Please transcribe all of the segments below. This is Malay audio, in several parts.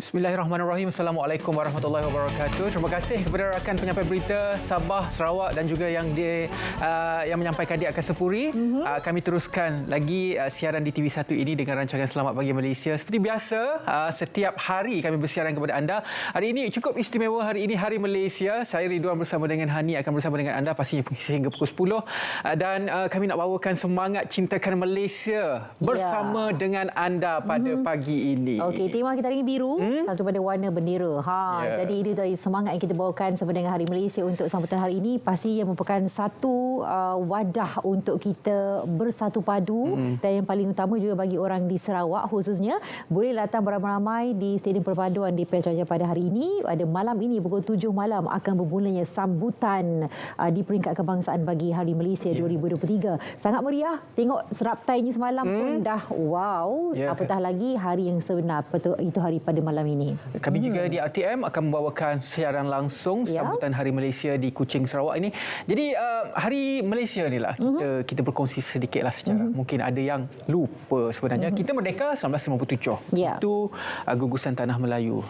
Bismillahirrahmanirrahim. Assalamualaikum warahmatullahi wabarakatuh. Terima kasih kepada rakan penyampai berita Sabah, Sarawak dan juga yang menyampaikan di Akas Sepuri. Kami teruskan lagi siaran di TV1 ini dengan rancangan Selamat Pagi Malaysia. Seperti biasa, setiap hari kami bersiaran kepada anda. Hari ini cukup istimewa. Hari ini Hari Malaysia. Saya Ridwan bersama dengan Hani akan bersama dengan anda pastinya sehingga pukul 10. Dan kami nak bawakan semangat cintakan Malaysia bersama dengan anda pada pagi ini. Okey, tema kita hari ini biru. Satu pada warna bendera. Jadi ini tadi semangat yang kita bawakan sama dengan Hari Malaysia untuk sambutan hari ini. Pasti yang merupakan satu wadah untuk kita bersatu padu. Dan yang paling utama juga bagi orang di Sarawak khususnya, boleh datang beramai-ramai di Stadium Perpaduan di Petraja pada hari ini. Pada malam ini pukul 7 malam akan bermulanya sambutan di peringkat kebangsaan bagi Hari Malaysia 2023. Sangat meriah. Tengok seraptainya semalam pun dah wow. Apatah lagi hari yang sebenar, itu hari pada malam ini. Kami juga di RTM akan membawakan siaran langsung sambutan Hari Malaysia di Kuching, Sarawak ini. Jadi Hari Malaysia ni lah kita berkongsi sedikitlah secara mungkin ada yang lupa sebenarnya. Kita merdeka 1957. Itu gugusan Tanah Melayu.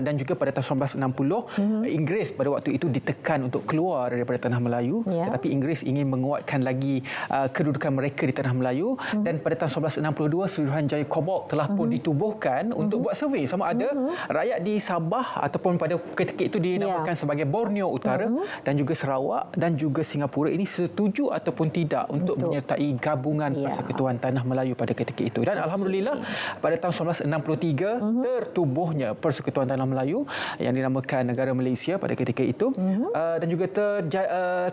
Dan juga pada tahun 1960 Inggeris pada waktu itu ditekan untuk keluar daripada Tanah Melayu. Tetapi Inggeris ingin menguatkan lagi kedudukan mereka di Tanah Melayu. Dan pada tahun 1962 Suruhanjaya Kobok telah pun ditubuhkan untuk buat survey sama ada rakyat di Sabah ataupun pada ketika itu dinamakan sebagai Borneo Utara dan juga Sarawak dan juga Singapura ini setuju ataupun tidak untuk menyertai gabungan Persekutuan Tanah Melayu pada ketika itu. Dan alhamdulillah pada tahun 1963 tertubuhnya Persekutuan Tanah Melayu yang dinamakan Negara Malaysia pada ketika itu. Dan juga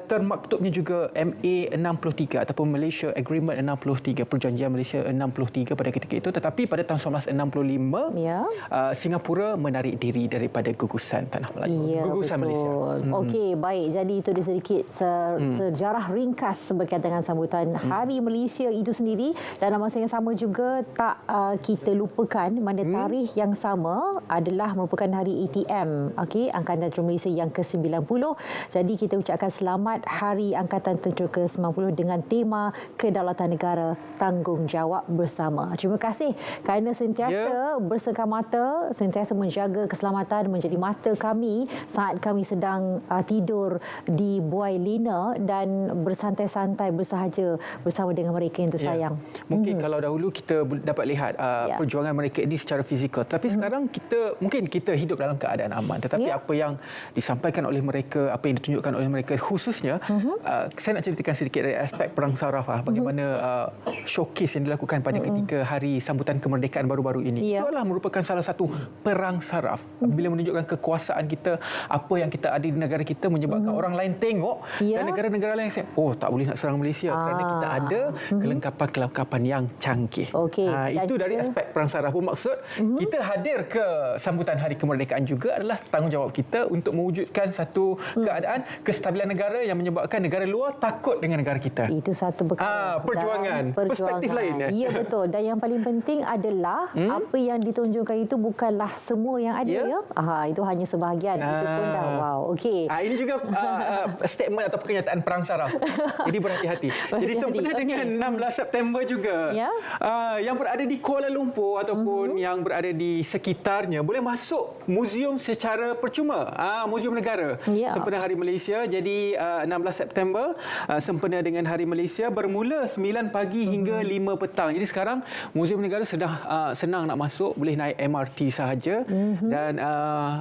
termaktubnya juga MA 63 ataupun Malaysia Agreement 63, Perjanjian Malaysia 63 pada ketika itu. Tetapi pada tahun 1965 Singapura menarik diri daripada gugusan Tanah Melayu. Gugusan Malaysia. Okey, baik. Jadi itu dia sedikit sejarah ringkas berkaitan dengan sambutan Hari Malaysia itu sendiri. Dan dalam masa yang sama juga tak kita lupakan mana tarikh yang sama adalah merupakan Hari ATM. Okey, Angkatan Tentera Malaysia yang ke-90. Jadi kita ucapkan selamat Hari Angkatan Tentera ke-90 dengan tema Kedaulatan Negara, Tanggungjawab Bersama. Terima kasih kerana sentiasa berseka mata, sentiasa menjaga keselamatan menjadi mata kami saat kami sedang tidur di buai lina dan bersantai-santai bersahaja bersama dengan mereka yang tersayang. Mungkin kalau dahulu kita dapat lihat perjuangan mereka ini secara fizikal, tapi sekarang kita hidup dalam keadaan aman. Tetapi apa yang disampaikan oleh mereka, apa yang ditunjukkan oleh mereka khususnya, saya nak ceritakan sedikit dari aspek perang saraf, bagaimana showcase yang dilakukan pada ketika hari sambutan kemerdekaan baru-baru ini. Itu adalah merupakan salah satu perang saraf bila menunjukkan kekuasaan kita, apa yang kita ada di negara kita menyebabkan orang lain tengok dan negara-negara lain say, tak boleh nak serang Malaysia kerana kita ada kelengkapan-kelengkapan yang canggih. Itu dari aspek perang saraf. Bermaksud kita hadir ke sambutan Hari Kemerdekaan juga adalah tanggungjawab kita untuk mewujudkan satu keadaan kestabilan negara yang menyebabkan negara luar takut dengan negara kita. Itu satu perkara. Perjuangan. Perspektif lain. Ya, betul. Dan yang paling penting adalah apa yang ditunjukkan itu bukanlah semua yang ada. Itu hanya sebahagian. Itu pun dah wow. Okey. Ini juga statement atau pernyataan perang saraf. Jadi berhati-hati. Jadi sempena dengan 16 September juga. Yang berada di Kuala Lumpur ataupun yang berada di sekitarnya boleh masuk muzium secara percuma. Muzium Negara. Sempena Hari Malaysia. Jadi 16 September sempena dengan Hari Malaysia bermula 9 pagi hingga 5 petang. Jadi sekarang Muzium Negara senang nak masuk, boleh naik MRT sahaja. Dan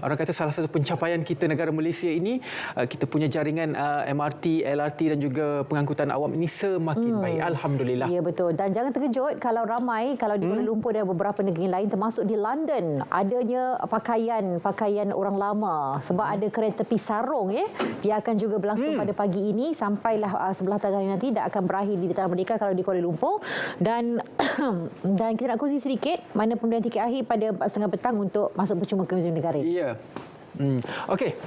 orang kata salah satu pencapaian kita negara Malaysia ini, kita punya jaringan MRT, LRT dan juga pengangkutan awam ini semakin baik. Alhamdulillah. Ya, betul. Dan jangan terkejut kalau ramai, kalau di Kuala Lumpur dan beberapa negeri lain termasuk di London, adanya pakaian orang lama sebab ada kereta api sarung dia akan juga berlangsung pada pagi ini sampailah sebelah tengah hari nanti, akan berakhir di Tanah Merdeka kalau di Kuala Lumpur. Dan kita nak kongsi sedikit mana pembelian tiket akhir pada 4:30 petang untuk masuk percuma ke Muzium Negara. Okey,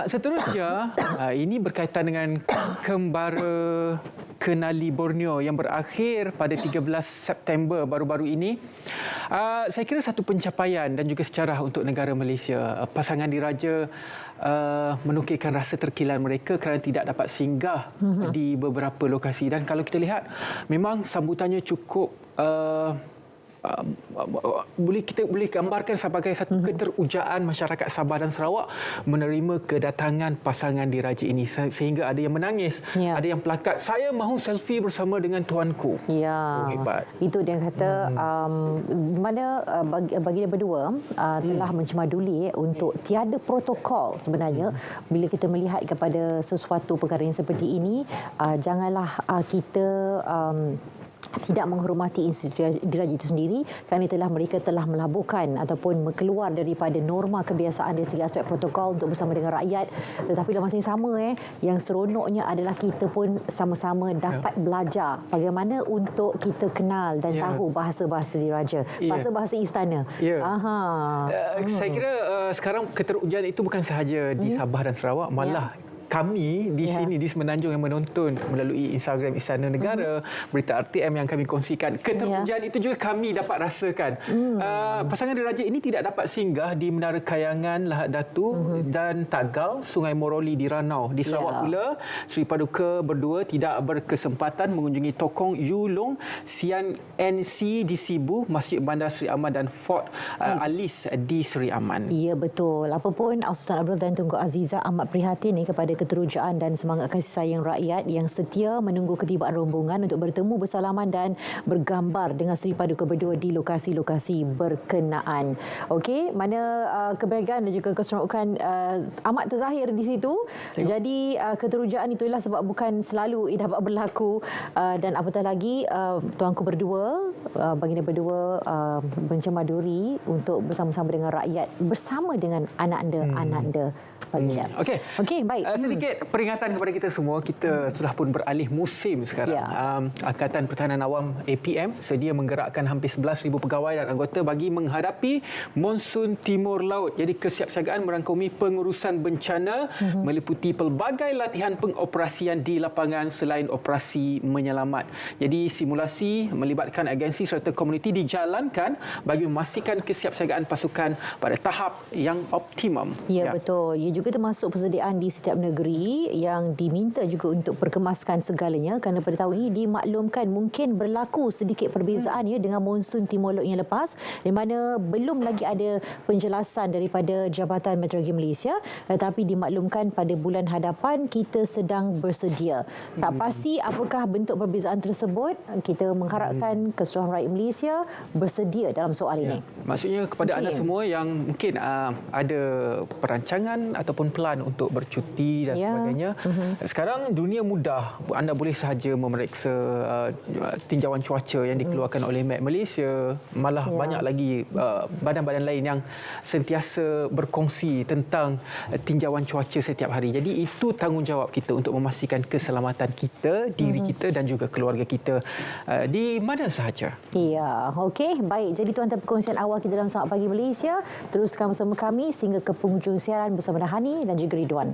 seterusnya ini berkaitan dengan Kembara Kenali Borneo yang berakhir pada 13 September baru-baru ini. Saya kira satu pencapaian dan juga sejarah untuk negara Malaysia. Pasangan diraja menukilkan rasa terkilan mereka kerana tidak dapat singgah di beberapa lokasi. Dan kalau kita lihat, memang sambutannya cukup boleh gambarkan sebagai satu keterujaan masyarakat Sabah dan Sarawak menerima kedatangan pasangan diraja ini, sehingga ada yang menangis, ada yang plakat, saya mahu selfie bersama dengan tuanku. Ya, hebat. Itu dia kata mana bagi dia berdua telah mencemaduli untuk tiada protokol sebenarnya. Bila kita melihat kepada sesuatu perkara yang seperti ini, janganlah kita tidak menghormati institusi diraja itu sendiri, kerana mereka telah melabuhkan ataupun keluar daripada norma kebiasaan dari segi aspek protokol untuk bersama dengan rakyat. Tetapi dalam masa yang sama yang seronoknya adalah kita pun sama-sama dapat belajar bagaimana untuk kita kenal dan tahu bahasa-bahasa diraja, bahasa-bahasa istana. Saya kira sekarang keterujian itu bukan sahaja di Sabah dan Sarawak, malah kami di sini di Semenanjung yang menonton melalui Instagram Istana Negara, berita RTM yang kami kongsikan, keterujian itu juga kami dapat rasakan. Pasangan diraja ini tidak dapat singgah di Menara Kayangan, Lahad Datu dan Tagal, Sungai Moroli di Ranau. Di Sarawak pula, Seri Paduka berdua tidak berkesempatan mengunjungi Tokong Yulong, Sian NC di Sibu, Masjid Bandar Seri Aman dan Fort Alice di Seri Aman. Ya, betul. Apapun, Sultan Abdul dan Tunku Aziza amat prihatin kepada keterujaan dan semangat kasih sayang rakyat yang setia menunggu ketibaan rombongan untuk bertemu, bersalaman dan bergambar dengan Seri Paduka berdua di lokasi-lokasi berkenaan. Okey, mana kebahagiaan dan juga keseronokan amat terzahir di situ. Jadi keterujaan itulah sebab bukan selalu ia dapat berlaku, dan apatah lagi tuanku berdua, baginda berdua mencemaduri untuk bersama-sama dengan rakyat, bersama dengan anak-anda baginda. Okey, baik. Sedikit peringatan kepada kita semua, kita sudah pun beralih musim sekarang. Angkatan Pertahanan Awam APM sedia menggerakkan hampir 11,000 pegawai dan anggota bagi menghadapi monsun timur laut. Jadi kesiapsiagaan merangkumi pengurusan bencana meliputi pelbagai latihan pengoperasian di lapangan selain operasi menyelamat. Jadi simulasi melibatkan agensi serta komuniti dijalankan bagi memastikan kesiapsiagaan pasukan pada tahap yang optimum. Ya, betul. Ia juga termasuk persediaan di setiap negeri yang diminta juga untuk perkemaskan segalanya, kerana pada tahun ini dimaklumkan mungkin berlaku sedikit perbezaan dengan monsun timur laut yang lepas, di mana belum lagi ada penjelasan daripada Jabatan Meteorologi Malaysia, tetapi dimaklumkan pada bulan hadapan kita sedang bersedia. Tak pasti apakah bentuk perbezaan tersebut. Kita mengharapkan keseluruhan rakyat Malaysia bersedia dalam soal ini. Maksudnya kepada anda semua yang mungkin ada perancangan ataupun plan untuk bercuti dan sebagainya. Sekarang dunia mudah. Anda boleh sahaja memeriksa tinjauan cuaca yang dikeluarkan oleh Met Malaysia. Malah banyak lagi badan-badan lain yang sentiasa berkongsi tentang tinjauan cuaca setiap hari. Jadi itu tanggungjawab kita untuk memastikan keselamatan kita, diri kita dan juga keluarga kita di mana sahaja. Ya, okey. Baik, jadi itu antara perkongsian awal kita dalam Selamat Pagi Malaysia. Teruskan bersama kami sehingga ke penghujung siaran bersama Hani dan juga Ridwan.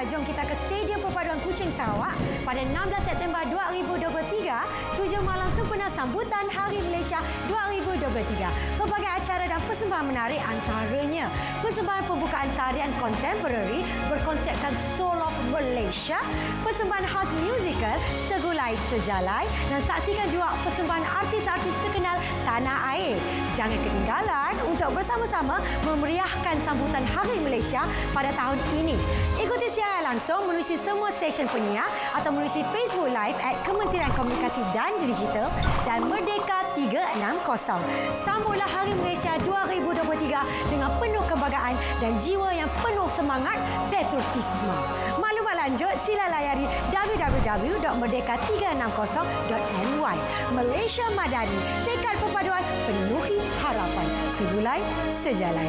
jom kita ke Stadium Perpaduan Kuching Sarawak pada 16 September 2023, 7 malam sempena sambutan Hari Malaysia 2023. Pelbagai acara dan persembahan menarik, antaranya persembahan pembukaan tarian kontemporari berkonsepkan Soul of Malaysia, persembahan khas musikal Segulai Sejalai, dan saksikan juga persembahan artis-artis terkenal tanah air. Jangan ketinggalan untuk bersama-sama memeriahkan sambutan Hari Malaysia pada tahun ini. Ikuti siaran langsung melalui semua stesen penyiar atau melalui Facebook Live Kementerian Komunikasi dan Digital dan Merdeka 360. Sambutlah Hari Malaysia 2023 dengan penuh kebanggaan dan jiwa yang penuh semangat patriotisme. Maklumat lanjut sila layari www.merdeka360.my. Malaysia Madani, tekad perpaduan, penuhi harapan. Segulai Sejalai.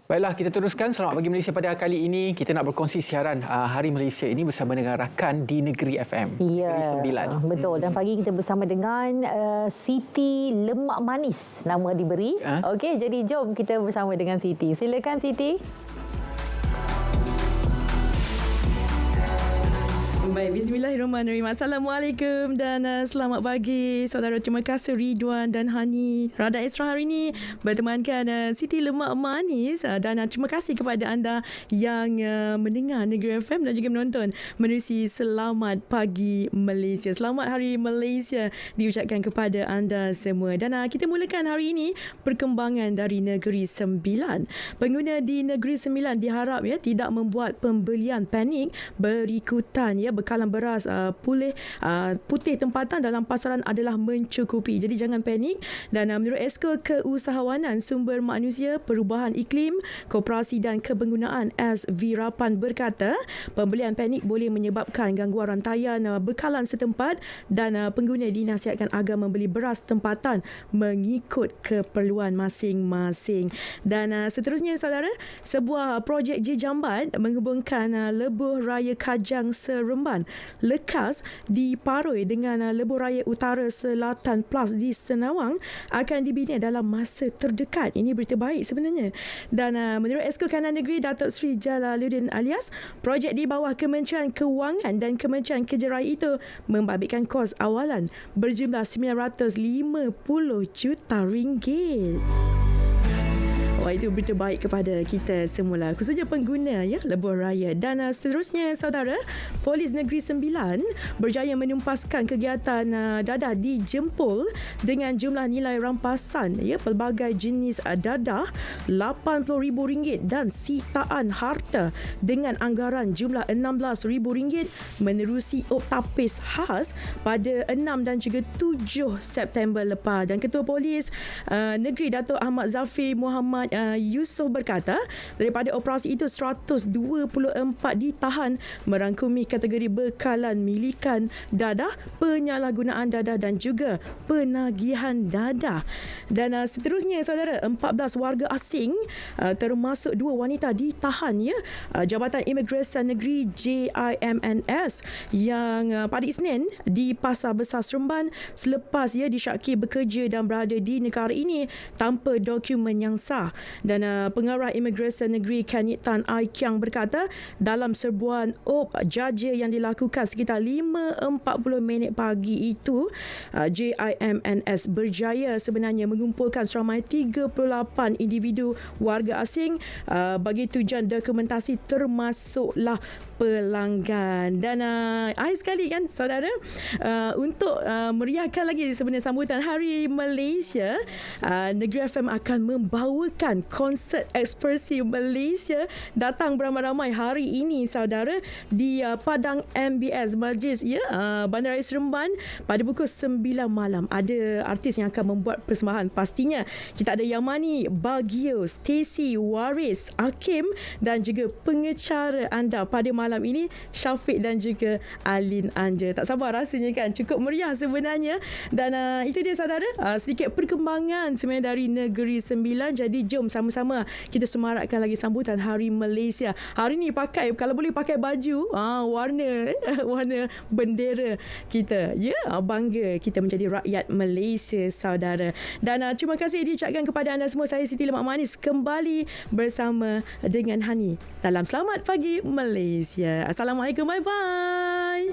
Baiklah, kita teruskan. Selamat pagi Malaysia. Pada kali ini kita nak berkongsi siaran Hari Malaysia ini bersama dengan rakan di Negeri FM. Ya, Negeri 9. betul. Dan pagi kita bersama dengan Siti Lemak Manis, nama diberi. Okey, jadi jom kita bersama dengan Siti. Silakan Siti. Baik, bismillahirrahmanirrahim. Assalamualaikum dan selamat pagi saudara. Terima kasih Ridwan dan Hani. Radar Extra hari ini bertemankan Siti Lemak Manis dan terima kasih kepada anda yang mendengar Negeri FM dan juga menonton menerusi Selamat Pagi Malaysia. Selamat Hari Malaysia diucapkan kepada anda semua. Dan kita mulakan hari ini perkembangan dari Negeri Sembilan. Pengguna di Negeri Sembilan diharap tidak membuat pembelian panik berikutan bekalan beras putih tempatan dalam pasaran adalah mencukupi. Jadi jangan panik. Dan menurut Esko Keusahawanan Sumber Manusia Perubahan Iklim, Koperasi dan Kepenggunaan S. Virapan berkata, pembelian panik boleh menyebabkan gangguan rantaian bekalan setempat dan pengguna dinasihatkan agar membeli beras tempatan mengikut keperluan masing-masing. Dan seterusnya saudara, sebuah projek Jambat menghubungkan Lebuh Raya Kajang Seremban lekas di Paroi dengan Lebuh Raya Utara Selatan Plus di Senawang akan dibina dalam masa terdekat. Ini berita baik sebenarnya. Dan menurut Esko Kanan Negeri Datuk Seri Jalaluddin Alias, projek di bawah Kementerian Kewangan dan Kementerian Kerja Raya itu membabitkan kos awalan berjumlah RM950 juta. Wah, itu berita baik kepada kita semula, khususnya pengguna Lebuh Raya. Dan seterusnya saudara, Polis Negeri Sembilan berjaya menumpaskan kegiatan dadah di Jempol dengan jumlah nilai rampasan pelbagai jenis dadah RM80,000 dan sitaan harta dengan anggaran jumlah RM16,000 menerusi optapis khas pada 6 dan juga 7 September lepas. Dan Ketua Polis Negeri Datuk Ahmad Zafir Muhammad Yusof berkata, daripada operasi itu 124 ditahan merangkumi kategori bekalan milikan dadah, penyalahgunaan dadah dan juga penagihan dadah. Dan seterusnya saudara, 14 warga asing termasuk 2 wanita ditahan Jabatan Imigresen Negeri JIMNS yang pada Isnin di Pasar Besar Seremban selepas disyaki bekerja dan berada di negara ini tanpa dokumen yang sah. Dan pengarah Imigresen Negeri Kanit Tan Ai Kiang berkata, dalam serbuan op jaja yang dilakukan sekitar 5.40 pagi itu, JIMNS berjaya sebenarnya mengumpulkan seramai 38 individu warga asing bagi tujuan dokumentasi termasuklah pelanggan. Dan akhir sekali kan saudara, untuk meriahkan lagi sebenarnya sambutan Hari Malaysia, Negeri FM akan membawakan konsert ekspresi Malaysia datang beramai-ramai hari ini saudara di Padang MBS Majlis Bandaraya Seremban pada pukul 9 malam. Ada artis yang akan membuat persembahan. Pastinya kita ada Yamani, Bagio, Stacy, Waris, Hakim dan juga pengecara anda pada malam ini, Syafiq dan juga Alin Anja. Tak sabar rasanya kan, cukup meriah sebenarnya. Dan itu dia saudara, sedikit perkembangan sebenarnya dari Negeri Sembilan. Jadi jom sama-sama kita semarakkan lagi sambutan Hari Malaysia. Hari ni pakai, kalau boleh pakai baju warna warna bendera kita. Ya, bangga kita menjadi rakyat Malaysia, saudara. Dan terima kasih diucapkan kepada anda semua. Saya Siti Lemak Manis kembali bersama dengan Hani dalam Selamat Pagi Malaysia. Assalamualaikum, bye-bye.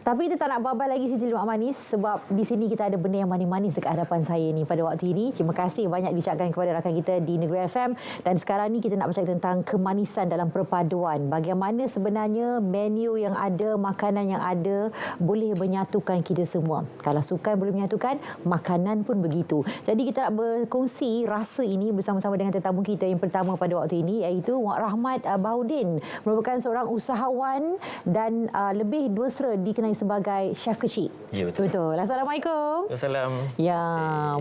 Tapi kita tak nak babal lagi Siti Lemak Manis sebab di sini kita ada benda yang manis-manis dekat hadapan saya ni pada waktu ini. Terima kasih banyak diucapkan kepada rakan kita di Negeri FM. Dan sekarang ni kita nak bercakap tentang kemanisan dalam perpaduan. Bagaimana sebenarnya menu yang ada, makanan yang ada boleh menyatukan kita semua. Kalau sukan boleh menyatukan, makanan pun begitu. Jadi kita nak berkongsi rasa ini bersama-sama dengan tetamu kita yang pertama pada waktu ini, iaitu Wak Rahmat Bahudin. Merupakan seorang usahawan dan lebih dewasa dikenali sebagai chef kecil. Ya, betul. Betul. Assalamualaikum. Assalamualaikum. Ya,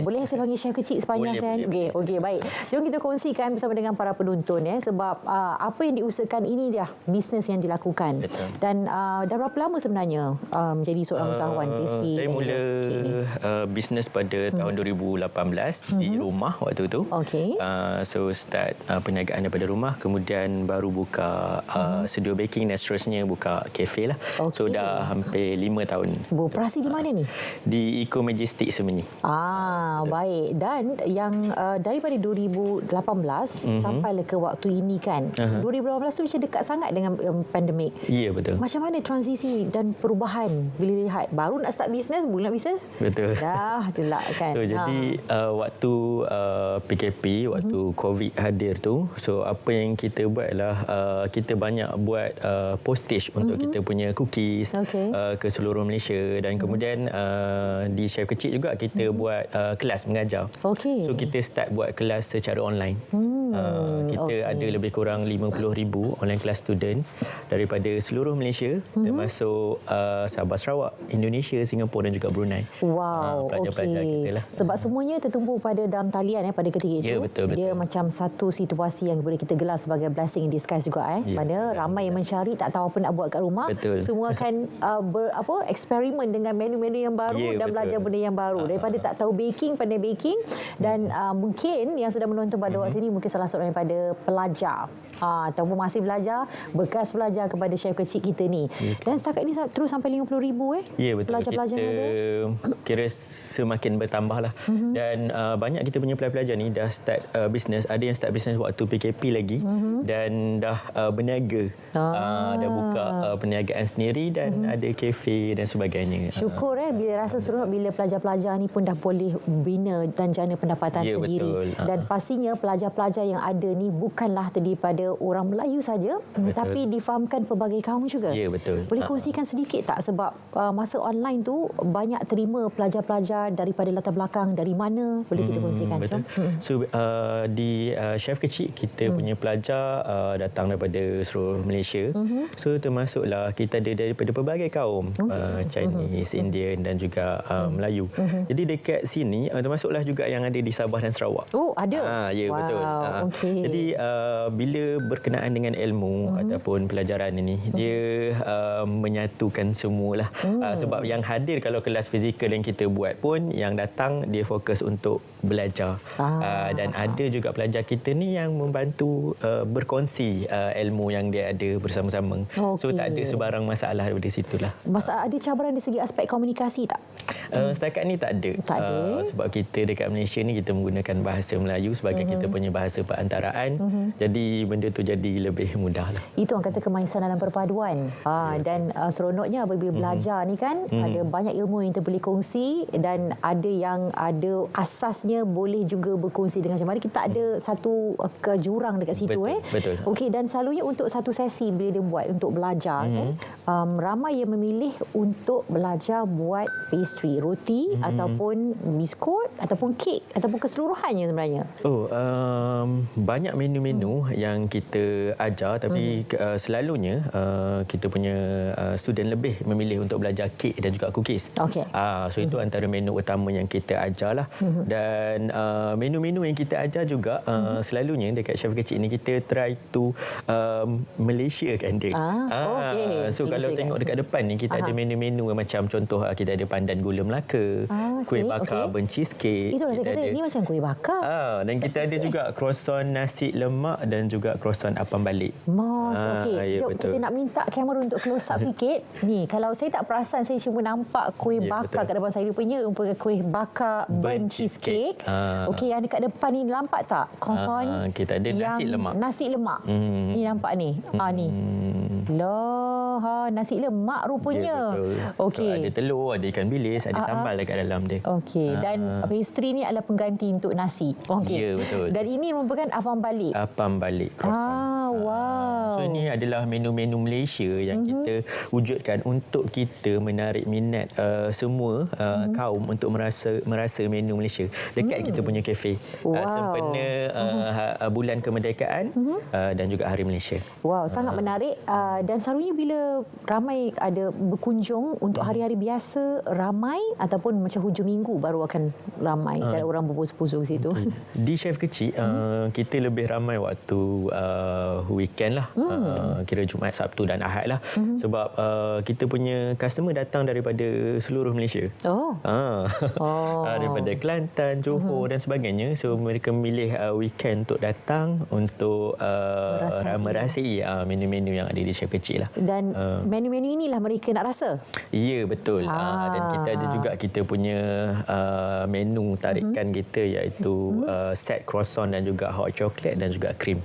boleh saya panggil chef kecil sepanjang kan? Okey, baik. Jom kita kongsikan bersama dengan para penonton ya, sebab apa yang diusahakan ini dia bisnes yang dilakukan. Betul. Dan dah berapa lama sebenarnya menjadi seorang usahawan PSP? Saya mula bisnes pada tahun 2018 di rumah waktu tu. Okey. So start perniagaan daripada rumah, kemudian baru buka studio baking dan seterusnya buka kafe lah. Okey. So dah hampir 5 tahun. Beroperasi di mana ni? Di Eco Majestic Semenyi. Baik. Dan yang daripada 2018 sampailah ke waktu ini kan. 2018 tu macam dekat sangat dengan pandemik. Ya, betul. Macam mana transisi dan perubahan bila lihat baru nak start bisnes, mula bisnes? Betul. Dah jelak kan. So jadi waktu PKP, waktu COVID hadir tu, so apa yang kita buat adalah kita banyak buat postage untuk kita punya cookies ke seluruh Malaysia, dan kemudian di chef kecil juga kita buat kelas mengajar. So kita start buat kelas secara online. Kita ada lebih kurang 50,000 online class student daripada seluruh Malaysia, termasuk Sabah, Sarawak, Indonesia, Singapura dan juga Brunei. Wow, pelajar-pelajar kita lah. Sebab semuanya tertumpu pada dalam talian pada ketika itu. Ya, betul. Dia macam satu situasi yang boleh kita gelar sebagai blessing in disguise juga mana ramai yang mencari tak tahu apa nak buat kat rumah. Betul. Semua akan eksperimen dengan menu-menu yang baru dan belajar benda yang baru. Daripada tak tahu baking, pandai baking, dan mungkin yang sedang menonton pada waktu ini mungkin salah seorang daripada pelajar ataupun masih belajar, bekas pelajar kepada chef kecil kita ni. Dan setakat ini terus sampai 50,000 Ya, betul. pelajar-pelajar kita ada. Kira semakin bertambah lah. Dan banyak kita punya pelajar-pelajar ni dah start bisnes. Ada yang start bisnes waktu PKP lagi dan dah berniaga. Dah buka perniagaan sendiri dan ada kafe dan sebagainya. Syukur bila rasa seronok bila pelajar-pelajar ni pun dah boleh bina dan jana pendapatan sendiri. Betul. Dan pastinya pelajar-pelajar yang ada ni bukanlah terdiri pada orang Melayu saja, tapi difahamkan pelbagai kaum juga. Ya, betul. Boleh kongsikan sedikit tak, sebab masa online tu banyak terima pelajar-pelajar daripada latar belakang dari mana? Boleh kita kongsikan? Betul. So di chef kecil kita punya pelajar datang daripada seluruh Malaysia. So termasuklah kita ada daripada pelbagai kaum, Chinese, Indian dan juga Melayu. Jadi dekat sini termasuklah juga yang ada di Sabah dan Sarawak. Oh, ada? Ya, betul. Jadi bila berkenaan dengan ilmu ataupun pelajaran ini, dia menyatukan semualah. Sebab yang hadir kalau kelas fizikal yang kita buat pun, yang datang dia fokus untuk belajar. Dan ada juga pelajar kita ni yang membantu berkongsi ilmu yang dia ada bersama-sama. So tak ada sebarang masalah dari situlah. Ada cabaran dari segi aspek komunikasi tak? Setakat ni tak ada. Tak ada. Sebab kita dekat Malaysia ni kita menggunakan bahasa Melayu sebagai kita punya bahasa perantaraan. Jadi benda tu jadi lebih mudah lah. Itu orang kata kemanisan dalam perpaduan. Dan seronoknya apabila belajar ni kan, ada banyak ilmu yang kita boleh kongsi, dan ada yang ada asasnya boleh juga berkongsi dengan macam mana. Kita ada satu kejurang dekat situ. Betul. Okey, dan selalunya untuk satu sesi bila dia buat untuk belajar kan, ramai yang memilih untuk belajar buat pastry, roti ataupun biskut ataupun kek ataupun keseluruhannya sebenarnya. Banyak menu-menu yang kita ajar, tapi selalunya kita punya student lebih memilih untuk belajar kek dan juga cookies. So itu antara menu utama yang kita ajar lah. Dan menu-menu yang kita ajar juga selalunya dekat chef kecil ni kita try to Malaysia kan dia. So kalau tengok dekat depan ni kita ada menu-menu macam contoh kita ada pandan gula Melaka, kuih bakar ben cheesecake. Itulah saya kata ini macam kuih bakar. Dan kita ada juga croissant nasi lemak dan juga croissant apam balik. Okey. Ya, Jom kita nak minta kamera untuk close up sikit. Ni kalau saya tak perasan, saya cuma nampak kuih bakar kat depan saya. Rupanya kuih bakar ben cheesecake. Okey, yang dekat depan ni nampak tak? Croissant. Kita ada nasi lemak. Nasi lemak. Ni nampak ni. Ni. Loh, nasi lemak rupanya. Ya, betul. Okey. So, ada telur, ada ikan bilis, ada sambal dekat dalam dia. Okey, dan pastry ni adalah pengganti untuk nasi. Okey. Ya, betul. Dan ini merupakan apam balik. Apam balik croissant. Wow. So ini adalah menu-menu Malaysia yang kita wujudkan untuk kita menarik minat semua kaum untuk merasa menu Malaysia dekat kita punya kafe. Sempena bulan kemerdekaan dan juga Hari Malaysia. Wow, sangat menarik. Dan selalunya bila ramai ada berkunjung untuk hari-hari biasa ramai ataupun macam hujung minggu baru akan ramai dan orang berpuas-puas di situ. Di Chef Kecil kita lebih ramai waktu weekend lah. Kira Jumaat, Sabtu dan Ahad lah. Sebab kita punya customer datang daripada seluruh Malaysia. Daripada Kelantan, Johor dan sebagainya. So mereka memilih weekend untuk datang untuk merasai menu-menu yang ada di Chef Kecil lah. Dan menu-menu inilah mereka nak rasa. Ya, betul. Dan kita ada juga kita punya menu tarikan kita iaitu set croissant dan juga hot chocolate dan juga krim.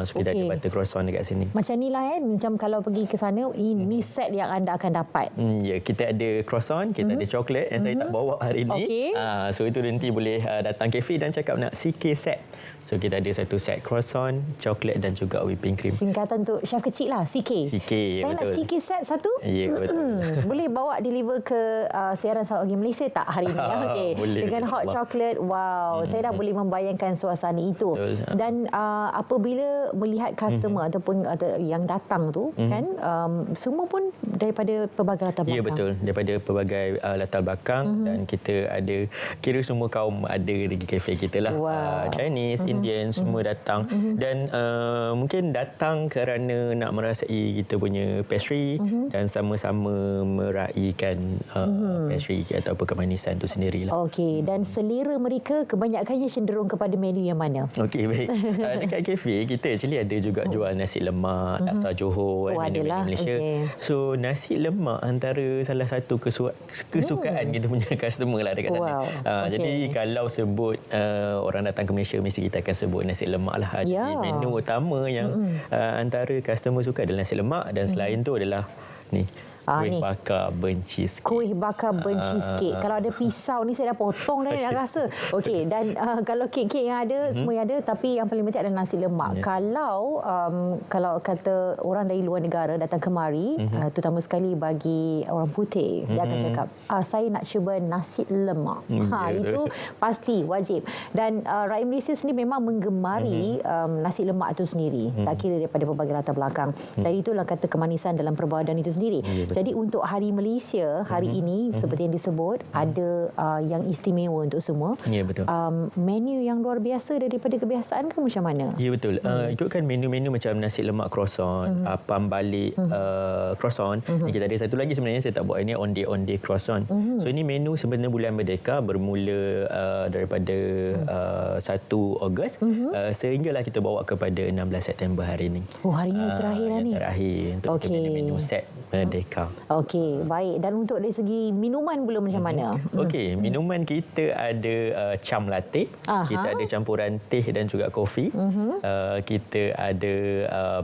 So kita ada butter croissant dekat sini. Macam inilah macam kalau pergi ke sana ini set yang anda akan dapat. Ya, kita ada croissant, kita ada coklat yang saya tak bawa hari ni. So itu nanti boleh datang kafe dan cakap nak CK set. So kita ada satu set croissant, coklat dan juga whipping cream. Singkatan untuk Chef Kecil lah, CK. CK, saya betul. Nak CK set satu. Ya, betul. Boleh bawa deliver ke siaran Sarawak Game Malaysia tak hari ini? Okay. Boleh, dengan hot chocolate, wow, saya dah boleh membayangkan suasana itu. Betul. Dan apabila melihat customer ataupun yang datang tu kan, semua pun daripada pelbagai latar belakang. Ya, betul. Daripada pelbagai latar belakang dan kita ada kira semua kaum ada di kafe kita lah. Chinese, Indian semua datang dan mungkin datang kerana nak merasai kita punya pastry dan sama-sama meraihkan pastry ataupun kemanisan tu sendirilah. Okey, dan selera mereka kebanyakannya cenderung kepada menu yang mana? Okey, baik. Dekat kafe kita actually ada juga jual nasi lemak, laksa Johor, menu-menu Malaysia. So nasi lemak antara salah satu kesukaan kita punya customer lah dekat sana. Jadi kalau sebut orang datang ke Malaysia mesti kita akan sebut nasi lemak lah. Jadi menu utama yang antara customer suka adalah nasi lemak dan selain tu adalah ni kuih bakar ben cheesecake. Kuih bakar ben cheesecake. Kalau ada pisau ni saya dah potong dah nak rasa. Okey, dan kalau kek-kek yang ada semua yang ada, tapi yang paling penting adalah nasi lemak. Kalau kata orang dari luar negara datang kemari, terutama sekali bagi orang putih, dia akan cakap, saya nak cuba nasi lemak. Itu pasti wajib. Dan rakyat Malaysia sendiri memang menggemari nasi lemak itu sendiri. Tak kira daripada pelbagai latar belakang. Dan itulah kata kemanisan dalam perbuadan itu sendiri. Jadi untuk Hari Malaysia hari ini seperti yang disebut ada yang istimewa untuk semua. Ya, betul. Menu yang luar biasa daripada kebiasaan ke macam mana? Ya, betul. Ikutkan menu-menu macam nasi lemak croissant, apam balik croissant. Kita ada satu lagi sebenarnya saya tak buat ini onde-onde croissant. So ini menu sebenarnya bulan Merdeka bermula daripada 1 Ogos sehinggalah kita bawa kepada 16 September hari ini. Hari ini terakhir lah ni. Terakhir untuk menu set Merdeka. Okey, baik. Dan untuk dari segi minuman pula macam mana? Okey, minuman kita ada cam latte, kita ada campuran teh dan juga kopi. Kita ada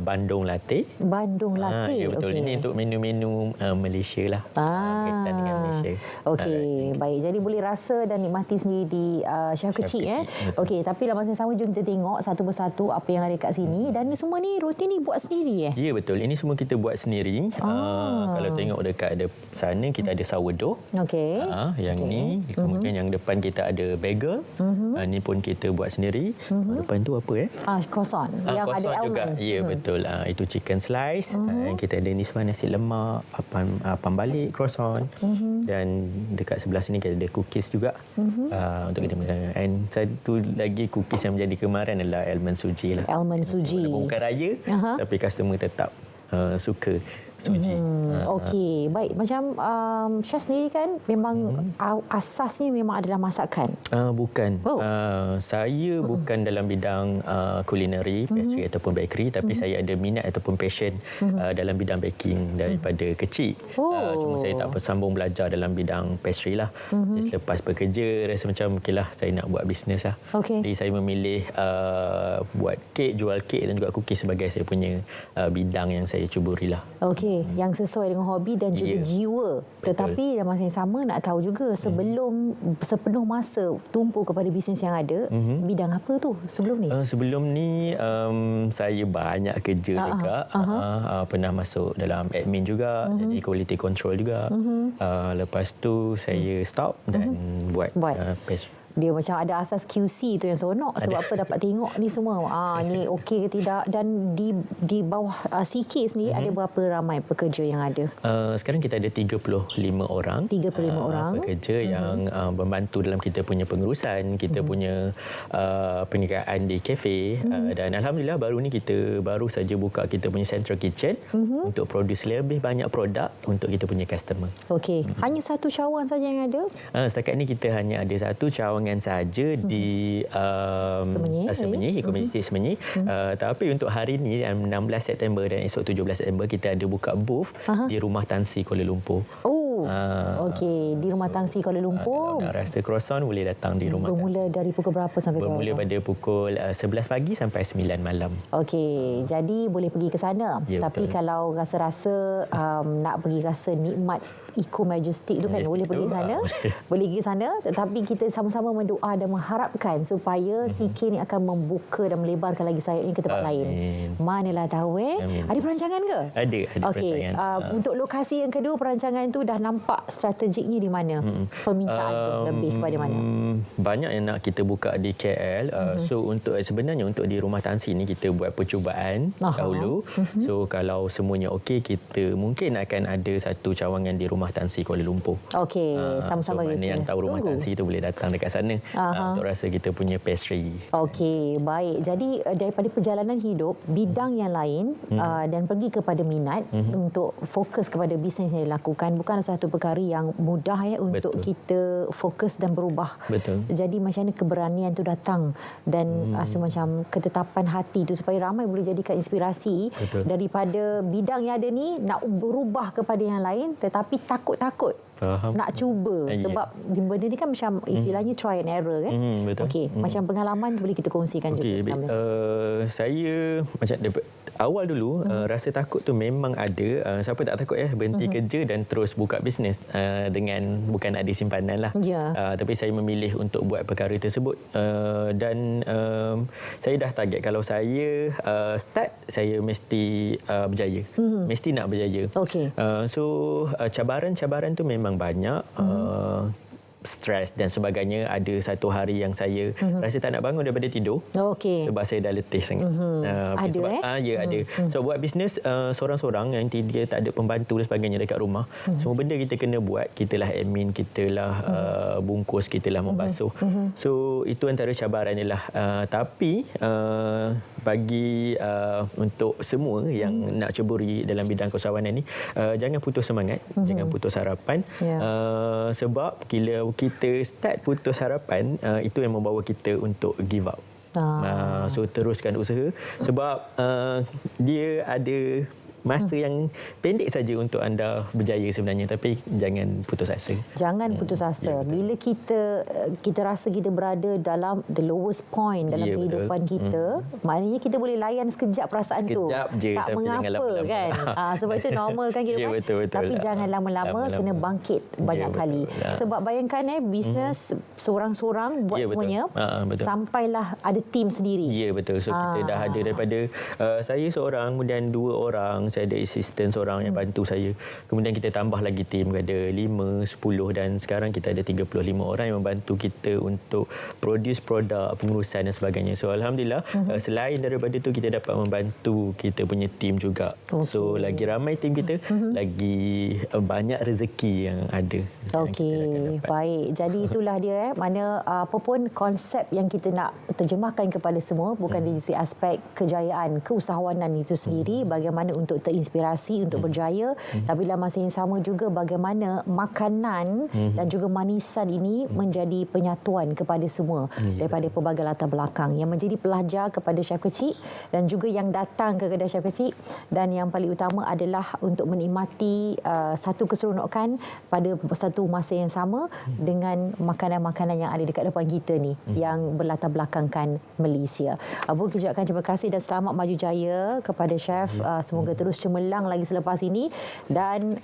bandung latte. Bandung latte. Ya, betul. Okay. Ini untuk menu-menu Malaysia lah. Berkaitan dengan Malaysia. Okey, baik. Jadi boleh rasa dan nikmati sendiri di Chef Kecil. Okey, tapi dalam masa yang sama jom kita tengok satu persatu apa yang ada kat sini. Dan semua ni roti ni buat sendiri Ya, betul. Ini semua kita buat sendiri. Kalau tengok dekat sana kita ada sourdough. Okey. Yang ni, kemudian yang depan kita ada bagel. Ni pun kita buat sendiri. Depan tu apa croissant. Yang croissant ada juga. almond. Ya, betul. Itu chicken slice. Kita ada ni semua nasi lemak, apam balik, croissant. Dan dekat sebelah sini kita ada cookies juga. Untuk kita makan. And satu lagi cookies yang menjadi kemaran adalah almond suji lah. Almond suji. Bukan raya, tapi customer tetap suka Suji. Okey, baik. Macam Syah sendiri kan memang asasnya memang adalah masakan. Bukan. Oh. Saya bukan dalam bidang culinary, pastry ataupun bakery, tapi saya ada minat ataupun passion dalam bidang baking daripada kecil. Cuma saya tak bersambung belajar dalam bidang pastry lah. Jadi selepas bekerja, rasa macam okeylah, saya nak buat bisnes lah. Okey. Jadi saya memilih buat kek, jual kek dan juga cookies sebagai saya punya bidang yang saya cuburi lah. Okey, yang sesuai dengan hobi dan juga jiwa. Tetapi dalam masa yang sama nak tahu juga sebelum sepenuh masa tumpu kepada bisnes yang ada, bidang apa tu sebelum ni? Sebelum ni saya banyak kerja juga. Pernah masuk dalam admin juga, jadi quality control juga. Lepas tu saya stop dan buat pastry. Dia macam ada asas QC tu yang seronok. Sebab apa dapat tengok ni semua. Ni okey ke tidak. Dan di bawah CK sendiri ada berapa ramai pekerja yang ada? Sekarang kita ada 35 orang. 35 orang. Pekerja yang membantu dalam kita punya pengurusan, kita punya perniagaan di kafe. Dan Alhamdulillah baru ni kita baru saja buka kita punya central kitchen untuk produce lebih banyak produk untuk kita punya customer. Okey. Hanya satu cawangan saja yang ada? Setakat ni kita hanya ada satu cawangan saja di Semenyi, Ekonomi Estate Semenyi. Tapi untuk hari ni 16 September dan esok 17 September kita ada buka booth di Rumah Tan Sri Kuala Lumpur. Okey, di Rumah Tan Sri Kuala Lumpur. Kalau nak rasa croissant boleh datang di Rumah Tan Sri. Bermula dari pukul berapa sampai ke Bermula pada pukul 11 pagi sampai 9 malam. Okey, jadi boleh pergi ke sana. Ya, tapi betul. kalau rasa-rasa nak pergi rasa nikmat Eco Majestic tu kan, boleh pergi ke sana. Boleh pergi ke sana, tetapi kita sama-sama mendoa dan mengharapkan supaya CK ni akan membuka dan melebarkan lagi sayapnya ke tempat lain. Manalah tahu Ada perancangan ke? Ada Okey, perancangan. untuk lokasi yang kedua, perancangan tu dah nampak strategiknya di mana? Permintaan tu lebih kepada mana? Banyak yang nak kita buka di KL. So sebenarnya untuk di Rumah Tan Sri ni kita buat percubaan dahulu. So kalau semuanya okey, kita mungkin akan ada satu cawangan di Rumah Tan Sri Kuala Lumpur. Okey, sama-sama so, mana yang tahu Rumah Tan Sri tu boleh datang dekat sana untuk rasa kita punya pastry. Okey, baik. Jadi daripada perjalanan hidup, bidang yang lain dan pergi kepada minat untuk fokus kepada bisnes yang dilakukan bukan satu perkara yang mudah untuk kita fokus dan berubah. Betul. Jadi macam mana keberanian tu datang dan rasa macam ketetapan hati tu supaya ramai boleh jadikan inspirasi daripada bidang yang ada ni nak berubah kepada yang lain tetapi takut-takut. Faham. Nak cuba sebab benda ni kan macam istilahnya try and error kan. Betul. Okey, macam pengalaman boleh kita kongsikan juga bersama. Saya macam awal dulu rasa takut tu memang ada. Siapa tak takut berhenti kerja dan terus buka bisnes dengan bukan ada simpanan lah. Tapi saya memilih untuk buat perkara tersebut dan saya dah target kalau saya start saya mesti berjaya. Mesti nak berjaya. Okey. So cabaran-cabaran tu memang banyak. Stres dan sebagainya. Ada satu hari yang saya rasa tak nak bangun daripada tidur. Okey. Sebab saya dah letih sangat. Ada Ya, ada. So buat bisnes sorang-sorang, nanti dia tak ada pembantu dan sebagainya dekat rumah. Semua benda kita kena buat. Kitalah admin, kitalah bungkus, kitalah membasuh. So itu antara cabaran ni lah. Tapi bagi untuk semua yang nak ceburi dalam bidang keusahawanan ni, jangan putus semangat, jangan putus harapan. Sebab bila kita start putus harapan, itu yang membawa kita untuk give up. So teruskan usaha sebab dia ada masa yang pendek saja untuk anda berjaya sebenarnya, tapi jangan putus asa. Jangan putus asa. Bila kita rasa kita berada dalam the lowest point dalam kehidupan kita, maknanya kita boleh layan sekejap perasaan tu. Sekejap je, tak tapi mengapa jangan lama-lama. kan. Sebab itu normal kan kehidupan. betul. Tapi jangan lama-lama, kena bangkit banyak kali. Sebab bayangkan bisnes seorang-seorang buat semuanya, sampailah ada tim sendiri. Ya, betul. So kita dah ada daripada saya seorang, kemudian 2 orang, saya ada assistant seorang yang bantu saya. Kemudian kita tambah lagi tim, ada 5, 10 dan sekarang kita ada 35 orang yang membantu kita untuk produce produk, pengurusan dan sebagainya. So alhamdulillah, selain daripada itu kita dapat membantu kita punya tim juga. So lagi ramai tim kita, lagi banyak rezeki yang ada. Okey, baik. Jadi itulah dia mana apa pun konsep yang kita nak terjemahkan kepada semua bukan dari sisi aspek kejayaan, keusahawanan itu sendiri, bagaimana untuk terinspirasi untuk berjaya, tapi dalam masa yang sama juga bagaimana makanan dan juga manisan ini menjadi penyatuan kepada semua daripada pelbagai latar belakang, yang menjadi pelajar kepada chef kecil dan juga yang datang ke kedai chef kecil, dan yang paling utama adalah untuk menikmati satu keseronokan pada satu masa yang sama dengan makanan-makanan yang ada dekat depan kita ni yang berlatar belakangkan Malaysia. Abu ucapkan terima kasih dan selamat maju jaya kepada chef. Semoga terus cemerlang lagi selepas ini dan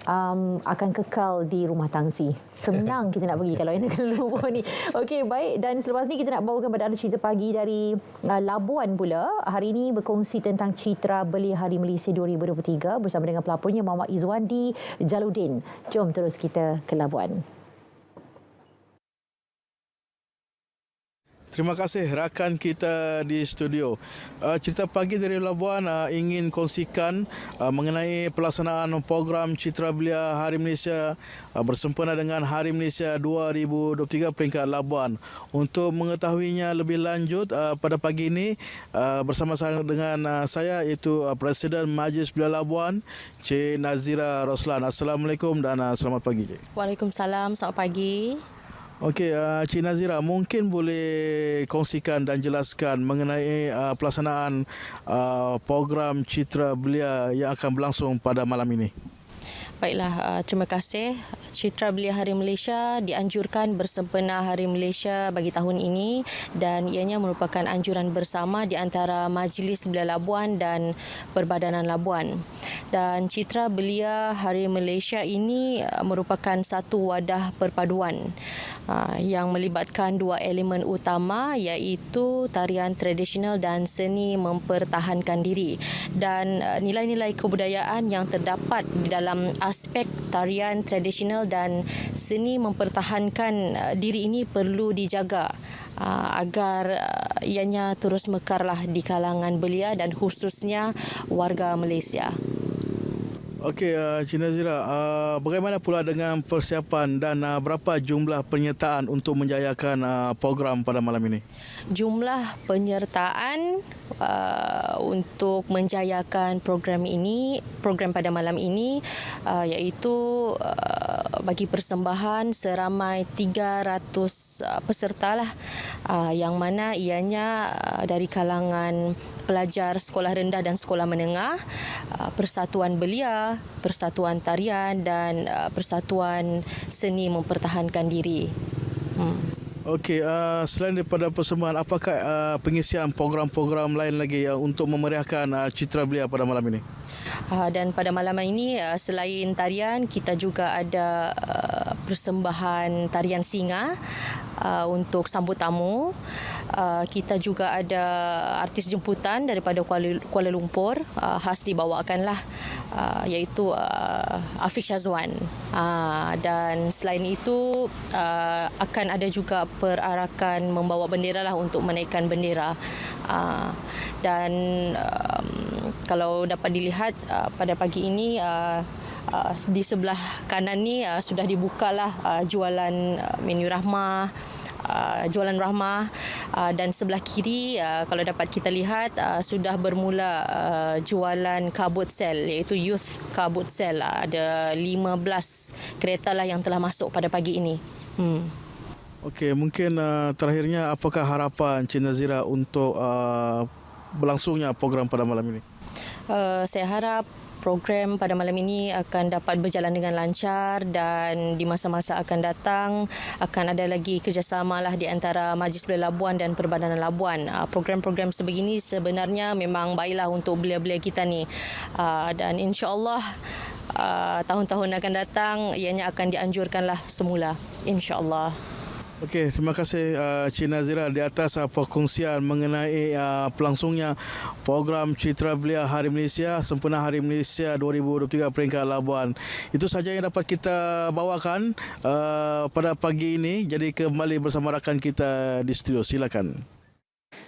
akan kekal di rumah tangsi. Senang kita nak pergi kalau yang kena lupa ni. Okey, baik, dan selepas ni kita nak bawakan pada anda cerita pagi dari Labuan pula. Hari ini berkongsi tentang Citra Belia Hari Malaysia 2023 bersama dengan pelapornya Muhammad Izwandi Jaludin. Jom terus kita ke Labuan. Terima kasih rakan kita di studio. Cerita pagi dari Labuan ingin kongsikan mengenai pelaksanaan program Citra Belia Hari Malaysia bersempena dengan Hari Malaysia 2023 peringkat Labuan. Untuk mengetahuinya lebih lanjut pada pagi ini bersama dengan saya iaitu Presiden Majlis Belia Labuan, Cik Nazira Roslan. Assalamualaikum dan selamat pagi, Cik. Waalaikumsalam, selamat pagi. Okey, Cik Nazira, mungkin boleh kongsikan dan jelaskan mengenai pelaksanaan program Citra Belia yang akan berlangsung pada malam ini. Baiklah, terima kasih. Citra Belia Hari Malaysia dianjurkan bersempena Hari Malaysia bagi tahun ini dan ianya merupakan anjuran bersama di antara Majlis Belia Labuan dan Perbadanan Labuan. Dan Citra Belia Hari Malaysia ini merupakan satu wadah perpaduan yang melibatkan dua elemen utama, iaitu tarian tradisional dan seni mempertahankan diri. Dan nilai-nilai kebudayaan yang terdapat di dalam aspek tarian tradisional dan seni mempertahankan diri ini perlu dijaga agar ianya terus mekarlah di kalangan belia dan khususnya warga Malaysia. Okey, Cik Nazira, bagaimana pula dengan persiapan dan berapa jumlah penyertaan untuk menjayakan program pada malam ini? Jumlah penyertaan untuk menjayakan program pada malam ini iaitu bagi persembahan seramai 300 peserta lah, yang mana ianya dari kalangan pelajar sekolah rendah dan sekolah menengah, Persatuan Belia, Persatuan Tarian dan Persatuan Seni Mempertahankan Diri. Okey, selain daripada persembahan, apakah pengisian program-program lain lagi untuk memeriahkan Citra Belia pada malam ini? Dan pada malam ini, selain tarian, kita juga ada persembahan tarian singa untuk sambut tamu. Kita juga ada artis jemputan daripada Kuala Lumpur, khas dibawakanlah, iaitu Afiq Syazwan. Dan selain itu akan ada juga perarakan membawa bendera lah untuk menaikkan bendera. Dan kalau dapat dilihat pada pagi ini, di sebelah kanan ni sudah dibukalah jualan menu rahmah, jualan rahmah, dan sebelah kiri kalau dapat kita lihat sudah bermula jualan kabut sel, iaitu youth kabut sel. Ada 15 kereta lah yang telah masuk pada pagi ini. Okey, mungkin terakhirnya apakah harapan Cik Nazira untuk berlangsungnya program pada malam ini? Saya harap program pada malam ini akan dapat berjalan dengan lancar dan di masa-masa akan datang akan ada lagi kerjasama lah di antara Majlis Belia Labuan dan Perbadanan Labuan. Program-program sebegini sebenarnya memang baiklah untuk belia-belia kita ni, dan insya-Allah tahun-tahun akan datang ianya akan dianjurkanlah semula, insya-Allah. Okey, terima kasih Cik Nazira di atas perkongsian mengenai berlangsungnya program Citra Belia Hari Malaysia sempena Hari Malaysia 2023 peringkat Labuan. Itu sahaja yang dapat kita bawakan pada pagi ini. Jadi kembali bersama rakan kita di studio. Silakan.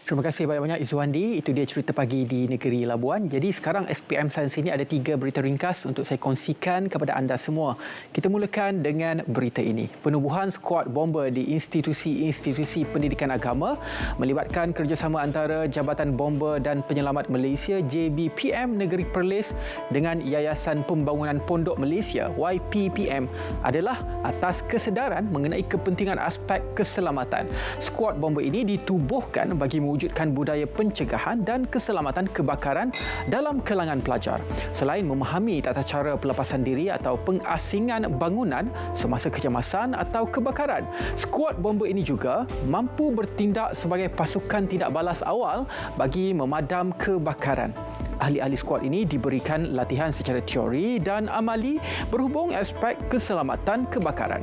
Terima kasih banyak-banyak Izzuandi. Itu dia cerita pagi di negeri Labuan. Jadi sekarang SPM Sains ini ada 3 berita ringkas untuk saya kongsikan kepada anda semua. Kita mulakan dengan berita ini. Penubuhan skuad bomber di institusi-institusi pendidikan agama melibatkan kerjasama antara Jabatan Bomber dan Penyelamat Malaysia JBPM Negeri Perlis dengan Yayasan Pembangunan Pondok Malaysia YPPM adalah atas kesedaran mengenai kepentingan aspek keselamatan. Skuad bomber ini ditubuhkan bagi mewujudkan budaya pencegahan dan keselamatan kebakaran dalam kalangan pelajar. Selain memahami tata cara pelepasan diri atau pengasingan bangunan semasa kecemasan atau kebakaran, skuad bomber ini juga mampu bertindak sebagai pasukan tidak balas awal bagi memadam kebakaran. Ahli-ahli skuad ini diberikan latihan secara teori dan amali berhubung aspek keselamatan kebakaran.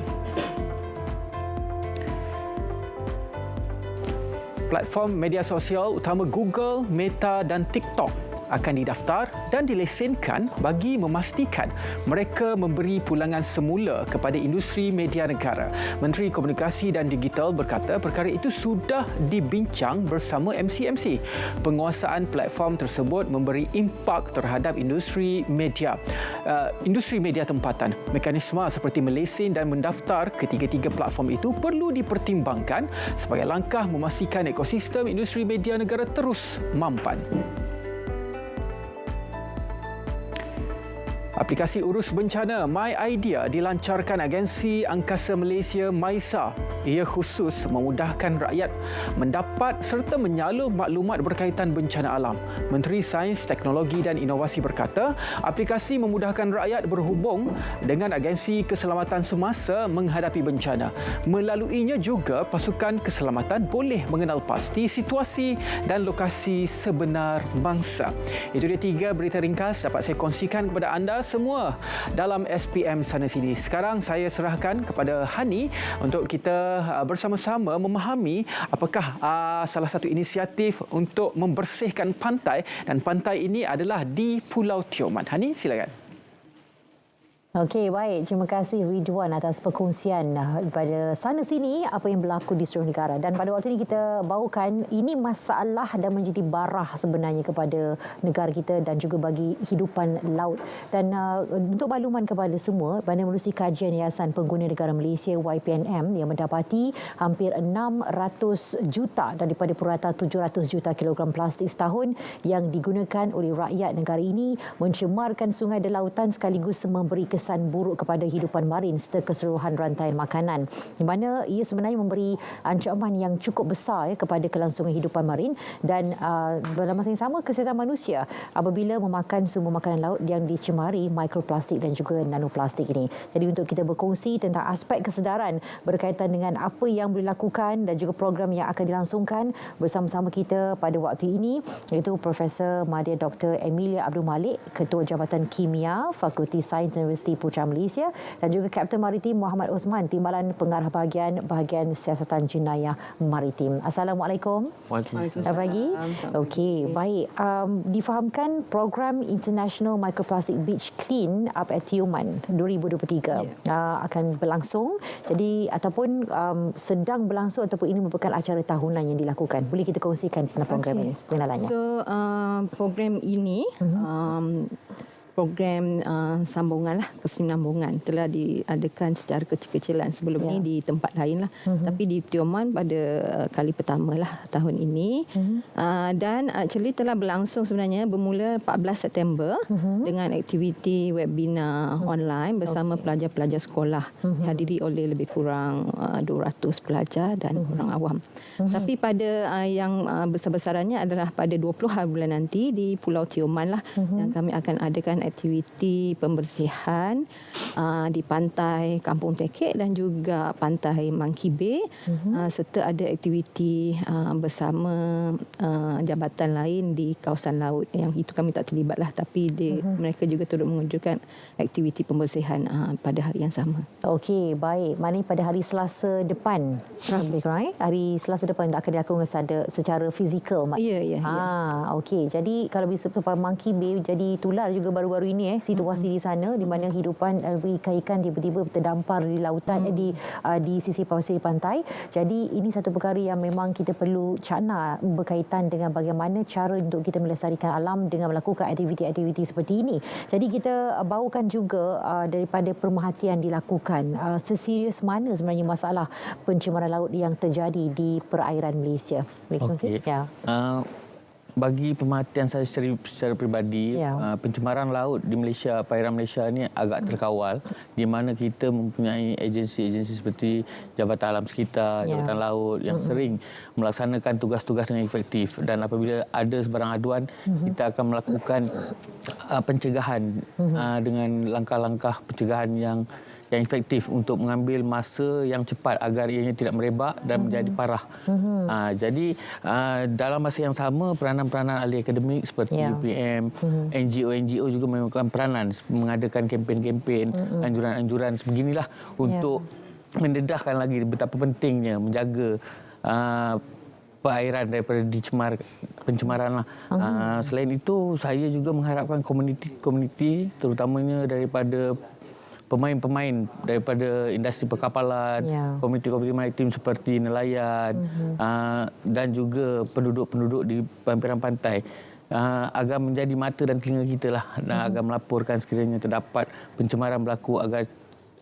Platform media sosial utama Google, Meta dan TikTok akan didaftar dan dilesenkan bagi memastikan mereka memberi pulangan semula kepada industri media negara. Menteri Komunikasi dan Digital berkata perkara itu sudah dibincang bersama MCMC. Penguasaan platform tersebut memberi impak terhadap industri media tempatan. Mekanisme seperti melesen dan mendaftar ketiga-tiga platform itu perlu dipertimbangkan sebagai langkah memastikan ekosistem industri media negara terus mampan. Aplikasi urus bencana MyIdea dilancarkan Agensi Angkasa Malaysia MAISA. Ia khusus memudahkan rakyat mendapat serta menyalur maklumat berkaitan bencana alam. Menteri Sains, Teknologi dan Inovasi berkata, aplikasi memudahkan rakyat berhubung dengan agensi keselamatan semasa menghadapi bencana. Melaluinya juga pasukan keselamatan boleh mengenal pasti situasi dan lokasi sebenar mangsa. Itu dia 3 berita ringkas dapat saya kongsikan kepada anda semua dalam SPM sana sini. Sekarang saya serahkan kepada Hani untuk kita bersama-sama memahami apakah salah satu inisiatif untuk membersihkan pantai, dan pantai ini adalah di Pulau Tioman. Hani, silakan. Okey, baik. Terima kasih Ridwan atas perkongsian pada sana sini apa yang berlaku di seluruh negara. Dan pada waktu ini kita bawakan ini masalah dan menjadi barah sebenarnya kepada negara kita dan juga bagi hidupan laut. Dan untuk makluman kepada semua, menerusi kajian Yayasan Pengguna Negara Malaysia YPNM yang mendapati hampir 600 juta daripada purata 700 juta kilogram plastik setahun yang digunakan oleh rakyat negara ini mencemarkan sungai dan lautan sekaligus memberi kesan buruk kepada hidupan marin serta keseluruhan rantaian makanan, di mana ia sebenarnya memberi ancaman yang cukup besar kepada kelangsungan hidupan marin dan dalam masa yang sama kesihatan manusia apabila memakan sumber makanan laut yang dicemari mikroplastik dan juga nanoplastik ini. Jadi untuk kita berkongsi tentang aspek kesedaran berkaitan dengan apa yang boleh dilakukan dan juga program yang akan dilangsungkan bersama-sama kita pada waktu ini, iaitu Profesor Madya Dr. Emilia Abdul Malik, Ketua Jabatan Kimia Fakulti Sains Universiti Putra Malaysia, dan juga Kapten Maritim Muhammad Osman, Timbalan Pengarah Bahagian Siasatan Jenayah Maritim. Assalamualaikum. Waalaikumsalam. Selamat pagi. Okey, baik. Difahamkan program International Microplastic Beach Clean Up at Tioman 2023 akan berlangsung. Jadi ataupun sedang berlangsung ataupun ini merupakan acara tahunan yang dilakukan. Boleh kita kongsikan tentang program ini, pengenalannya? So program ini program sambungan lah, kesinambungan telah diadakan secara kecil-kecilan sebelum ini di tempat lain lah. Tapi di Tioman pada kali pertama lah tahun ini. Dan actually telah berlangsung sebenarnya bermula 14 September dengan aktiviti webinar online bersama pelajar-pelajar sekolah. Dihadiri oleh lebih kurang 200 pelajar dan orang awam. Tapi pada yang besar-besarannya adalah pada 20 hari bulan nanti di Pulau Tioman lah yang kami akan adakan aktiviti pembersihan di pantai Kampung Tekek dan juga pantai Monkey Bay, serta ada aktiviti bersama jabatan lain di kawasan laut yang itu kami tak terlibatlah, tapi mereka juga turut mengunjukkan aktiviti pembersihan pada hari yang sama. Okey, baik. Maknanya pada hari Selasa depan, lebih kurang hari Selasa depan akan dilakukan secara fizikal. Ya. Okey. Jadi kalau bisa Monkey Bay jadi tular juga baru-baru baru-baru ini situasi di sana di mana hidupan ikan-ikan tiba-tiba terdampar di lautan di sisi pasir pantai. Jadi ini satu perkara yang memang kita perlu cakna berkaitan dengan bagaimana cara untuk kita melestarikan alam dengan melakukan aktiviti-aktiviti seperti ini. Jadi kita bawakan juga daripada pemerhatian dilakukan seserius mana sebenarnya masalah pencemaran laut yang terjadi di perairan Malaysia. Okey. Ya. Bagi pemerhatian saya secara peribadi, pencemaran laut di Malaysia, perairan Malaysia ni agak terkawal, di mana kita mempunyai agensi-agensi seperti Jabatan Alam Sekitar, Jabatan Laut yang sering melaksanakan tugas-tugas dengan efektif, dan apabila ada sebarang aduan, kita akan melakukan pencegahan dengan langkah-langkah pencegahan yang efektif untuk mengambil masa yang cepat agar ianya tidak merebak dan menjadi parah. Jadi dalam masa yang sama, peranan-peranan ahli akademik seperti UPM, NGO-NGO juga memainkan peranan mengadakan kempen-kempen, anjuran-anjuran sebeginilah untuk mendedahkan lagi betapa pentingnya menjaga perairan daripada pencemaran lah. Selain itu, saya juga mengharapkan komuniti terutamanya daripada pemain-pemain daripada industri perkapalan, komuniti-komuniti maritim seperti nelayan dan juga penduduk-penduduk di pampiran pantai agar menjadi mata dan telinga kita lah, dan agar melaporkan sekiranya terdapat pencemaran berlaku agar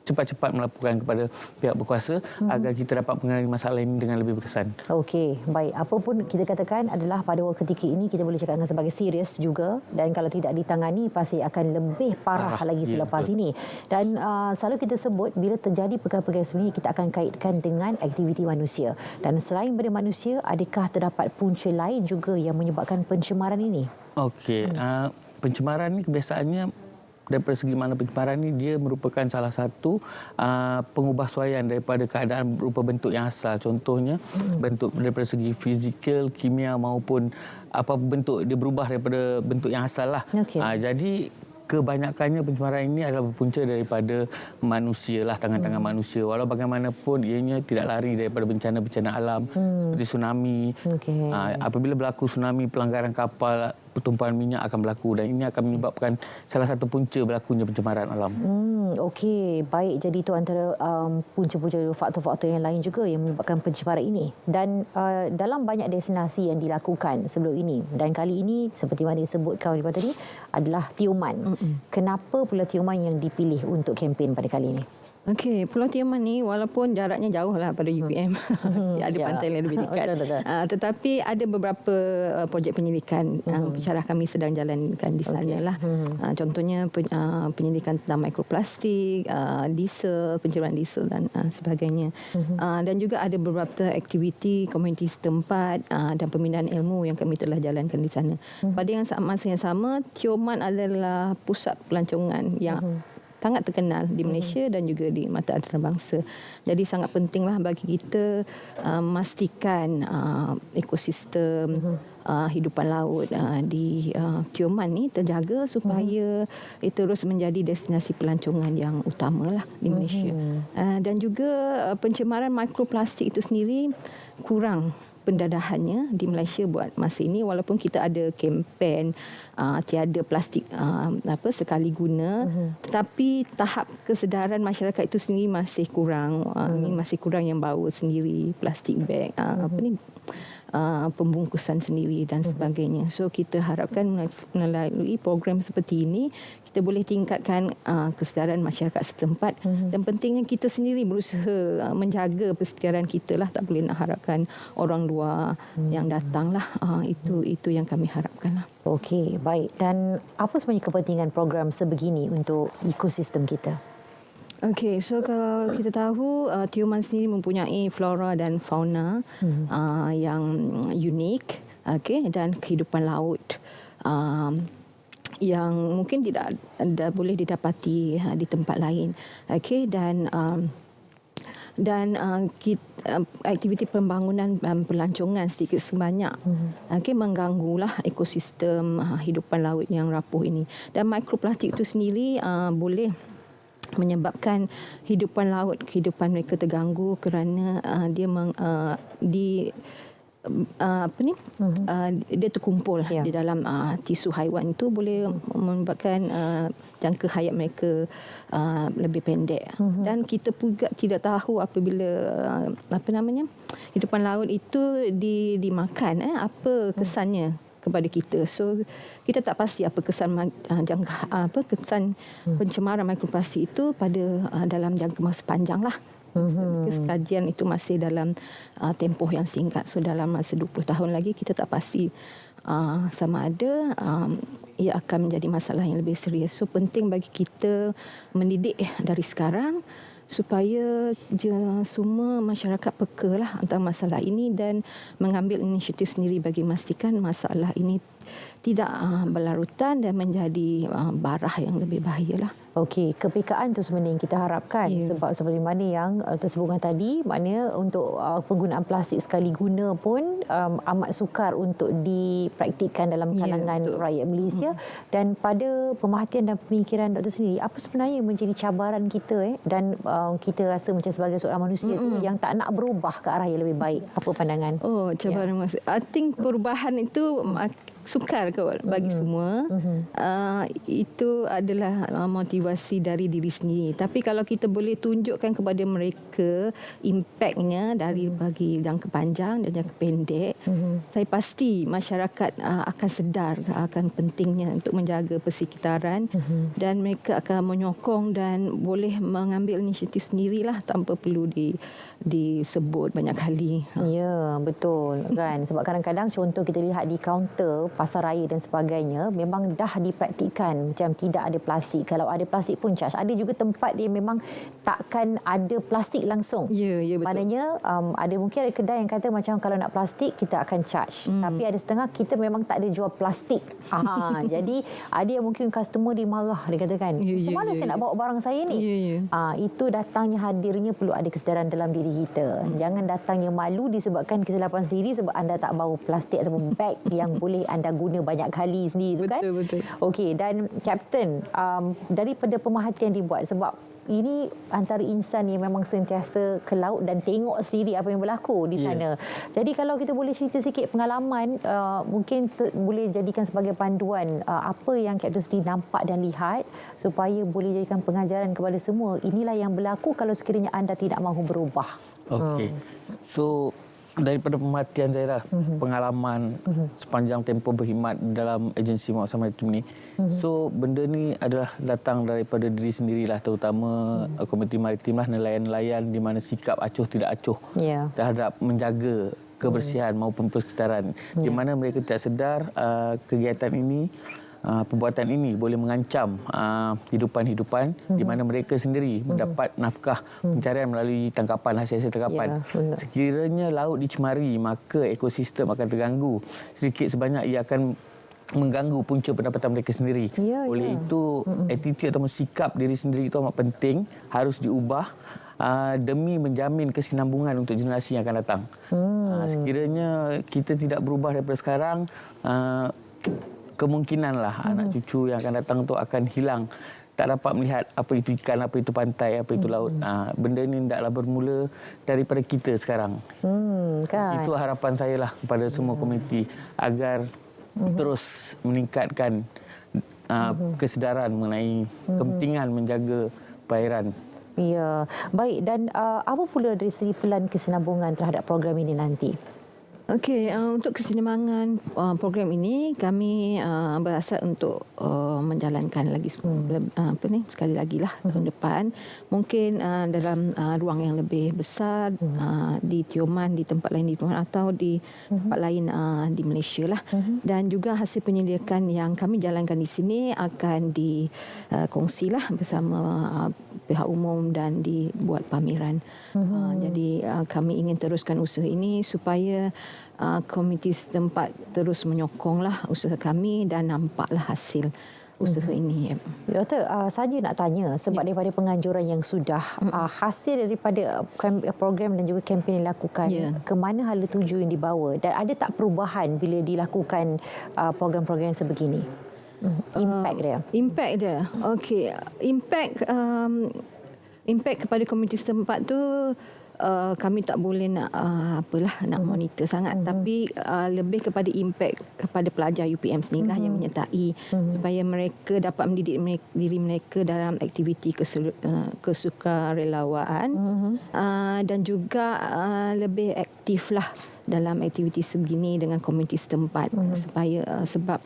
cepat-cepat melaporkan kepada pihak berkuasa agar kita dapat mengenali masalah ini dengan lebih berkesan. Okey, baik. Apa pun kita katakan adalah pada waktu ketika ini kita boleh cakap dengan sebagai serius juga, dan kalau tidak ditangani pasti akan lebih parah lagi selepas ini. Dan selalu kita sebut bila terjadi perkara-perkara seperti ini kita akan kaitkan dengan aktiviti manusia. Dan selain daripada manusia, adakah terdapat punca lain juga yang menyebabkan pencemaran ini? Okey, pencemaran ini kebiasaannya daripada segi mana pencemaran ini, dia merupakan salah satu pengubahsuaian daripada keadaan berupa bentuk yang asal. Contohnya bentuk daripada segi fizikal, kimia maupun apa bentuk, dia berubah daripada bentuk yang asal lah. Jadi kebanyakannya pencemaran ini adalah berpunca daripada manusia lah, tangan-tangan manusia. Walau bagaimanapun ianya tidak lari daripada bencana-bencana alam seperti tsunami. Apabila berlaku tsunami, pelanggaran kapal, pertumpahan minyak akan berlaku, dan ini akan menyebabkan salah satu punca berlakunya pencemaran alam. Okey, baik. Jadi itu antara punca-punca faktor-faktor yang lain juga yang menyebabkan pencemaran ini. Dan dalam banyak destinasi yang dilakukan sebelum ini, dan kali ini seperti mana disebutkan oleh tadi adalah Tioman. Kenapa pula Tioman yang dipilih untuk kempen pada kali ini? Okey, Pulau Tioman ni walaupun jaraknya jauh lah pada UPM, ada pantai yang lebih dekat. Tetapi ada beberapa projek penyelidikan pensyarah kami sedang jalankan di sana lah. Contohnya penyelidikan tentang mikroplastik, diesel, pencemaran diesel dan sebagainya. Dan juga ada beberapa aktiviti komuniti setempat dan pemindahan ilmu yang kami telah jalankan di sana. Pada masa yang sama, Tioman adalah pusat pelancongan yang sangat terkenal di Malaysia dan juga di mata antarabangsa. Jadi sangat pentinglah bagi kita memastikan ekosistem hidupan laut di Tioman ni terjaga supaya terus menjadi destinasi pelancongan yang utamalah di Malaysia. Dan juga pencemaran mikroplastik itu sendiri kurang pendadahannya di Malaysia buat masa ini, walaupun kita ada kempen tiada plastik sekali guna, tetapi tahap kesedaran masyarakat itu sendiri masih kurang. Masih kurang yang bawa sendiri plastik beg, pembungkusan sendiri dan sebagainya. So kita harapkan melalui program seperti ini kita boleh tingkatkan kesedaran masyarakat setempat, dan pentingnya kita sendiri berusaha menjaga persedaran kita lah. Tak boleh nak harapkan orang luar yang datang lah. Itu yang kami harapkan lah. Okey, baik. Dan apa sebenarnya kepentingan program sebegini untuk ekosistem kita? Okey, so kalau kita tahu Tioman sendiri mempunyai flora dan fauna yang unik, dan kehidupan laut yang mungkin tidak boleh didapati di tempat lain. Dan aktiviti pembangunan dan pelancongan sedikit sebanyak mengganggulah ekosistem hidupan laut yang rapuh ini. Dan mikroplastik itu sendiri boleh menyebabkan kehidupan mereka terganggu kerana dia dia terkumpul di dalam tisu haiwan itu boleh menyebabkan jangka hayat mereka lebih pendek. Dan kita juga tidak tahu apabila hidupan laut itu dimakan apa kesannya kepada kita. So kita tak pasti apa kesan kesan pencemaran mikroplastik itu pada dalam jangka masa panjang lah. Kajian itu masih dalam tempoh yang singkat. So dalam masa 20 tahun lagi kita tak pasti sama ada ia akan menjadi masalah yang lebih serius. So penting bagi kita mendidik dari sekarang supaya semua masyarakat peka lah tentang masalah ini dan mengambil inisiatif sendiri bagi memastikan masalah ini tidak berlarutan dan menjadi barah yang lebih bahaya lah. Okey, kepekaan itu sebenarnya yang kita harapkan sebab seperti mana yang tersebutkan tadi, maknanya untuk penggunaan plastik sekali guna pun amat sukar untuk dipraktikkan dalam kalangan rakyat Malaysia dan pada pemerhatian dan pemikiran Dr. sendiri, apa sebenarnya menjadi cabaran kita dan kita rasa macam sebagai seorang manusia tu yang tak nak berubah ke arah yang lebih baik. Apa pandangan? Oh, cabaran I think perubahan itu sukar kot bagi semua. Itu adalah motivasi dari diri sendiri. Tapi kalau kita boleh tunjukkan kepada mereka impaknya dari bagi jangka panjang dan jangka pendek, saya pasti masyarakat akan sedar akan pentingnya untuk menjaga persekitaran dan mereka akan menyokong dan boleh mengambil inisiatif sendirilah tanpa perlu disebut banyak kali. Ya, betul kan. Sebab kadang-kadang contoh kita lihat di kaunter pasar raya dan sebagainya memang dah dipraktikkan macam tidak ada plastik. Kalau ada plastik pun charge. Ada juga tempat dia memang takkan ada plastik langsung. Ya, betul. Maknanya ada mungkin ada kedai yang kata macam kalau nak plastik kita akan charge. Tapi ada setengah kita memang tak ada jual plastik. Jadi ada yang mungkin customer dia marah, dia katakan, macam mana saya nak bawa barang saya ni? Itu datangnya hadirnya perlu ada kesedaran dalam diri kita. Jangan datangnya malu disebabkan kesilapan sendiri sebab anda tak bawa plastik ataupun beg yang boleh anda guna banyak kali sendiri, kan? Betul. Okey, dan Kapten, daripada pemerhatian dibuat sebab ini antara insan yang memang sentiasa ke laut dan tengok sendiri apa yang berlaku di sana. Jadi kalau kita boleh cerita sikit pengalaman, mungkin boleh jadikan sebagai panduan apa yang Kapten sendiri nampak dan lihat supaya boleh jadikan pengajaran kepada semua. Inilah yang berlaku kalau sekiranya anda tidak mahu berubah. Okey. So daripada pemerhatian saya lah, pengalaman sepanjang tempoh berkhidmat dalam agensi pengawasan maritim ni. So benda ni adalah datang daripada diri sendirilah, terutama komuniti maritim lah, nelayan-nelayan di mana sikap acuh tidak acuh terhadap menjaga kebersihan maupun persekitaran. Di mana mereka tidak sedar kegiatan ini, perbuatan ini boleh mengancam hidupan-hidupan di mana mereka sendiri mendapat nafkah pencarian melalui tangkapan, hasil-hasil tangkapan. Sekiranya laut dicemari, maka ekosistem akan terganggu. Sedikit sebanyak ia akan mengganggu punca pendapatan mereka sendiri. Oleh itu, attitude atau sikap diri sendiri itu amat penting, harus diubah demi menjamin kesinambungan untuk generasi yang akan datang. Sekiranya kita tidak berubah daripada sekarang, kemungkinanlah anak cucu yang akan datang tu akan hilang, tak dapat melihat apa itu ikan, apa itu pantai, apa itu laut. Benda ini hendaklah bermula daripada kita sekarang. Kan? Itu harapan saya lah kepada semua komuniti agar terus meningkatkan kesedaran mengenai kepentingan menjaga perairan. Ya, baik. Dan apa pula dari segi pelan kesinambungan terhadap program ini nanti? Okey, untuk kesinambungan program ini kami berhasrat untuk menjalankan lagi sekali lagi lah tahun depan, mungkin dalam ruang yang lebih besar di Tioman, di tempat lain di Tioman atau di tempat lain di Malaysia lah. Dan juga hasil penyelidikan yang kami jalankan di sini akan dikongsilah bersama pihak umum dan dibuat pameran. Jadi kami ingin teruskan usaha ini supaya komiti setempat terus menyokonglah usaha kami dan nampaklah hasil usaha ini. Doktor, saya nak tanya sebab daripada penganjuran yang sudah hasil daripada program dan juga kempen yang dilakukan, ke mana hala tuju yang dibawa dan ada tak perubahan bila dilakukan program-program sebegini? Impact dia. Okey, impact kepada komuniti setempat tu kami tak boleh nak nak monitor sangat, tapi lebih kepada impak kepada pelajar UPM sendirilah yang menyertai supaya mereka dapat mendidik diri mereka dalam aktiviti kesukarelawaan dan juga lebih aktiflah dalam aktiviti sebegini dengan komuniti setempat supaya sebab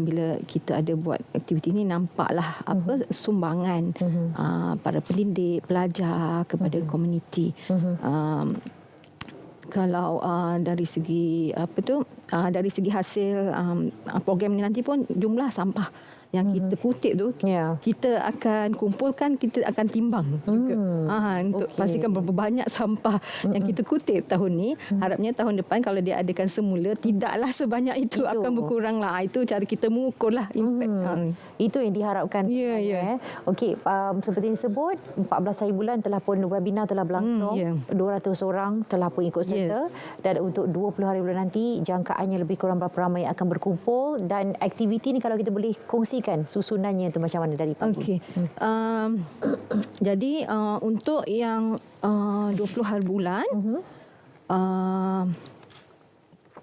bila kita ada buat aktiviti ini nampaklah sumbangan para pendidik, pelajar kepada komuniti. Kalau dari segi dari segi hasil program ini nanti pun jumlah sampah yang kita kutip tu kita akan kumpulkan, kita akan timbang juga untuk pastikan berapa banyak sampah yang kita kutip tahun ni. Harapnya tahun depan kalau dia adakan semula tidaklah sebanyak itu akan berkurang lah. Itu cara kita mengukur lah impact. Itu yang diharapkan. Okey, seperti yang disebut 14 hari bulan telah pun webinar telah berlangsung, 200 orang telah pun ikut serta dan untuk 20 hari bulan nanti jangkaannya lebih kurang berapa ramai yang akan berkumpul, dan aktiviti ni kalau kita boleh kongsi susunannya itu macam mana dari pagi? Jadi untuk yang 20 hari bulan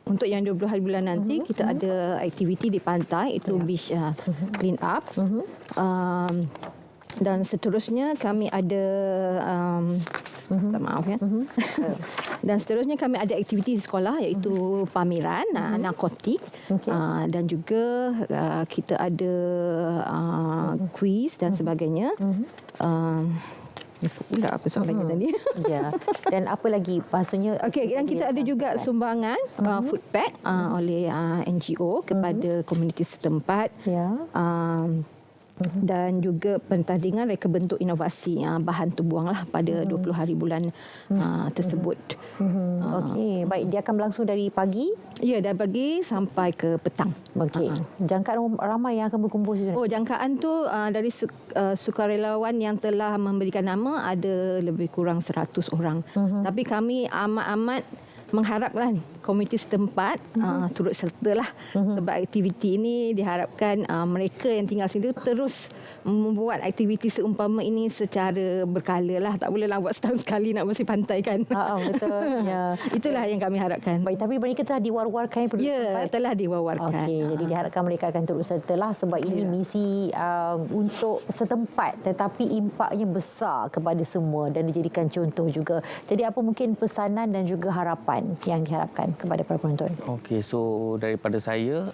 untuk yang 20 hari bulan nanti kita ada aktiviti di pantai, itu beach clean up. Dan seterusnya kami ada dan seterusnya kami ada aktiviti di sekolah iaitu pameran narkotik, dan juga kita ada kuis dan sebagainya. Pula apa soalannya tadi? Dan apa lagi maksudnya? Dan kita ada juga sumbangan food pack oleh NGO kepada komuniti setempat. Dan juga pentadingan reka bentuk inovasi bahan terbuang lah pada 20 hari bulan tersebut. Okey, baik, dia akan berlangsung dari pagi? Ya, dari pagi sampai ke petang. Okey. Jangkaan ramai yang akan berkumpul di sana? Jangkaan tu dari sukarelawan yang telah memberikan nama ada lebih kurang 100 orang. Tapi kami amat-amat mengharapkan komuniti setempat turut sertalah sebab aktiviti ini diharapkan mereka yang tinggal sini terus membuat aktiviti seumpama ini secara berkala lah. Tak bolehlah buat setahun sekali nak bersih pantai kan. Betul. Itulah yang kami harapkan. Baik, tapi mereka telah diwar-warkan telah diwar-warkan. Jadi diharapkan mereka akan turut sertalah sebab ini misi untuk setempat tetapi impaknya besar kepada semua dan dijadikan contoh juga. Jadi apa mungkin pesanan dan juga harapan yang diharapkan kepada para penonton? Okey, so daripada saya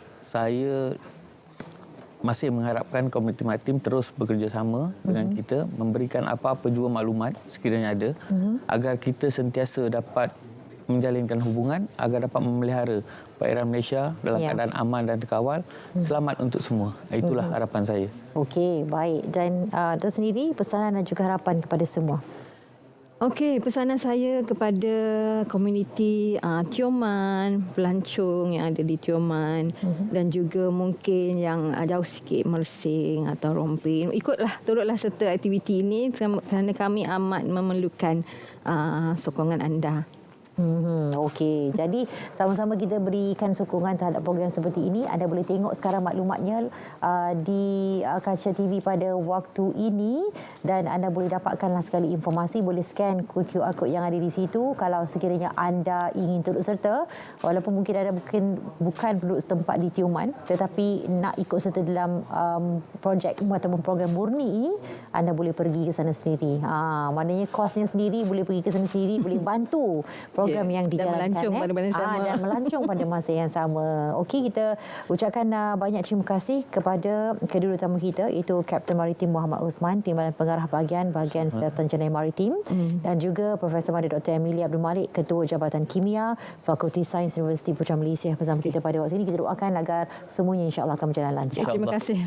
masih mengharapkan komuniti maritim terus bekerjasama dengan kita, memberikan apa-apa jua maklumat sekiranya ada, agar kita sentiasa dapat menjalinkan hubungan, agar dapat memelihara perairan Malaysia dalam keadaan aman dan terkawal, selamat untuk semua. Itulah harapan saya. Okey, baik. Dan itu sendiri pesanan dan juga harapan kepada semua. Okey, pesanan saya kepada komuniti Tioman, pelancong yang ada di Tioman dan juga mungkin yang jauh sikit Mersing atau Rompin, turutlah serta aktiviti ini kerana kami amat memerlukan sokongan anda. Okey, jadi sama-sama kita berikan sokongan terhadap program seperti ini. Anda boleh tengok sekarang maklumatnya di Kaca TV pada waktu ini dan anda boleh dapatkanlah sekali informasi, boleh scan QR code yang ada di situ kalau sekiranya anda ingin turut serta, walaupun mungkin anda bukan penduduk setempat di Tioman tetapi nak ikut serta dalam projek ataupun program murni ini, anda boleh pergi ke sana sendiri. Maknanya kosnya sendiri, boleh pergi ke sana sendiri, boleh bantu program yang dijalankan dan melancong pada masa yang sama. Okey, kita ucapkan banyak terima kasih kepada kedua tetamu kita, iaitu Kapten Maritim Muhammad Osman, Timbalan Pengarah Bahagian Siasatan Jenayah Maritim, dan juga Profesor Madya Dr. Amelia Abdul Malik, Ketua Jabatan Kimia Fakulti Sains Universiti Putra Malaysia bersama kita pada waktu ini. Kita doakan agar semuanya insya-Allah akan berjalan lancar. Terima kasih.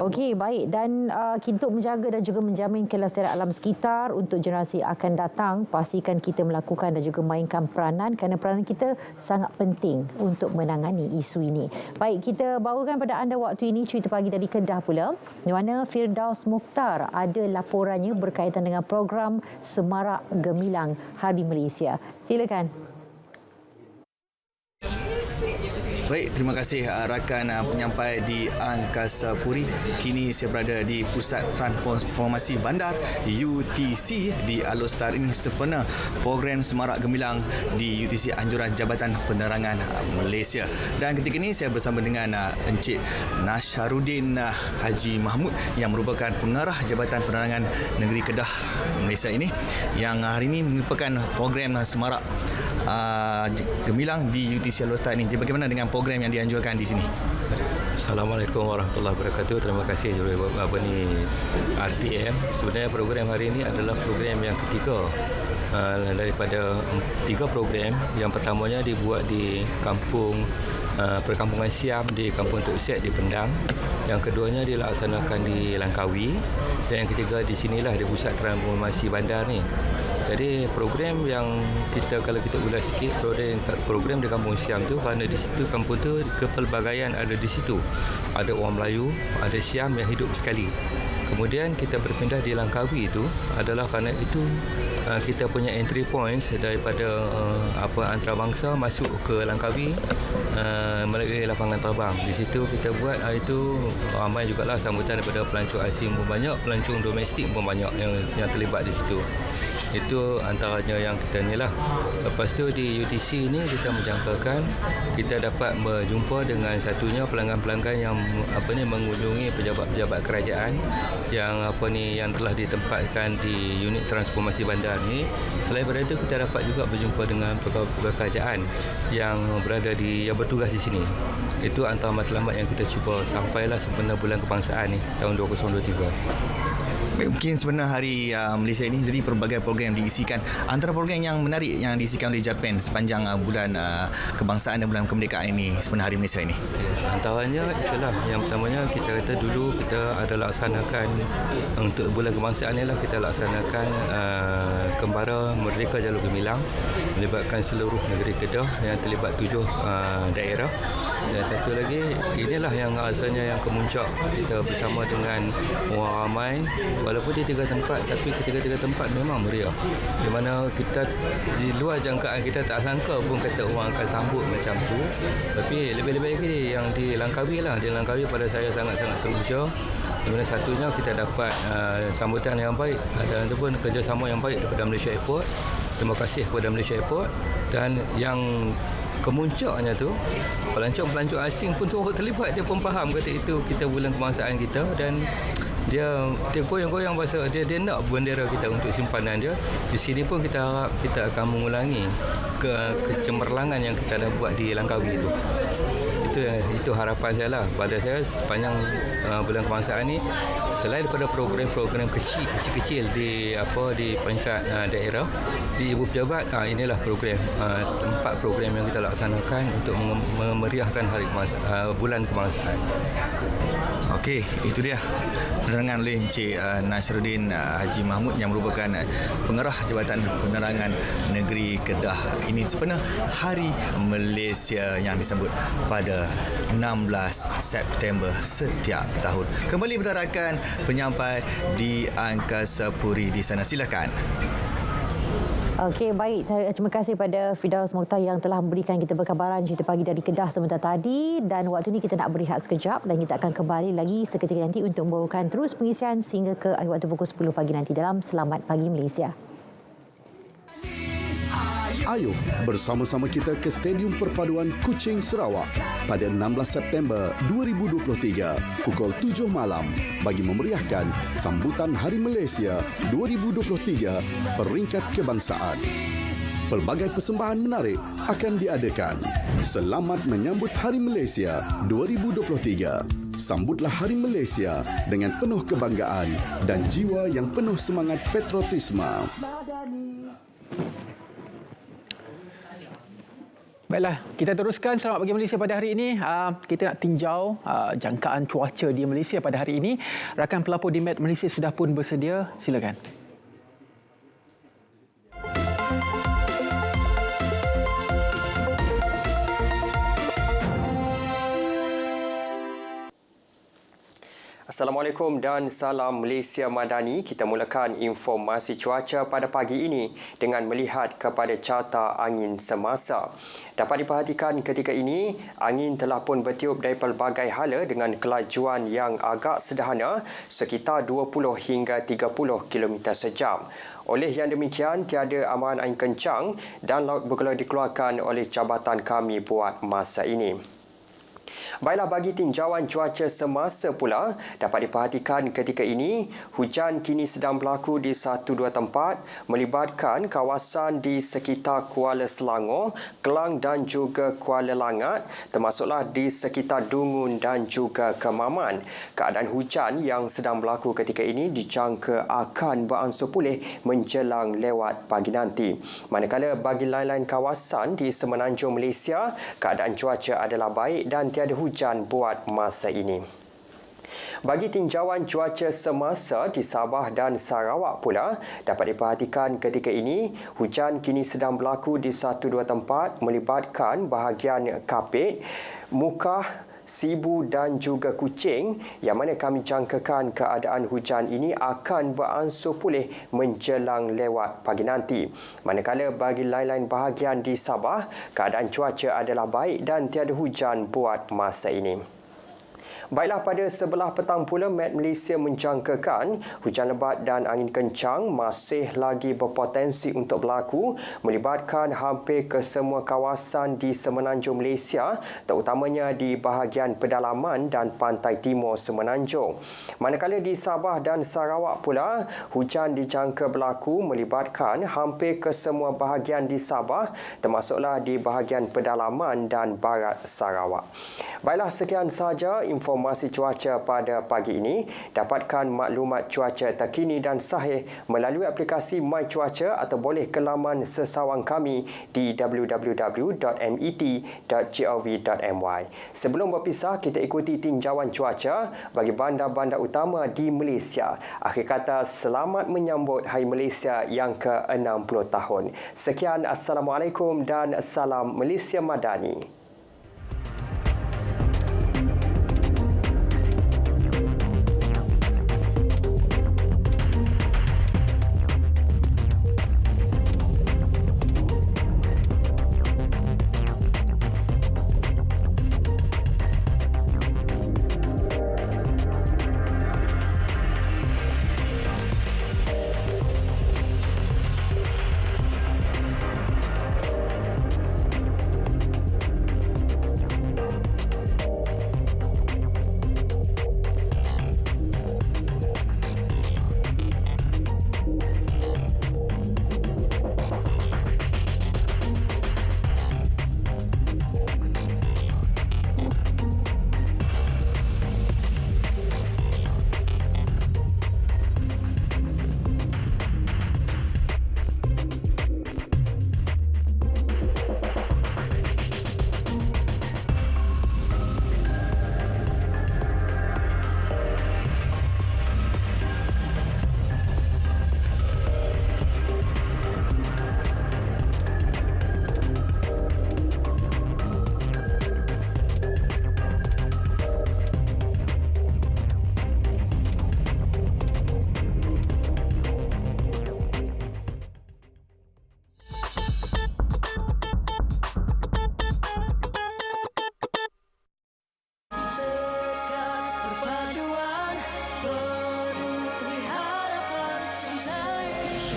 Okey, baik, dan untuk menjaga dan juga menjamin kelestarian alam sekitar untuk generasi akan datang, pastikan kita melakukan dan juga mainkan peranan kerana peranan kita sangat penting untuk menangani isu ini. Baik, kita bawakan pada anda waktu ini cerita pagi dari Kedah pula, di mana Firdaus Mukhtar ada laporannya berkaitan dengan program Semarak Gemilang Hari Malaysia. Silakan. Baik, terima kasih rakan penyampai di Angkasa Puri. Kini saya berada di Pusat Transformasi Bandar UTC di Alor-Star ini sempena program Semarak Gemilang di UTC Anjuran Jabatan Penerangan Malaysia. Dan ketika ini saya bersama dengan Encik Nasharuddin Haji Mahmud yang merupakan pengarah Jabatan Penerangan Negeri Kedah Malaysia ini, yang hari ini merupakan program Semarak Gemilang di UTC Alor-Star ini. Jadi bagaimana dengan program yang dianjurkan di sini? Assalamualaikum warahmatullahi wabarakatuh. Terima kasih RTM. Sebenarnya program hari ini adalah program yang ketiga daripada 3 program. Yang pertamanya dibuat di kampung Perkampungan Siam di Kampung Tok Set di Pendang. Yang keduanya dilaksanakan di Langkawi, dan yang ketiga di sinilah di Pusat Transformasi Bandar ni. Jadi program yang kalau kita ulas sikit, program di Kampung Siam tu, kerana di situ kampung tu kepelbagaian ada di situ. Ada orang Melayu, ada Siam yang hidup sekali. Kemudian kita berpindah di Langkawi itu adalah kerana itu kita punya entry points daripada antarabangsa masuk ke Langkawi melalui lapangan terbang. Di situ kita buat itu ramai jugalah sambutan daripada pelancong asing pun banyak, pelancong domestik pun banyak yang terlibat di situ. Itu antaranya yang kita ni lah. Lepas tu di UTC ni kita menjangkakan kita dapat berjumpa dengan satunya pelanggan-pelanggan yang mengunjungi pejabat-pejabat kerajaan yang yang telah ditempatkan di unit transformasi bandar ni. Selain daripada itu kita dapat juga berjumpa dengan pegawai kerajaan yang bertugas di sini. Itu antara matlamat yang kita cuba sampailah sempena bulan kebangsaan ni tahun 2023. Mungkin sebenarnya hari Malaysia ini jadi pelbagai program diisikan. Antara program yang menarik yang diisikan oleh Japan sepanjang bulan kebangsaan dan bulan kemerdekaan ini sebenarnya hari Malaysia ini. Antaranya itulah yang pertamanya kita kata dulu kita ada laksanakan untuk bulan kebangsaan ni lah kita laksanakan Kembara Merdeka Jalur Gemilang melibatkan seluruh negeri Kedah yang terlibat 7 daerah. Dan satu lagi, inilah yang rasanya yang kemuncak kita bersama dengan orang ramai. Walaupun di 3 tempat, tapi ketiga-tiga tempat memang meriah. Di mana kita di luar jangkaan kita tak sangka pun kata orang akan sambut macam tu. Tapi lebih-lebih lagi yang di Langkawi lah. Di Langkawi pada saya sangat-sangat teruja. Di mana satunya kita dapat sambutan yang baik dan itu pun kerjasama yang baik daripada Malaysia Airport. Terima kasih kepada Malaysia Airport. Dan yang kemuncaknya tu pelancong-pelancong asing pun turut terlibat. Dia pun faham kata itu kita bulan kebangsaan kita, dan dia goyang-goyang bahasa dia nak bendera kita untuk simpanan dia. Di sini pun kita harap kita akan mengulangi kecemerlangan yang kita dah buat di Langkawi itu. Itu harapan saya lah pada saya sepanjang bulan kebangsaan ni. Selain daripada program-program kecil-kecil di peringkat daerah di ibu pejabat, inilah tempat program yang kita laksanakan untuk memeriahkan hari bulan kebangsaan. Okey, itu dia penerangan oleh Encik Nasharuddin Haji Mahmud yang merupakan pengarah Jabatan Penerangan Negeri Kedah. Ini sebenarnya Hari Malaysia yang disambut pada 16 September setiap tahun. Kembali bertarakan penyampai di Angkasa Puri di sana. Silakan. Okey, baik. Terima kasih pada Firdaus Mokhtar yang telah memberikan kita perkabaran cerita pagi dari Kedah sebentar tadi. Dan waktu ini kita nak berehat sekejap dan kita akan kembali lagi seketika nanti untuk membawakan terus pengisian sehingga ke akhir waktu pukul 10 pagi nanti dalam Selamat Pagi Malaysia. Ayo bersama-sama kita ke Stadium Perpaduan Kuching Sarawak pada 16 September 2023 pukul 7 malam bagi memeriahkan sambutan Hari Malaysia 2023 peringkat kebangsaan. Pelbagai persembahan menarik akan diadakan. Selamat menyambut Hari Malaysia 2023. Sambutlah Hari Malaysia dengan penuh kebanggaan dan jiwa yang penuh semangat patriotisme. Baiklah, kita teruskan Selamat Pagi Malaysia pada hari ini. Kita nak tinjau jangkaan cuaca di Malaysia pada hari ini. Rakan pelapor di Met Malaysia sudah pun bersedia. Silakan. Assalamualaikum dan salam Malaysia Madani. Kita mulakan informasi cuaca pada pagi ini dengan melihat kepada carta angin semasa. Dapat diperhatikan ketika ini, angin telah pun bertiup dari pelbagai hala dengan kelajuan yang agak sederhana sekitar 20 hingga 30 km sejam. Oleh yang demikian, tiada amaran angin kencang dan laut bergelora dikeluarkan oleh jabatan kami buat masa ini. Baiklah, bagi tinjauan cuaca semasa pula, dapat diperhatikan ketika ini, hujan kini sedang berlaku di 1-2 tempat melibatkan kawasan di sekitar Kuala Selangor, Kelang dan juga Kuala Langat, termasuklah di sekitar Dungun dan juga Kemaman. Keadaan hujan yang sedang berlaku ketika ini dijangka akan beransur pulih menjelang lewat pagi nanti. Manakala bagi lain-lain kawasan di semenanjung Malaysia, keadaan cuaca adalah baik dan tiada hujan buat masa ini. Bagi tinjauan cuaca semasa di Sabah dan Sarawak pula, dapat diperhatikan ketika ini, hujan kini sedang berlaku di 1-2 tempat melibatkan bahagian Kapit, Mukah, Sibu dan juga Kuching, yang mana kami jangkakan keadaan hujan ini akan beransur pulih menjelang lewat pagi nanti. Manakala bagi lain-lain bahagian di Sabah, keadaan cuaca adalah baik dan tiada hujan buat masa ini. Baiklah, pada sebelah petang pula, Met Malaysia menjangkakan hujan lebat dan angin kencang masih lagi berpotensi untuk berlaku melibatkan hampir ke semua kawasan di semenanjung Malaysia, terutamanya di bahagian pedalaman dan pantai timur semenanjung. Manakala di Sabah dan Sarawak pula, hujan dijangka berlaku melibatkan hampir ke semua bahagian di Sabah, termasuklah di bahagian pedalaman dan barat Sarawak. Baiklah, sekian sahaja informasi cuaca pada pagi ini. Dapatkan maklumat cuaca terkini dan sahih melalui aplikasi My Cuaca atau boleh ke laman sesawang kami di www.met.gov.my. Sebelum berpisah, kita ikuti tinjauan cuaca bagi bandar-bandar utama di Malaysia. Akhir kata, selamat menyambut Hari Malaysia yang ke-60 tahun. Sekian, Assalamualaikum dan salam Malaysia Madani.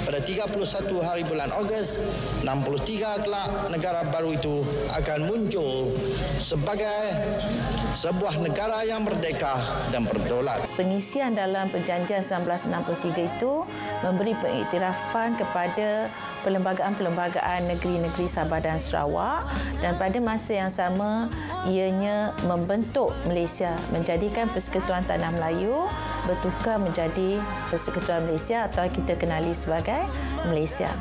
Pada 31 hari bulan Ogos 63 kelak, negara baru itu akan muncul sebagai sebuah negara yang merdeka dan berdaulat. Pengisian dalam Perjanjian 1963 itu memberi pengiktirafan kepada perlembagaan-perlembagaan negeri-negeri Sabah dan Sarawak, dan pada masa yang sama ianya membentuk Malaysia, menjadikan Persekutuan Tanah Melayu bertukar menjadi Persekutuan Malaysia atau kita kenali sebagai Malaysia.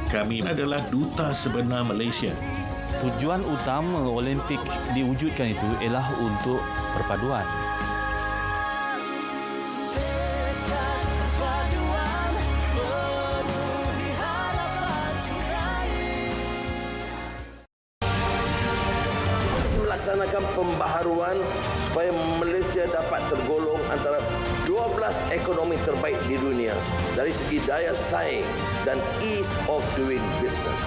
Kami adalah duta sebenar Malaysia. Tujuan utama Olimpik diwujudkan itu ialah untuk perpaduan. melaksanakan pembaharuan supaya Malaysia dapat tergolong antara 12 ekonomi terbaik di dunia dari segi daya saing dan ease of doing business.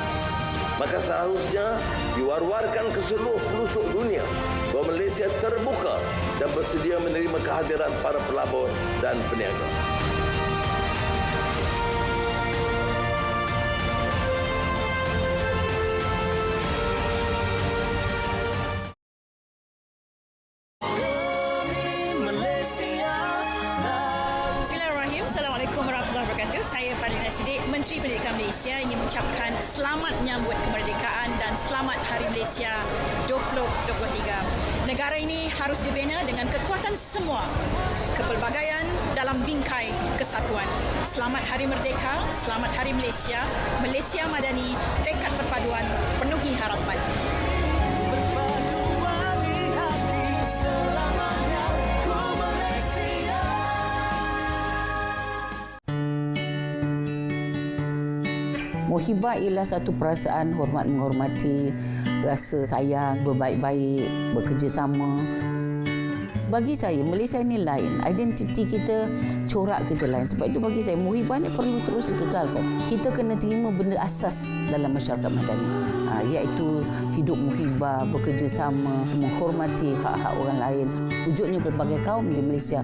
Maka seharusnya diwar-warkan ke seluruh pelosok dunia bahawa Malaysia terbuka dan bersedia menerima kehadiran para pelabur dan peniaga. Menteri Pendidikan Malaysia ingin mengucapkan selamat menyambut kemerdekaan dan selamat Hari Malaysia 2023. Negara ini harus dibina dengan kekuatan semua, kepelbagaian dalam bingkai kesatuan. Selamat Hari Merdeka, selamat Hari Malaysia, Malaysia Madani, tekad perpaduan, penuhi harapan. Muhibah ialah satu perasaan hormat menghormati, rasa sayang, berbaik-baik, bekerjasama. Bagi saya, Malaysia ini lain. Identiti kita, corak kita lain. Sebab itu bagi saya, muhibah ini perlu terus dikekalkan. Kita kena terima benda asas dalam masyarakat madani. Iaitu hidup muhibah, bekerjasama, menghormati hak-hak orang lain. Wujudnya pelbagai kaum di Malaysia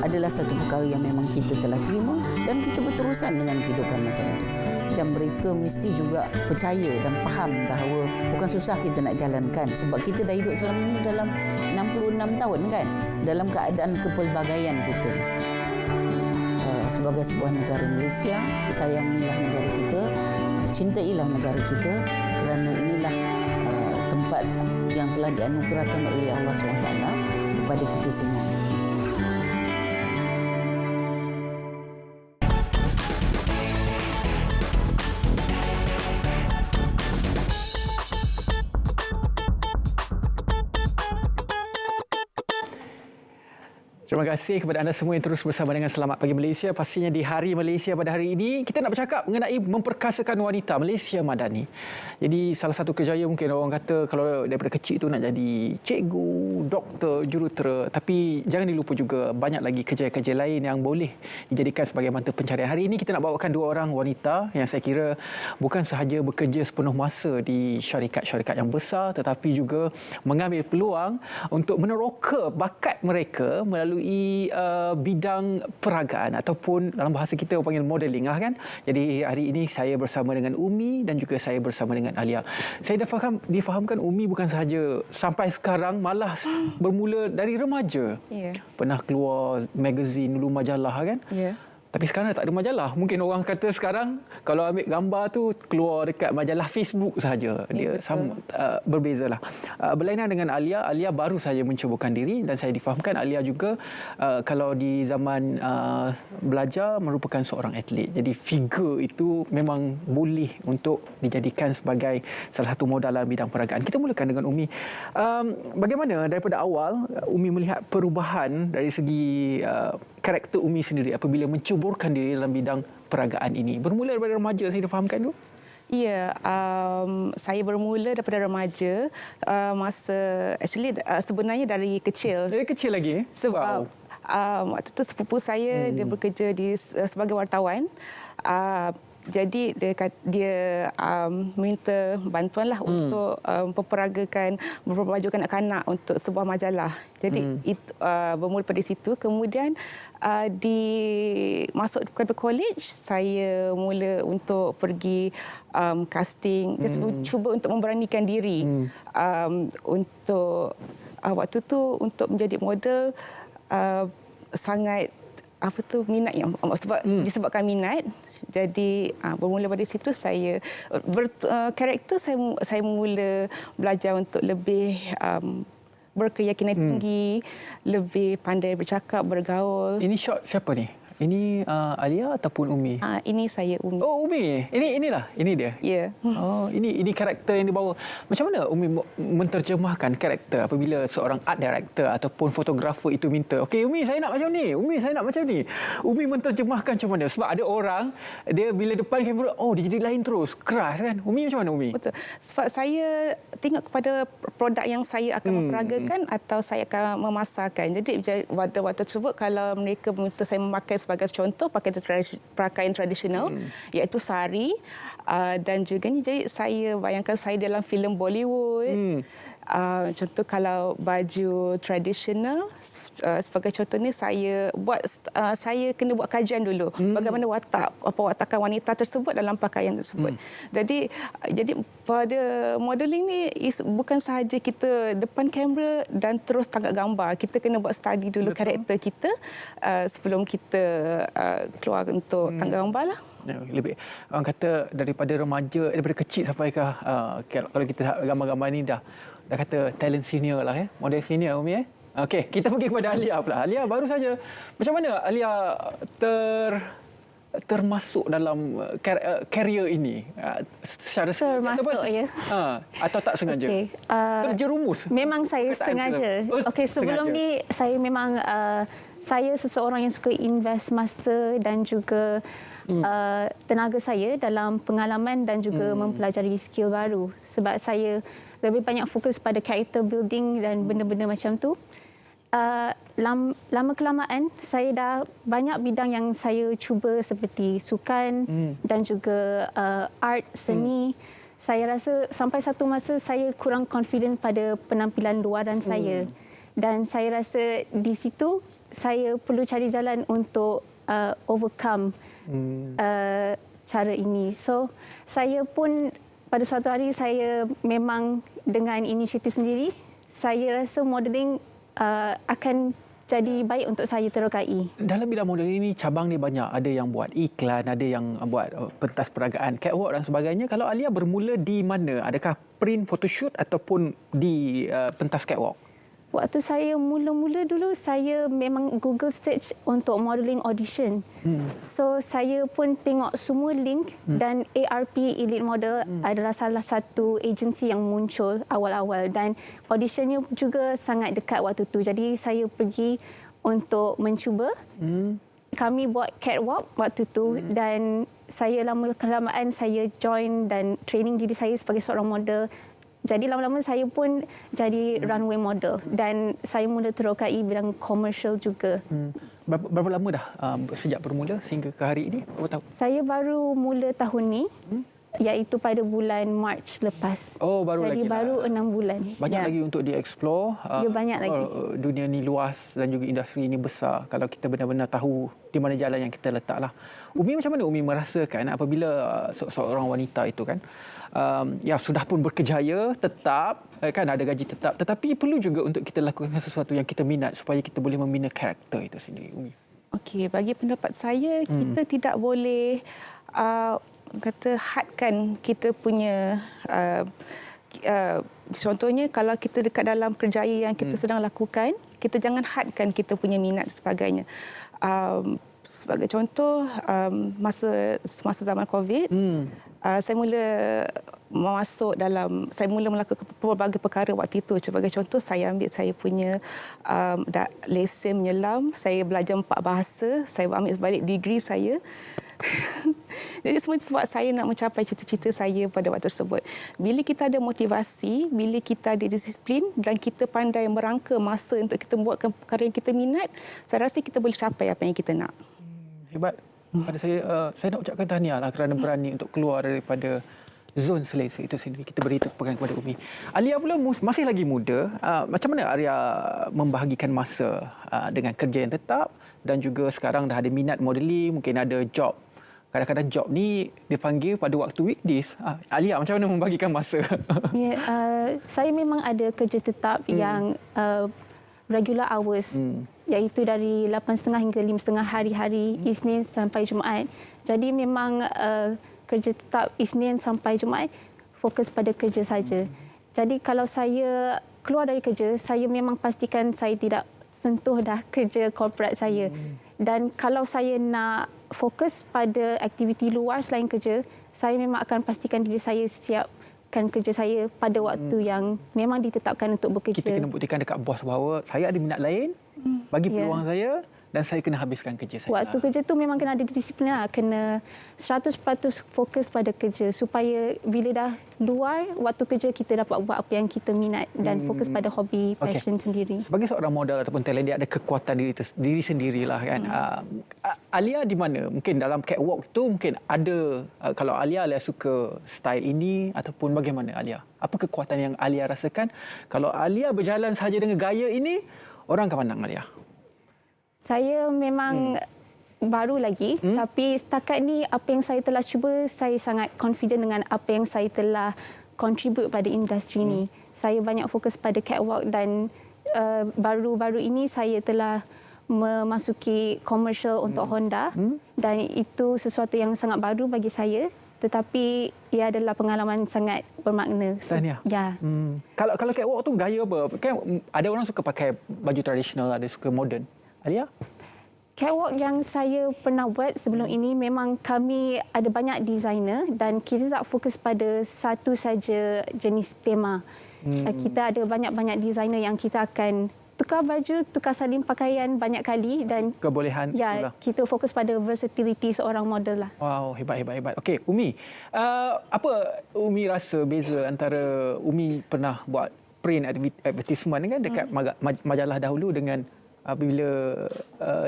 adalah satu perkara yang memang kita telah terima dan kita berterusan dengan kehidupan macam itu. Dan mereka mesti juga percaya dan faham bahawa bukan susah kita nak jalankan sebab kita dah hidup selama ini dalam 66 tahun kan, dalam keadaan kepelbagaian kita. Sebagai sebuah negara Malaysia, sayangilah negara kita, cintailah negara kita kerana inilah tempat yang telah dianugerahkan oleh Allah SWT kepada kita semua. Terima kasih kepada anda semua yang terus bersama dengan Selamat Pagi Malaysia. Pastinya di Hari Malaysia pada hari ini, kita nak bercakap mengenai memperkasakan wanita Malaysia Madani. Jadi salah satu kejayaan mungkin orang kata kalau daripada kecil tu nak jadi cikgu, doktor, jurutera. Tapi jangan dilupa juga banyak lagi kejayaan-kejayaan lain yang boleh dijadikan sebagai mata pencarian. Hari ini kita nak bawakan dua orang wanita yang saya kira bukan sahaja bekerja sepenuh masa di syarikat-syarikat yang besar tetapi juga mengambil peluang untuk meneroka bakat mereka melalui bidang peragaan ataupun dalam bahasa kita panggil modeling kan. Jadi hari ini saya bersama dengan Umi dan juga saya bersama dengan Alia. Saya difahamkan Umi bukan sahaja sampai sekarang malah bermula dari remaja. Pernah keluar magazine dulu, majalah kan. Tapi sekarang tak ada majalah. Mungkin orang kata sekarang kalau ambil gambar tu keluar dekat majalah Facebook sahaja. Dia sama, berbezalah. Berlainan dengan Alia, Alia baru saja mencubakan diri dan saya difahamkan Alia juga kalau di zaman belajar merupakan seorang atlet. Jadi figure itu memang boleh untuk dijadikan sebagai salah satu modal dalam bidang peragaan. Kita mulakan dengan Umi. Bagaimana daripada awal Umi melihat perubahan dari segi karakter Umi sendiri apabila mencuburkan diri dalam bidang peragaan ini? Bermula daripada remaja, saya difahamkan tu? Ya, saya bermula daripada remaja sebenarnya dari kecil. Dari kecil lagi? Sebab waktu tu sepupu saya dia bekerja sebagai wartawan. Jadi dia minta bantuanlah untuk memperbajukan kanak-kanak untuk sebuah majalah. Jadi bermula pada situ. Kemudian masuk ke college, saya mula untuk pergi casting. Cuba untuk memberanikan diri untuk waktu tu untuk menjadi model sangat minat yang disebabkan minat. Jadi bermula dari situ saya karakter saya mula belajar untuk lebih berkeyakinan tinggi, lebih pandai bercakap, bergaul. Ini shot siapa ni? Ini Alia ataupun Umi? Ini saya Umi. Oh, Umi. Ini dia. Ya. Oh, ini karakter yang dibawa. Macam mana Umi menterjemahkan karakter apabila seorang art director ataupun fotografer itu minta, okey Umi saya nak macam ni, Umi saya nak macam ni. Umi menterjemahkan macam mana? Sebab ada orang dia bila depan kamera, dia jadi lain terus, keras kan. Umi macam mana Umi? Betul. Sebab saya tengok kepada produk yang saya akan memperagakan atau saya akan memasarkan. Jadi pada waktu tersebut kalau mereka minta saya memakai sebagai contoh pakaian tradisional iaitu sari dan juga jadi saya bayangkan saya dalam filem Bollywood. Contoh kalau baju tradisional sebagai contoh ni saya kena buat kajian dulu bagaimana watakan wanita tersebut dalam pakaian tersebut. Jadi pada modeling ni bukan sahaja kita depan kamera dan terus tangkap gambar, kita kena buat study dulu karakter kita sebelum kita keluar untuk tangkap gambar lah. Lebih orang kata daripada kecil sampai ke kalau kita gambar-gambar ni dah kata talent senior lah model senior Umi Okey, kita pergi kepada Alia pula. Alia baru saja. Macam mana Alia termasuk dalam karier ini secara termasuk ya. Atau tak sengaja? Okay. Terjerumus. Memang saya sengaja. Okey, sebelum ni saya memang saya seseorang yang suka invest masa dan juga tenaga saya dalam pengalaman dan juga mempelajari skill baru sebab saya lebih banyak fokus pada character building dan benda-benda macam tu. Lama kelamaan saya dah banyak bidang yang saya cuba seperti sukan dan juga art, seni. Saya rasa sampai satu masa saya kurang confident pada penampilan luaran saya. Dan saya rasa di situ saya perlu cari jalan untuk overcome cara ini. So saya pun pada suatu hari saya memang dengan inisiatif sendiri, saya rasa modeling akan jadi baik untuk saya terokai. Dalam bidang modeling ini cabang ni banyak. Ada yang buat iklan, ada yang buat pentas peragaan, catwalk dan sebagainya. Kalau Alia bermula di mana? Adakah print photoshoot ataupun di pentas catwalk? Waktu saya mula-mula dulu, saya memang Google search untuk modeling audition. So, saya pun tengok semua link dan ARP Elite Model adalah salah satu agensi yang muncul awal-awal dan auditionnya juga sangat dekat waktu tu. Jadi, saya pergi untuk mencuba. Kami buat catwalk waktu tu dan saya lama-kelamaan saya join dan training diri saya sebagai seorang model. Jadi lama-lama saya pun jadi runway model dan saya mula terokai bidang komersial juga. Berapa lama dah sejak bermula sehingga ke hari ini? Berapa tahun? Saya baru mula tahun ni iaitu pada bulan Mac lepas. Oh, baru jadi lagi. Jadi baru 6 bulan. Banyak lagi untuk dieksplor. Ya, banyak lagi. Dunia ni luas dan juga industri ini besar kalau kita benar-benar tahu di mana jalan yang kita letaklah. Umi macam mana Umi merasakan apabila seorang wanita itu kan sudah pun berkejaya tetap kan ada gaji tetap tetapi perlu juga untuk kita lakukan sesuatu yang kita minat supaya kita boleh membina karakter itu sendiri Umi. Okey, bagi pendapat saya kita tidak boleh hadkan kita punya contohnya kalau kita dekat dalam kerjaya yang kita sedang lakukan, kita jangan hadkan kita punya minat dan sebagainya. Sebagai contoh, masa zaman COVID, saya mula melakukan pelbagai perkara waktu itu. Sebagai contoh, saya ambil saya punya lesen menyelam, saya belajar 4 bahasa, saya ambil balik degree saya. Jadi semua sebab saya nak mencapai cita-cita saya pada waktu tersebut. Bila kita ada motivasi, bila kita ada disiplin dan kita pandai merangka masa untuk kita buatkan perkara yang kita minat, saya rasa kita boleh capai apa yang kita nak. Hebat. Pada saya nak ucapkan tahniah lah kerana berani untuk keluar daripada zon selesa itu sendiri. Kita beri tepukan kepada Umi. Alia pula masih lagi muda. Macam mana Alia membahagikan masa dengan kerja yang tetap dan juga sekarang dah ada minat modeling, mungkin ada job. Kadang-kadang job ni dipanggil pada waktu weekdays. Alia macam mana membahagikan masa? Ya, saya memang ada kerja tetap yang regular hours. Iaitu dari 8.30 hingga 5.30 hari-hari Isnin sampai Jumaat. Jadi memang kerja tetap Isnin sampai Jumaat fokus pada kerja saja. Jadi kalau saya keluar dari kerja, saya memang pastikan saya tidak sentuh dah kerja corporate saya. Dan kalau saya nak fokus pada aktiviti luar selain kerja, saya memang akan pastikan diri saya siapkan kerja saya pada waktu yang memang ditetapkan untuk bekerja. Kita kena buktikan dekat bos bahawa saya ada minat lain, bagi peluang saya dan saya kena habiskan kerja saya. Waktu kerja tu memang kena ada disiplin lah. Kena 100% fokus pada kerja supaya bila dah luar waktu kerja kita dapat buat apa yang kita minat dan fokus pada hobi, passion sendiri. Sebagai seorang model ataupun talent, dia ada kekuatan diri sendirilah kan. Alia di mana? Mungkin dalam catwalk tu mungkin ada, kalau Alia suka style ini ataupun bagaimana Alia? Apa kekuatan yang Alia rasakan? Kalau Alia berjalan sahaja dengan gaya ini, orang akan pandang Alia. Saya memang baru lagi, tapi setakat ni apa yang saya telah cuba, saya sangat confident dengan apa yang saya telah contribute pada industri ni. Saya banyak fokus pada catwalk dan baru-baru ini saya telah memasuki komersial untuk Honda dan itu sesuatu yang sangat baru bagi saya. Tetapi ia adalah pengalaman sangat bermakna. Tahniah. Ya. Kalau catwalk tu gaya apa? Kan ada orang suka pakai baju tradisional, ada suka moden. Alia? Catwalk yang saya pernah buat sebelum ini memang kami ada banyak designer dan kita tak fokus pada satu saja jenis tema. Kita ada banyak-banyak designer yang kita akan tukar baju, tukar salin pakaian banyak kali dan kebolehan itulah. Kita fokus pada versatility seorang model lah. Wow, hebat. Okey, Umi. Apa Umi rasa beza antara Umi pernah buat print advertisement kan dekat majalah dahulu dengan apabila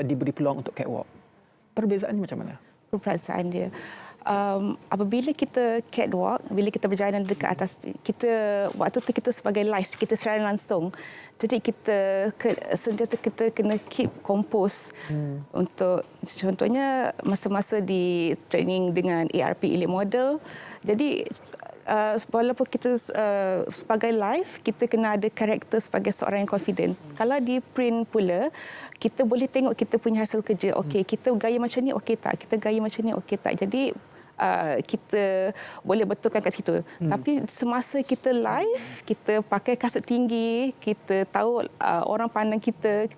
diberi peluang untuk catwalk? Perbezaan macam mana? Perasaan dia. Apabila kita catwalk, bila kita berjalan dekat atas, kita waktu tu kita sebagai live, kita siaran langsung. Jadi kita sentiasa kita kena keep compose untuk contohnya masa-masa di training dengan ARP Elite Model. Jadi walaupun kita sebagai live, kita kena ada karakter sebagai seorang yang confident. Kalau di print pula, kita boleh tengok kita punya hasil kerja. Okey, kita gaya macam ni okey tak? Kita gaya macam ni okey tak? Jadi kita boleh betulkan kat situ. Tapi semasa kita live, kita pakai kasut tinggi, kita tahu orang pandang kita.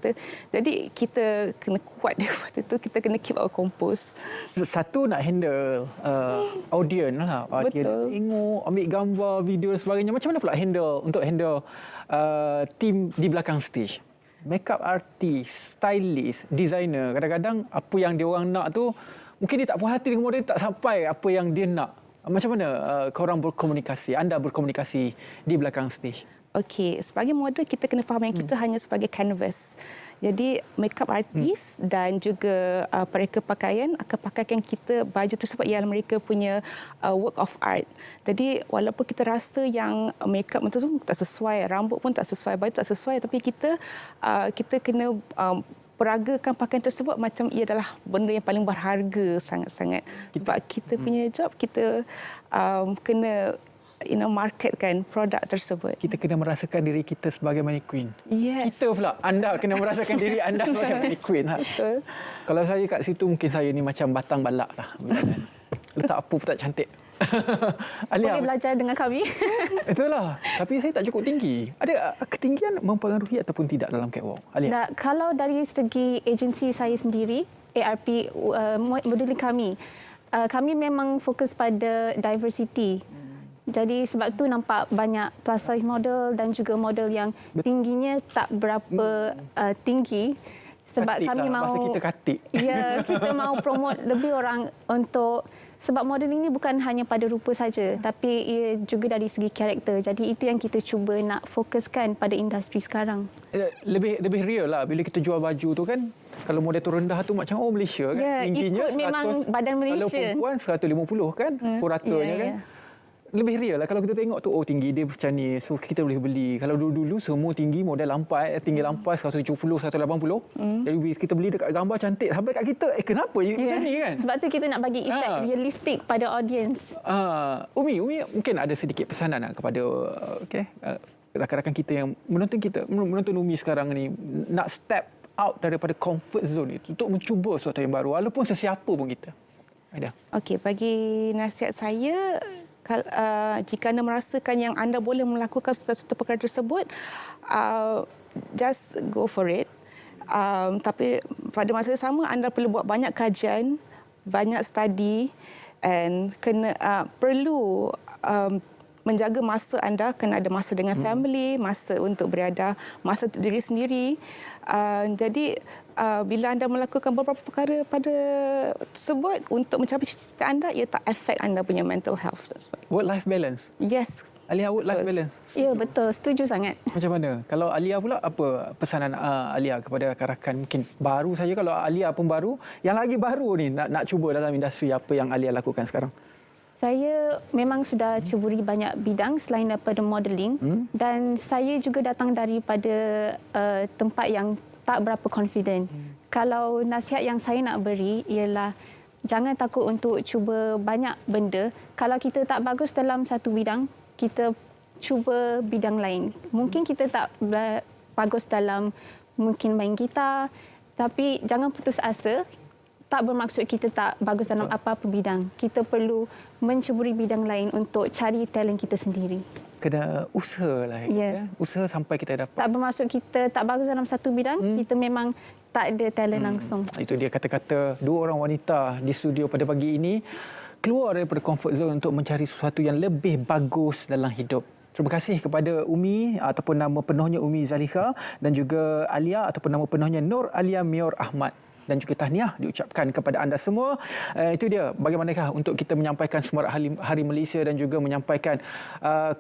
Jadi kita kena kuat waktu tu, kita kena keep our compose. Satu nak handle audience lah. Betul. Tengok, ambil gambar, video dan sebagainya. Macam mana pula untuk handle team di belakang stage? Makeup artist, stylist, designer. Kadang-kadang apa yang dia orang nak tu mungkin dia tak puas hati dengan model, tak sampai apa yang dia nak. Macam mana korang berkomunikasi, anda berkomunikasi di belakang stage? Okey, sebagai model kita kena faham yang kita hanya sebagai canvas. Jadi makeup artist dan juga pereka pakaian akan pakaikan kita baju tersebut ialah mereka punya work of art. Jadi walaupun kita rasa yang makeup itu tak sesuai, rambut pun tak sesuai, baju tak sesuai, tapi kita kena peragakan pakaian tersebut macam ia adalah benda yang paling berharga sangat-sangat. Sebab kita punya job, kita kena marketkan produk tersebut. Kita kena merasakan diri kita sebagai mannequin. Yes. Kita pula, anda kena merasakan diri anda sebagai mannequin. Kalau saya kat situ, mungkin saya ni macam batang balak lah. Letak apa pun tak cantik. Alia, boleh belajar dengan kami. Itulah. Tapi saya tak cukup tinggi. Ada ketinggian mempengaruhi ataupun tidak dalam catwalk? Alia? Kalau dari segi agensi saya sendiri, ARP, modeling kami memang fokus pada diversity. Jadi sebab tu nampak banyak plus size model dan juga model yang tingginya tak berapa tinggi. Sebab katik kami lah. mau Masa kita katik. Ya, kita mau promote lebih orang untuk, sebab modeling ni bukan hanya pada rupa saja, tapi ia juga dari segi karakter. Jadi itu yang kita cuba nak fokuskan pada industri sekarang. Lebih real lah bila kita jual baju tu kan. Kalau model tu rendah tu macam Malaysia kan. Ya, tingginya ikut 100, memang badan Malaysia. Kalau perempuan 150 kan, puraturnya kan. Lebih real lah kalau kita tengok tu, tinggi dia macam ni, so kita boleh beli. Kalau dulu semua tinggi model lampai, tinggi lampai 170, 180. Jadi kita beli dekat gambar cantik, sampai kat kita kenapa macam ni kan? Sebab tu kita nak bagi efek realistik pada audience. Umi mungkin ada sedikit pesanan kepada rakan-rakan kita yang menonton Umi sekarang ni, nak step out daripada comfort zone itu untuk mencuba sesuatu yang baru walaupun sesiapa pun kita. Ada. Okey, bagi nasihat saya, jika anda merasakan yang anda boleh melakukan sesuatu perkara tersebut, just go for it. Tapi pada masa yang sama anda perlu buat banyak kajian, banyak study, and perlu menjaga masa anda, kena ada masa dengan family, masa untuk berada, masa untuk diri sendiri. Jadi bila anda melakukan beberapa perkara pada tersebut untuk mencapai cita-cita anda, ia tak affect anda punya mental health. Work-life balance? Yes. Alia, work-life balance? Ya, betul. Setuju sangat. Macam mana? Kalau Alia pula, apa pesanan Alia kepada rakan-rakan mungkin baru saja? Kalau Alia pun baru, yang lagi baru ni nak cuba dalam industri apa yang Alia lakukan sekarang? Saya memang sudah cuburi banyak bidang selain daripada modeling dan saya juga datang daripada tempat yang tak berapa confident. Kalau nasihat yang saya nak beri ialah jangan takut untuk cuba banyak benda. Kalau kita tak bagus dalam satu bidang, kita cuba bidang lain. Mungkin kita tak bagus dalam mungkin main gitar, tapi jangan putus asa. Tak bermaksud kita tak bagus dalam apa-apa bidang. Kita perlu mencuburi bidang lain untuk cari talent kita sendiri. Kena usaha lah. Ya. Usaha sampai kita dapat. Tak bermaksud kita tak bagus dalam satu bidang, kita memang tak ada talent langsung. Itu dia kata-kata dua orang wanita di studio pada pagi ini keluar daripada comfort zone untuk mencari sesuatu yang lebih bagus dalam hidup. Terima kasih kepada Umi ataupun nama penuhnya Umi Zaliha dan juga Alia ataupun nama penuhnya Nur Alia Mior Ahmad. Dan juga tahniah diucapkan kepada anda semua. Itu dia bagaimanakah untuk kita menyampaikan Semarak Hari Malaysia dan juga menyampaikan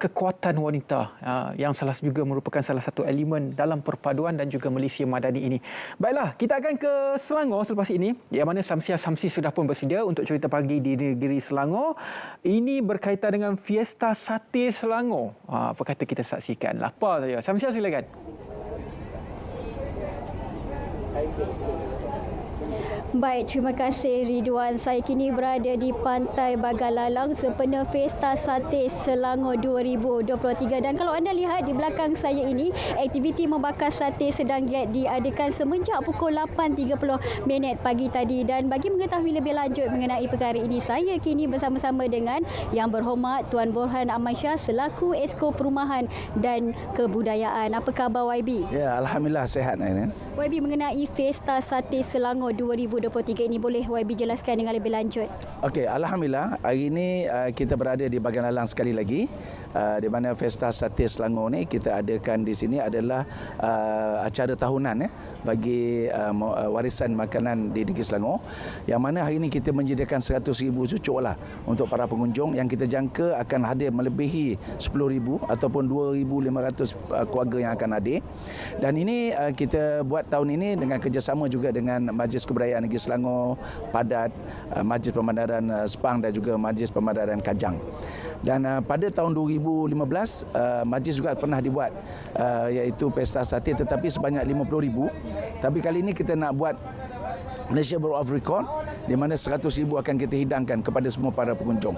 kekuatan wanita yang juga merupakan salah satu elemen dalam perpaduan dan juga Malaysia Madani ini. Baiklah, kita akan ke Selangor selepas ini, yang mana Samsia Samsi sudah pun bersedia untuk cerita pagi di negeri Selangor. Ini berkaitan dengan Fiesta Sate Selangor. Apa kata kita saksikan? Lapar saja. Samsia, silakan. Baik, terima kasih Ridwan. Saya kini berada di Pantai Bagalalang sempena Fiesta Sate Selangor 2023. Dan kalau anda lihat di belakang saya ini, aktiviti membakar sate sedang diadakan semenjak pukul 8.30 pagi tadi. Dan bagi mengetahui lebih lanjut mengenai perkara ini, saya kini bersama-sama dengan Yang Berhormat Tuan Borhan Amansyah selaku Esko Perumahan dan Kebudayaan. Apa khabar YB? Ya, Alhamdulillah sihat. YB, mengenai Fiesta Sate Selangor 2023 ini, boleh YB jelaskan dengan lebih lanjut? Okey, Alhamdulillah hari ini kita berada di Bagalalang sekali lagi. Di mana Fiesta Sate Selangor ni kita adakan di sini adalah acara tahunan bagi warisan makanan di negeri Selangor, yang mana hari ini kita menyediakan 100,000 cucuk lah untuk para pengunjung yang kita jangka akan hadir melebihi 10,000 ataupun 2,500 keluarga yang akan hadir. Dan ini kita buat tahun ini dengan kerjasama juga dengan Majlis Kebudayaan Negeri Selangor, Padat, Majlis Pemandaran Sepang dan juga Majlis Pemandaran Kajang. Dan pada tahun 2015 majlis juga pernah dibuat iaitu Pesta Sate, tetapi sebanyak 50,000. Tapi kali ini kita nak buat Malaysia World of Record, di mana 100,000 akan kita hidangkan kepada semua para pengunjung.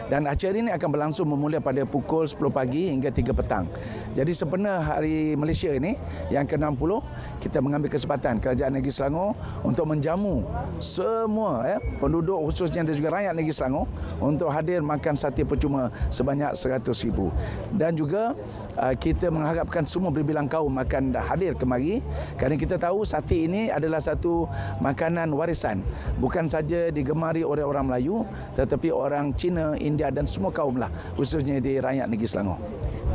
Dan acara ini akan berlangsung bermula pada pukul 10 pagi hingga 3 petang. Jadi sempena Hari Malaysia ini yang ke-60, kita mengambil kesempatan Kerajaan Negeri Selangor untuk menjamu semua penduduk khususnya dan juga rakyat Negeri Selangor untuk hadir makan sate percuma sebanyak 100,000. Dan juga kita mengharapkan semua berbilang kaum akan hadir kemari, kerana kita tahu sate ini adalah satu makanan warisan, bukan saja digemari oleh orang Melayu tetapi orang Cina, India dan semua kaum lah, khususnya di rakyat negeri Selangor.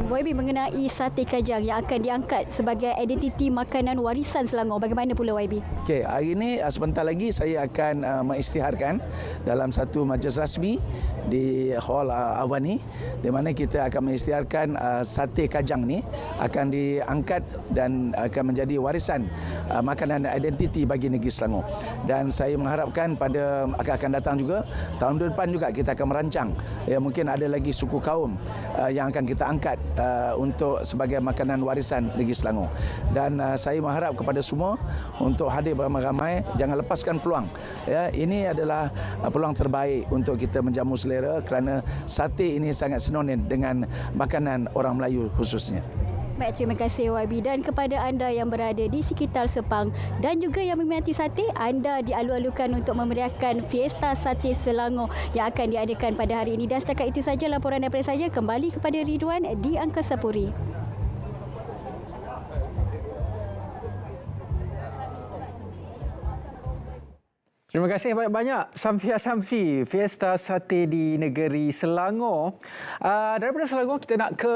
YB, mengenai sate kajang yang akan diangkat sebagai identiti makanan warisan Selangor, bagaimana pula YB? Okey, hari ini sebentar lagi saya akan mengisytiharkan dalam satu majlis rasmi di Hall Awani, di mana kita akan mengisytiharkan sate kajang ni akan diangkat dan akan menjadi warisan makanan identiti bagi negeri Selangor. Dan saya mengharapkan pada akan datang juga tahun depan juga kita akan merancang, mungkin ada lagi suku kaum yang akan kita angkat untuk sebagai makanan warisan negeri Selangor. Dan saya mengharap kepada semua untuk hadir beramai-ramai, jangan lepaskan peluang. Ini adalah peluang terbaik untuk kita menjamu selera, kerana sate ini sangat sinonim dengan makanan orang Melayu khususnya. Baik, terima kasih YB. Dan kepada anda yang berada di sekitar Sepang dan juga yang meminati sate, anda dialu-alukan untuk memeriahkan Fiesta Sate Selangor yang akan diadakan pada hari ini. Dan setakat itu saja laporan daripada saya. Kembali kepada Ridwan di Angkasa Puri. Terima kasih banyak-banyak Samsia Samsi, Fiesta Sate di negeri Selangor. Daripada Selangor kita nak ke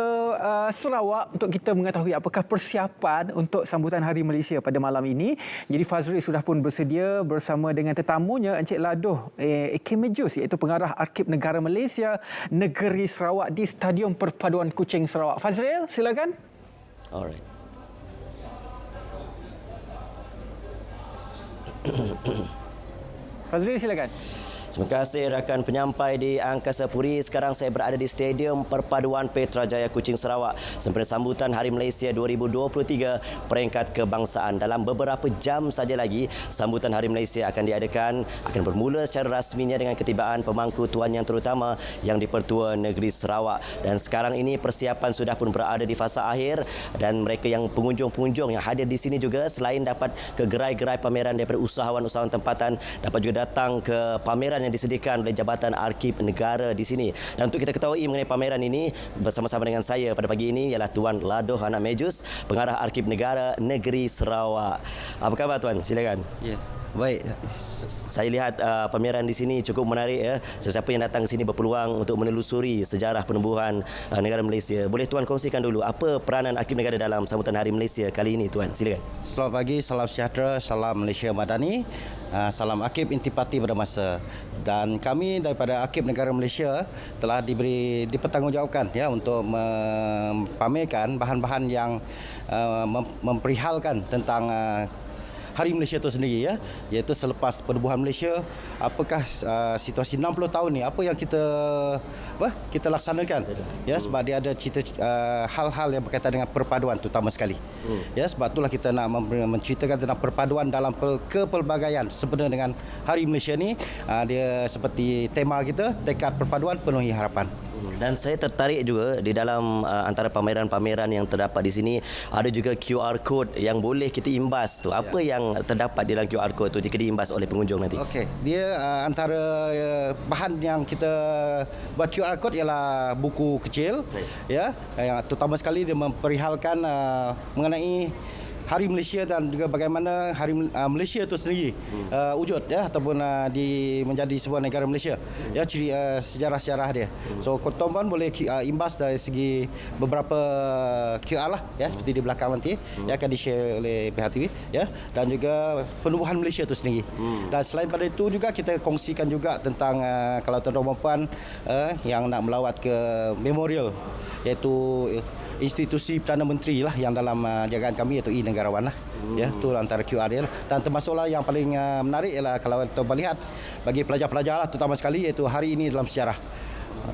Sarawak untuk kita mengetahui apakah persiapan untuk sambutan Hari Malaysia pada malam ini. Jadi Fazril sudah pun bersedia bersama dengan tetamunya Encik Ladoh AK Mejus, iaitu pengarah Arkib Negara Malaysia Negeri Sarawak di Stadium Perpaduan Kuching Sarawak. Fazril, silakan. Alright. Fazril, silakan. Terima kasih rakan penyampai di Angkasa Puri. Sekarang saya berada di Stadium Perpaduan Petrajaya Kuching Sarawak sempena sambutan Hari Malaysia 2023 peringkat kebangsaan. Dalam beberapa jam saja lagi, sambutan Hari Malaysia akan diadakan, akan bermula secara rasminya dengan ketibaan pemangku tuan yang terutama yang di-Pertua Negeri Sarawak. Dan sekarang ini persiapan sudah pun berada di fasa akhir dan mereka yang pengunjung-pengunjung yang hadir di sini juga selain dapat ke gerai-gerai pameran daripada usahawan-usahawan tempatan, dapat juga datang ke pameran yang disediakan oleh Jabatan Arkib Negara di sini. Dan untuk kita ketahui mengenai pameran ini, bersama-sama dengan saya pada pagi ini ialah Tuan Ladoh Anak Mejus, pengarah Arkib Negara Negeri Sarawak. Apa khabar Tuan? Silakan. Ya. Baik, saya lihat pameran di sini cukup menarik ya. Sesiapa yang datang ke sini berpeluang untuk menelusuri sejarah penubuhan negara Malaysia. Boleh Tuan kongsikan dulu apa peranan Arkib Negara dalam sambutan Hari Malaysia kali ini Tuan? Silakan. Selamat pagi, salam sejahtera, salam Malaysia Madani, salam Arkib Intipati pada masa. Dan kami daripada Arkib Negara Malaysia telah dipertanggungjawabkan ya untuk mempamerkan bahan-bahan yang memperlihalkan tentang Hari Malaysia itu sendiri ya, iaitu selepas penubuhan Malaysia, apakah situasi 60 tahun ni, apa yang kita laksanakan ya, sebab dia ada cerita hal-hal yang berkaitan dengan perpaduan terutama sekali. Ya, sebab itulah kita nak menceritakan tentang perpaduan dalam kepelbagaian sempena dengan Hari Malaysia ni. Dia seperti tema kita, tekad perpaduan penuhi harapan. Dan saya tertarik juga di dalam antara pameran-pameran yang terdapat di sini ada juga QR code yang boleh kita imbas tu. Apa yang terdapat di dalam QR code tu jika diimbas oleh pengunjung nanti? Okey, dia antara bahan yang kita buat QR code ialah buku kecil ya, yang terutama sekali dia memperlihalkan mengenai Hari Malaysia dan juga bagaimana Hari Malaysia itu sendiri wujud ya, ataupun menjadi sebuah negara Malaysia ya, ciri sejarah-sejarah dia. So tuan-tuan boleh imbas dari segi beberapa QR lah ya, seperti di belakang nanti ya, akan di-share oleh pihak TV ya, dan juga penubuhan Malaysia itu sendiri. Dan selain pada itu juga kita kongsikan juga tentang kalau tuan-tuan puan yang nak melawat ke memorial, iaitu institusi Perdana Menteri lah yang dalam jagaan kami, iaitu e-negarawan lah. Ya, itu antara QR dia lah. Dan termasuklah yang paling menarik ialah kalau tuan lihat bagi pelajar-pelajar lah terutama sekali, iaitu hari ini dalam sejarah.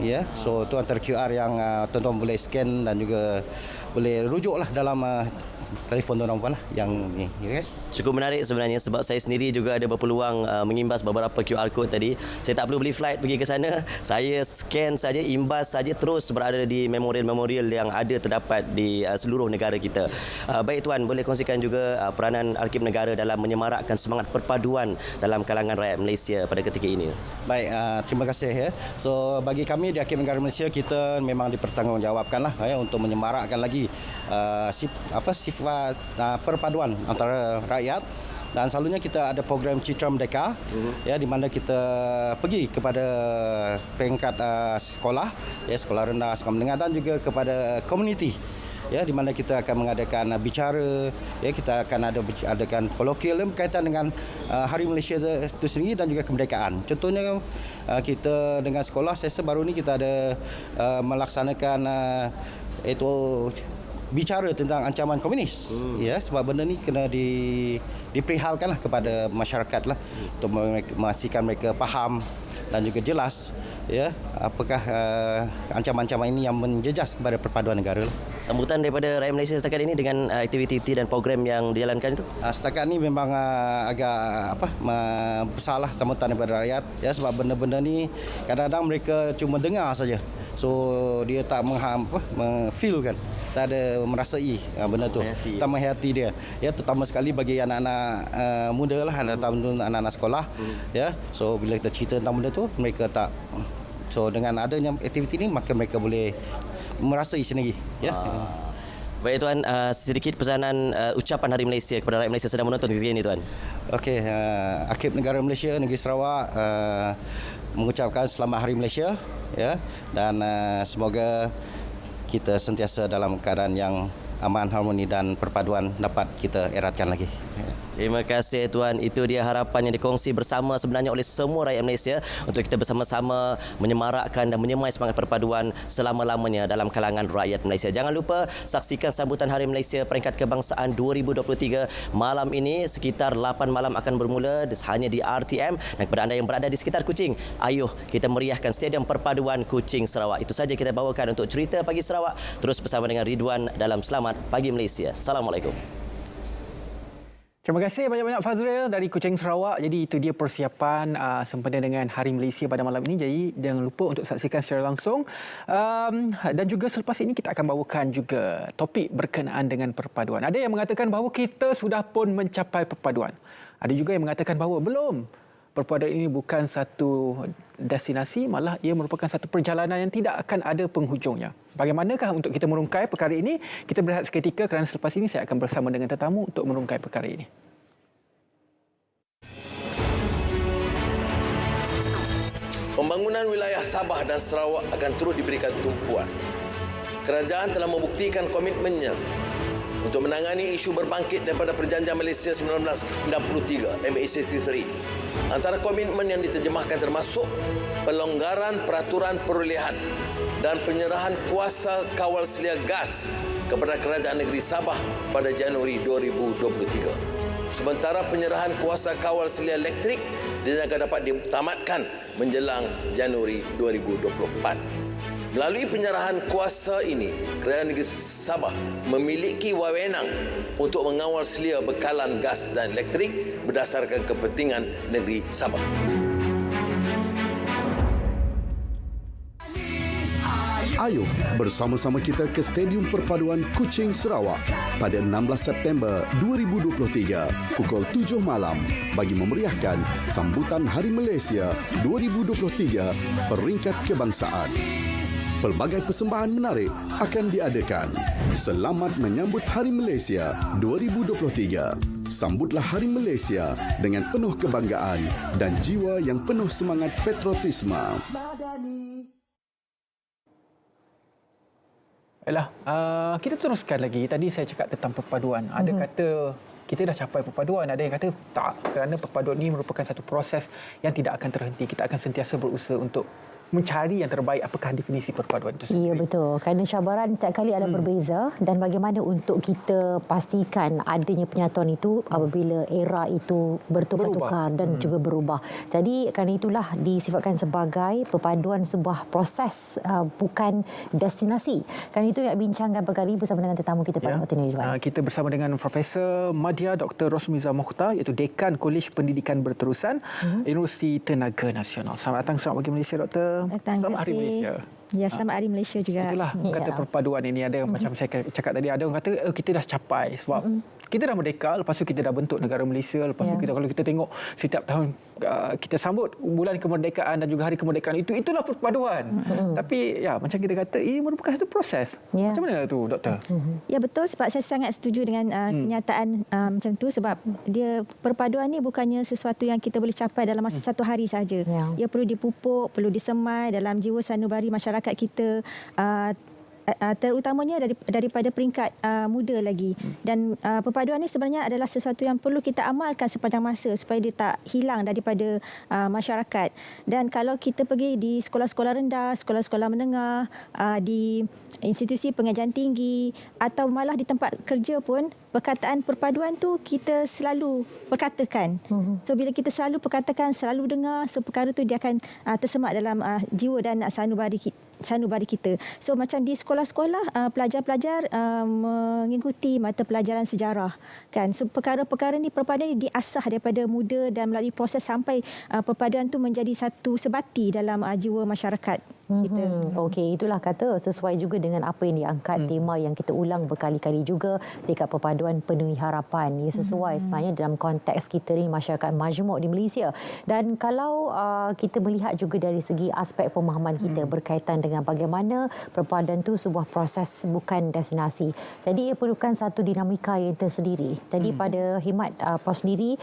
Ya, so itu antara QR yang tuan-tuan boleh scan dan juga boleh rujuk lah dalam telefon tuan-tuan lah yang ni. Okay? Cukup menarik sebenarnya sebab saya sendiri juga ada berpeluang mengimbas beberapa QR code tadi. Saya tak perlu beli flight pergi ke sana. Saya scan saja, imbas saja, terus berada di memorial-memorial yang ada terdapat di seluruh negara kita. Baik Tuan, boleh kongsikan juga peranan Arkib Negara dalam menyemarakkan semangat perpaduan dalam kalangan rakyat Malaysia pada ketika ini. Baik, terima kasih ya. So bagi kami di Arkib Negara Malaysia, kita memang dipertanggungjawabkan lah ya, untuk menyemarakkan lagi sifat perpaduan antara rakyat. Dan selalunya kita ada program Citra Merdeka ya, di mana kita pergi kepada peringkat sekolah ya, sekolah rendah, sekolah menengah, dan juga kepada komuniti ya, di mana kita akan mengadakan bicara ya, kita akan adakan kolokvial yang berkaitan dengan Hari Malaysia itu sendiri dan juga kemerdekaan. Contohnya kita dengan sekolah, saya baru ni kita ada melaksanakan itu bicara tentang ancaman komunis ya, sebab benda ni kena diperihalkanlah kepada masyarakat lah, untuk memastikan mereka faham dan juga jelas ya, apakah ancaman-ancaman ini yang menjejas kepada perpaduan negara. Sambutan daripada rakyat Malaysia setakat ini dengan aktiviti dan program yang dijalankan itu? Setakat ini memang agak besarlah sambutan daripada rakyat ya, sebab benda-benda ni kadang-kadang mereka cuma dengar saja, so dia tak feel kan, tak ada merasai benda tu, tak menghayati dia ya, terutama sekali bagi anak-anak muda lah, anak-anak sekolah ya. So bila kita cerita tentang benda tu, mereka tak, so dengan adanya aktiviti ni maka mereka boleh merasai sendiri ya. Baik Tuan, sedikit pesanan ucapan Hari Malaysia kepada rakyat Malaysia sedang menonton ketika ini Tuan. Okey, Akib Negara Malaysia, Negeri Sarawak mengucapkan Selamat Hari Malaysia ya, dan semoga kita sentiasa dalam keadaan yang aman, harmoni dan perpaduan dapat kita eratkan lagi. Terima kasih Tuan. Itu dia harapan yang dikongsi bersama sebenarnya oleh semua rakyat Malaysia untuk kita bersama-sama menyemarakkan dan menyemai semangat perpaduan selama-lamanya dalam kalangan rakyat Malaysia. Jangan lupa saksikan sambutan Hari Malaysia Peringkat Kebangsaan 2023 malam ini sekitar 8 malam akan bermula hanya di RTM. Dan kepada anda yang berada di sekitar Kuching, ayuh kita meriahkan Stadium Perpaduan Kuching Sarawak. Itu saja kita bawakan untuk cerita pagi Sarawak. Terus bersama dengan Ridwan dalam Selamat Pagi Malaysia. Assalamualaikum. Terima kasih banyak-banyak Fazril dari Kuching Sarawak. Jadi itu dia persiapan sempena dengan Hari Malaysia pada malam ini. Jadi jangan lupa untuk saksikan secara langsung. Dan juga selepas ini kita akan bawakan juga topik berkenaan dengan perpaduan. Ada yang mengatakan bahawa kita sudah pun mencapai perpaduan. Ada juga yang mengatakan bahawa belum. Perpaduan ini bukan satu destinasi, malah ia merupakan satu perjalanan yang tidak akan ada penghujungnya. Bagaimanakah untuk kita merungkai perkara ini? Kita berehat seketika kerana selepas ini saya akan bersama dengan tetamu untuk merungkai perkara ini. Pembangunan wilayah Sabah dan Sarawak akan terus diberikan tumpuan. Kerajaan telah membuktikan komitmennya untuk menangani isu berbangkit daripada Perjanjian Malaysia 1963 MACC3. Antara komitmen yang diterjemahkan termasuk pelonggaran peraturan perolehan dan penyerahan kuasa kawal selia gas kepada Kerajaan Negeri Sabah pada Januari 2023. Sementara penyerahan kuasa kawal selia elektrik dijangka dapat ditamatkan menjelang Januari 2024. Melalui penyerahan kuasa ini, Kerajaan Negeri Sabah memiliki wewenang untuk mengawal selia bekalan gas dan elektrik berdasarkan kepentingan negeri Sabah. Ayuh bersama-sama kita ke Stadium Perpaduan Kuching Sarawak pada 16 September 2023 pukul 7 malam bagi memeriahkan sambutan Hari Malaysia 2023 Peringkat Kebangsaan. Pelbagai persembahan menarik akan diadakan. Selamat menyambut Hari Malaysia 2023. Sambutlah Hari Malaysia dengan penuh kebanggaan dan jiwa yang penuh semangat patriotisme. Kita teruskan lagi. Tadi saya cakap tentang perpaduan. Ada kata kita dah capai perpaduan, ada yang kata tak, kerana perpaduan ini merupakan satu proses yang tidak akan terhenti. Kita akan sentiasa berusaha untuk mencari yang terbaik. Apakah definisi perpaduan itu sendiri? Ya, betul. Kerana cabaran setiap kali ada berbeza, dan bagaimana untuk kita pastikan adanya penyatuan itu apabila era itu bertukar-tukar dan juga berubah. Jadi kerana itulah disifatkan sebagai perpaduan sebuah proses, bukan destinasi. Kerana itu nak bincangkan perkara ini bersama dengan tetamu kita pada waktu ini. Kita bersama dengan Profesor Madya Dr. Rosmiza Mokhtar, iaitu Dekan Kolej Pendidikan Berterusan Universiti Tenaga Nasional. Selamat datang, selamat pagi Malaysia, Doktor. Selamat Hari Malaysia. Ya, selamat Hari Malaysia juga. Itulah kata perpaduan ini. Ada macam saya cakap tadi, ada orang kata kita dah capai sebab kita dah merdeka, lepas tu kita dah bentuk negara Malaysia, lepas tu kita, kalau kita tengok setiap tahun kita sambut bulan kemerdekaan dan juga hari kemerdekaan, itulah perpaduan. Tapi ya, macam kita kata, ini merupakan satu proses. Macam mana tu, Doktor? Ya, betul, sebab saya sangat setuju dengan kenyataan macam tu, sebab dia perpaduan ni bukannya sesuatu yang kita boleh capai dalam masa satu hari saja. Ia perlu dipupuk, perlu disemai dalam jiwa sanubari masyarakat kita, terutamanya daripada peringkat muda lagi. Dan perpaduan ini sebenarnya adalah sesuatu yang perlu kita amalkan sepanjang masa supaya dia tak hilang daripada masyarakat. Dan kalau kita pergi di sekolah-sekolah rendah, sekolah-sekolah menengah, di institusi pengajian tinggi atau malah di tempat kerja pun, perkataan perpaduan tu kita selalu perkatakan. So bila kita selalu perkatakan, selalu dengar, so perkara tu dia akan tersemak dalam jiwa dan sanubari kita. So macam di sekolah-sekolah, pelajar-pelajar mengikuti mata pelajaran sejarah, kan. So perkara-perkara ni, perpaduan ni diasah daripada muda dan melalui proses sampai perpaduan tu menjadi satu sebati dalam jiwa masyarakat. kita. Okey, itulah kata sesuai juga dengan apa yang diangkat, tema yang kita ulang berkali-kali juga dekat perpaduan penuhi harapan. Ia sesuai sebenarnya dalam konteks kita ni masyarakat majmuk di Malaysia. Dan kalau kita melihat juga dari segi aspek pemahaman kita berkaitan dengan bagaimana perpaduan tu sebuah proses bukan destinasi. Jadi ia perlukan satu dinamika yang tersendiri. Jadi pada khidmat Prof sendiri,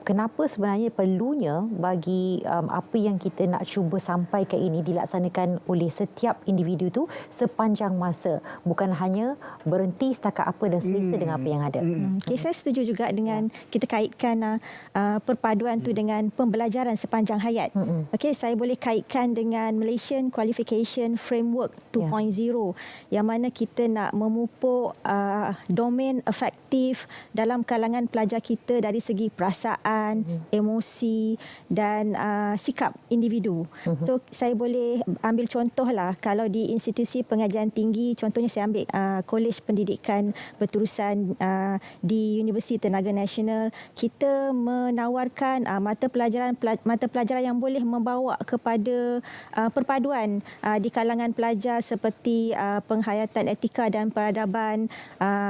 kenapa sebenarnya perlunya bagi apa yang kita nak cuba sampaikan ini dilaksanakan oleh setiap individu tu sepanjang masa, bukan hanya berhenti setakat apa dan selesa dengan apa yang ada. Okay, saya setuju juga dengan kita kaitkan perpaduan tu dengan pembelajaran sepanjang hayat. Okey, saya boleh kaitkan dengan Malaysian Qualification Framework 2.0 yang mana kita nak memupuk domain efektif dalam kalangan pelajar kita dari segi perasaan, emosi dan sikap individu. So saya boleh ambil contohlah, kalau di institusi pengajian tinggi, contohnya saya ambil Kolej Pendidikan Berterusan di Universiti Tenaga Nasional, kita menawarkan mata pelajaran yang boleh membawa kepada perpaduan di kalangan pelajar seperti penghayatan etika dan peradaban,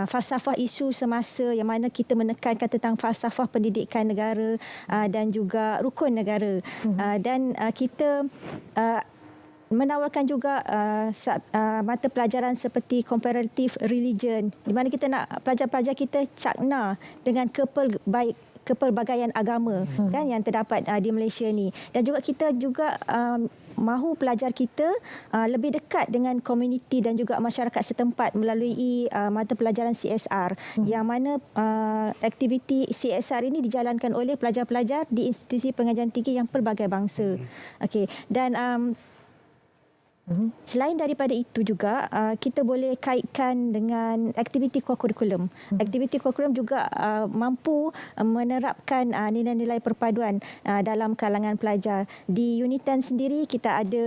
falsafah isu semasa yang mana kita menekankan tentang falsafah pendidikan negara dan juga rukun negara. Dan kita menawarkan juga mata pelajaran seperti comparative religion, di mana kita nak pelajar-pelajar kita cakna dengan kepelbagaian agama kan yang terdapat di Malaysia ni. Dan juga kita juga mahu pelajar kita lebih dekat dengan komuniti dan juga masyarakat setempat melalui mata pelajaran CSR, yang mana aktiviti CSR ini dijalankan oleh pelajar-pelajar di institusi pengajian tinggi yang pelbagai bangsa. Okey, dan selain daripada itu juga kita boleh kaitkan dengan aktiviti kurikulum. Aktiviti kurikulum juga mampu menerapkan nilai-nilai perpaduan dalam kalangan pelajar. Di Unitan sendiri kita ada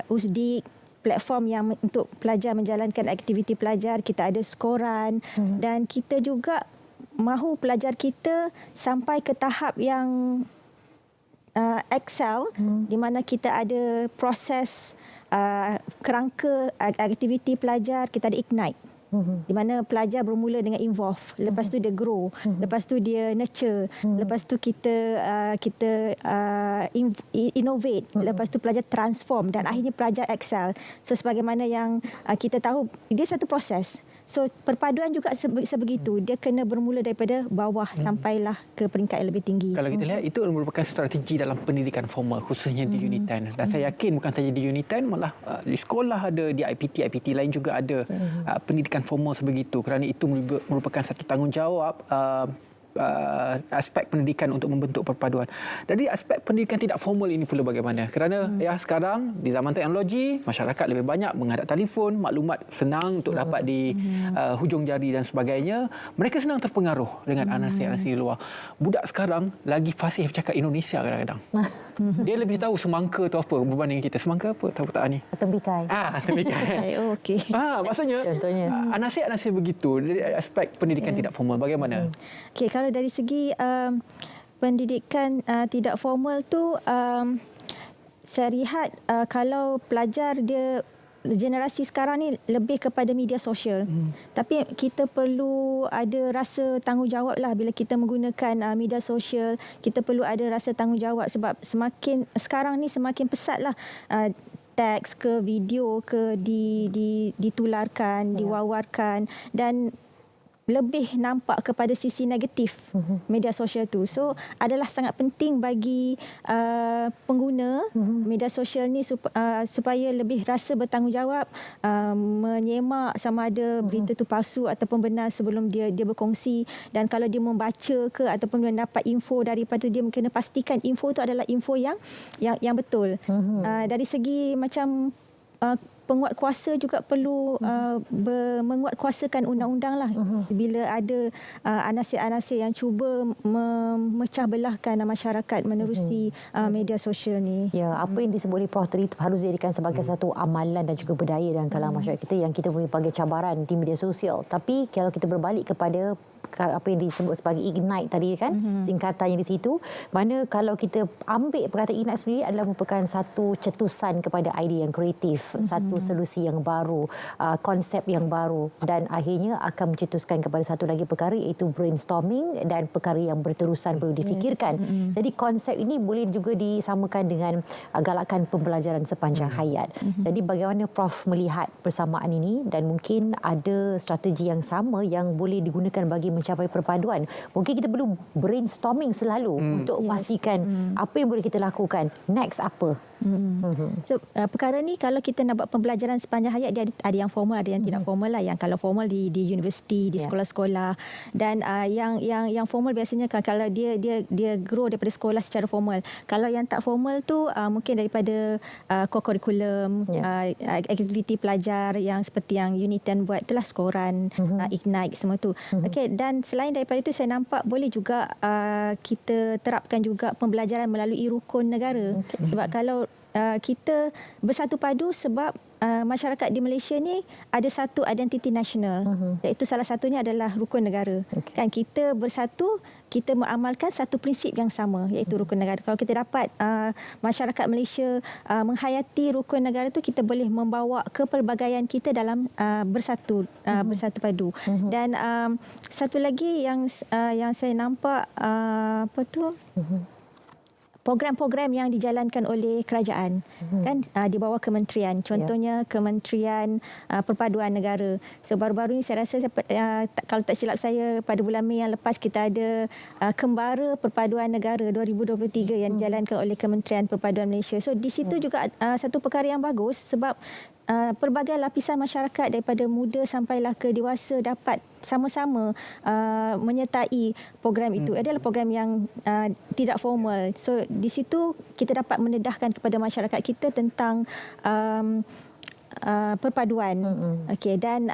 USDIK, platform yang untuk pelajar menjalankan aktiviti pelajar. Kita ada skoran dan kita juga mahu pelajar kita sampai ke tahap yang excel, di mana kita ada proses kerangka aktiviti pelajar. Kita ada Ignite, di mana pelajar bermula dengan involve, lepas tu dia grow, lepas tu dia nurture, lepas tu kita innovate, lepas tu pelajar transform dan akhirnya pelajar excel. So sebagaimana yang kita tahu, dia satu proses. So perpaduan juga sebegitu, dia kena bermula daripada bawah sampailah ke peringkat yang lebih tinggi. Kalau kita lihat, itu merupakan strategi dalam pendidikan formal, khususnya di Unitan. Dan saya yakin bukan saja di Unitan, malah di sekolah ada, di IPT lain juga ada pendidikan formal sebegitu, kerana itu merupakan satu tanggungjawab aspek pendidikan untuk membentuk perpaduan. Jadi aspek pendidikan tidak formal ini pula bagaimana? Kerana sekarang di zaman teknologi, masyarakat lebih banyak menghadap telefon, maklumat senang untuk dapat di hujung jari dan sebagainya. Mereka senang terpengaruh dengan anasi-anasi luar. Budak sekarang lagi fasih bercakap Indonesia kadang-kadang. Dia lebih tahu semangka tu apa berbanding kita. Semangka apa? Tahu tak ni? Tembikai. Tembikai. Okey. Maksudnya anasi-anasi begitu dari aspek pendidikan tidak formal bagaimana? Okey, kalau dari segi pendidikan tidak formal tu, saya lihat kalau pelajar dia generasi sekarang ni lebih kepada media sosial. Tapi kita perlu ada rasa tanggungjawab lah bila kita menggunakan media sosial. Kita perlu ada rasa tanggungjawab sebab sekarang ni semakin pesat lah teks ke video ke ditularkan, diwawarkan, dan lebih nampak kepada sisi negatif media sosial tu. So adalah sangat penting bagi pengguna media sosial ni supaya lebih rasa bertanggungjawab, menyemak sama ada berita tu palsu ataupun benar sebelum dia berkongsi. Dan kalau dia membaca ke ataupun mendapat info daripada dia, kena pastikan info tu adalah info yang betul. Dari segi macam penguat kuasa juga perlu menguatkuasakan undang-undang lah bila ada anasir-anasir yang cuba memecah belahkan masyarakat menerusi media sosial ni. Ya, apa yang disebut Prof tadi harus dijadikan sebagai satu amalan dan juga budaya dalam kalangan masyarakat kita yang kita punya pelbagai cabaran di media sosial. Tapi kalau kita berbalik kepada apa yang disebut sebagai Ignite tadi kan, singkatannya di situ. Mana kalau kita ambil perkataan Ignite sendiri adalah merupakan satu cetusan kepada idea yang kreatif, satu solusi yang baru, konsep yang baru, dan akhirnya akan mencetuskan kepada satu lagi perkara iaitu brainstorming dan perkara yang berterusan perlu difikirkan. Jadi konsep ini boleh juga disamakan dengan galakan pembelajaran sepanjang hayat. Jadi bagaimana Prof melihat persamaan ini, dan mungkin ada strategi yang sama yang boleh digunakan bagi mencapai perpaduan. Mungkin kita perlu brainstorming selalu untuk pastikan apa yang boleh kita lakukan, next apa. So, perkara ni kalau kita nak buat pembelajaran sepanjang hayat, dia ada yang formal, ada yang tidak formal lah. Yang kalau formal di universiti, di sekolah-sekolah, dan yang formal biasanya kalau dia grow daripada sekolah secara formal. Kalau yang tak formal tu mungkin daripada core curriculum, aktiviti pelajar yang seperti yang Unit 10 buat itulah, skoran, Ignite, semua tu. Okey, dan selain daripada itu saya nampak boleh juga kita terapkan juga pembelajaran melalui rukun negara. Sebab kalau kita bersatu padu, sebab masyarakat di Malaysia ni ada satu identiti nasional, iaitu salah satunya adalah rukun negara. Kan kita bersatu, kita mengamalkan satu prinsip yang sama, iaitu rukun negara. Kalau kita dapat masyarakat Malaysia menghayati rukun negara tu, kita boleh membawa kepelbagaian kita dalam bersatu padu. Dan satu lagi yang saya nampak program-program yang dijalankan oleh kerajaan, kan di bawah kementerian, contohnya Kementerian Perpaduan Negara. So baru-baru ni saya rasa kalau tak silap saya pada bulan Mei yang lepas kita ada Kembara Perpaduan Negara 2023 yang dijalankan oleh Kementerian Perpaduan Malaysia. So di situ juga satu perkara yang bagus, sebab pelbagai lapisan masyarakat daripada muda sampailah ke dewasa dapat sama-sama menyertai program itu. Adalah program yang tidak formal. So di situ kita dapat mendedahkan kepada masyarakat kita tentang perpaduan. Okey, dan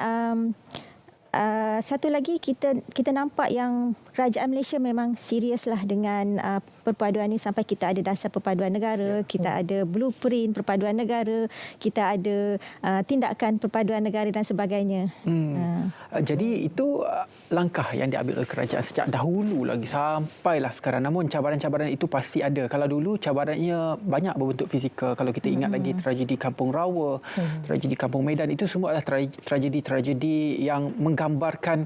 satu lagi kita nampak yang kerajaan Malaysia memang seriuslah dengan perpaduan ini, sampai kita ada dasar perpaduan negara, kita ada blueprint perpaduan negara, kita ada tindakan perpaduan negara dan sebagainya. Jadi itu langkah yang diambil oleh kerajaan sejak dahulu lagi sampailah sekarang. Namun cabaran-cabaran itu pasti ada. Kalau dulu cabarannya banyak berbentuk fizikal. Kalau kita ingat lagi tragedi Kampung Rawa, tragedi Kampung Medan, itu semua adalah tragedi-tragedi yang menggambarkan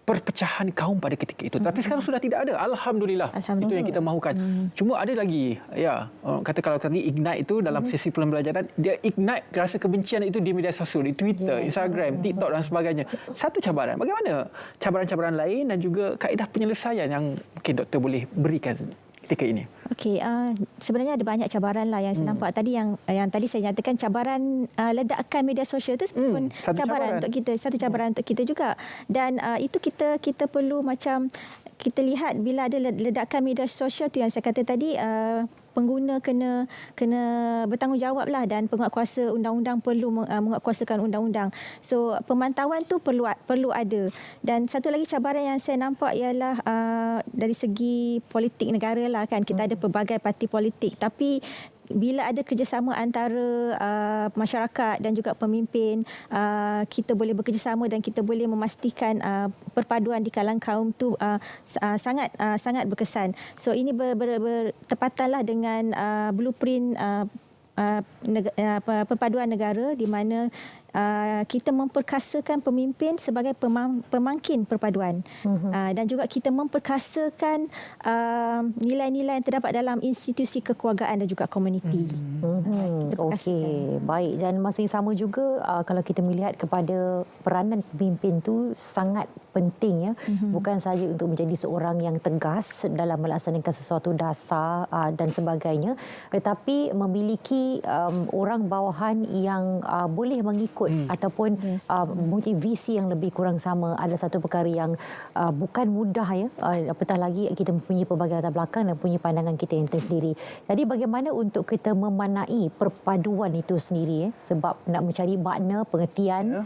perpecahan kaum pada ketika itu. Tapi sekarang sudah tidak ada. Alhamdulillah. Itu yang kita mahukan. Cuma ada lagi, kata kalau tadi Ignite itu dalam sesi pembelajaran, dia ignite rasa kebencian itu di media sosial, di Twitter, Instagram, TikTok dan sebagainya. Satu cabaran. Bagaimana cabaran-cabaran lain dan juga kaedah penyelesaian yang mungkin doktor boleh berikan ketika ini? Okey, sebenarnya ada banyak cabaran lah yang saya nampak. Tadi yang tadi saya nyatakan, cabaran ledakan media sosial itu pun cabaran untuk kita, satu cabaran untuk kita juga. Dan itu kita perlu macam kita lihat bila ada ledakan media sosial tu yang saya kata tadi, pengguna kena bertanggungjawablah, dan penguatkuasa undang-undang perlu menguatkuasakan undang-undang. So pemantauan tu perlu ada. Dan satu lagi cabaran yang saya nampak ialah dari segi politik negara lah, kan kita ada pelbagai parti politik, tapi bila ada kerjasama antara masyarakat dan juga pemimpin, kita boleh bekerjasama dan kita boleh memastikan perpaduan di kalangan kaum tu sangat berkesan. So ini bertepatanlah dengan blueprint perpaduan negara, di mana kita memperkasakan pemimpin sebagai pemangkin perpaduan, dan juga kita memperkasakan nilai-nilai yang terdapat dalam institusi kekeluargaan dan juga komuniti. Okey, baik. Dan masa yang sama juga kalau kita melihat kepada peranan pemimpin tu sangat penting, ya. Bukan sahaja untuk menjadi seorang yang tegas dalam melaksanakan sesuatu dasar dan sebagainya, tetapi memiliki orang bawahan yang boleh mengikut ataupun mempunyai visi yang lebih kurang sama. Ada satu perkara yang bukan mudah, ya. Apatah lagi kita mempunyai pelbagai latar belakang dan punya pandangan kita yang tersendiri. Jadi bagaimana untuk kita memanai perpaduan itu sendiri, ya? Sebab nak mencari makna, pengertian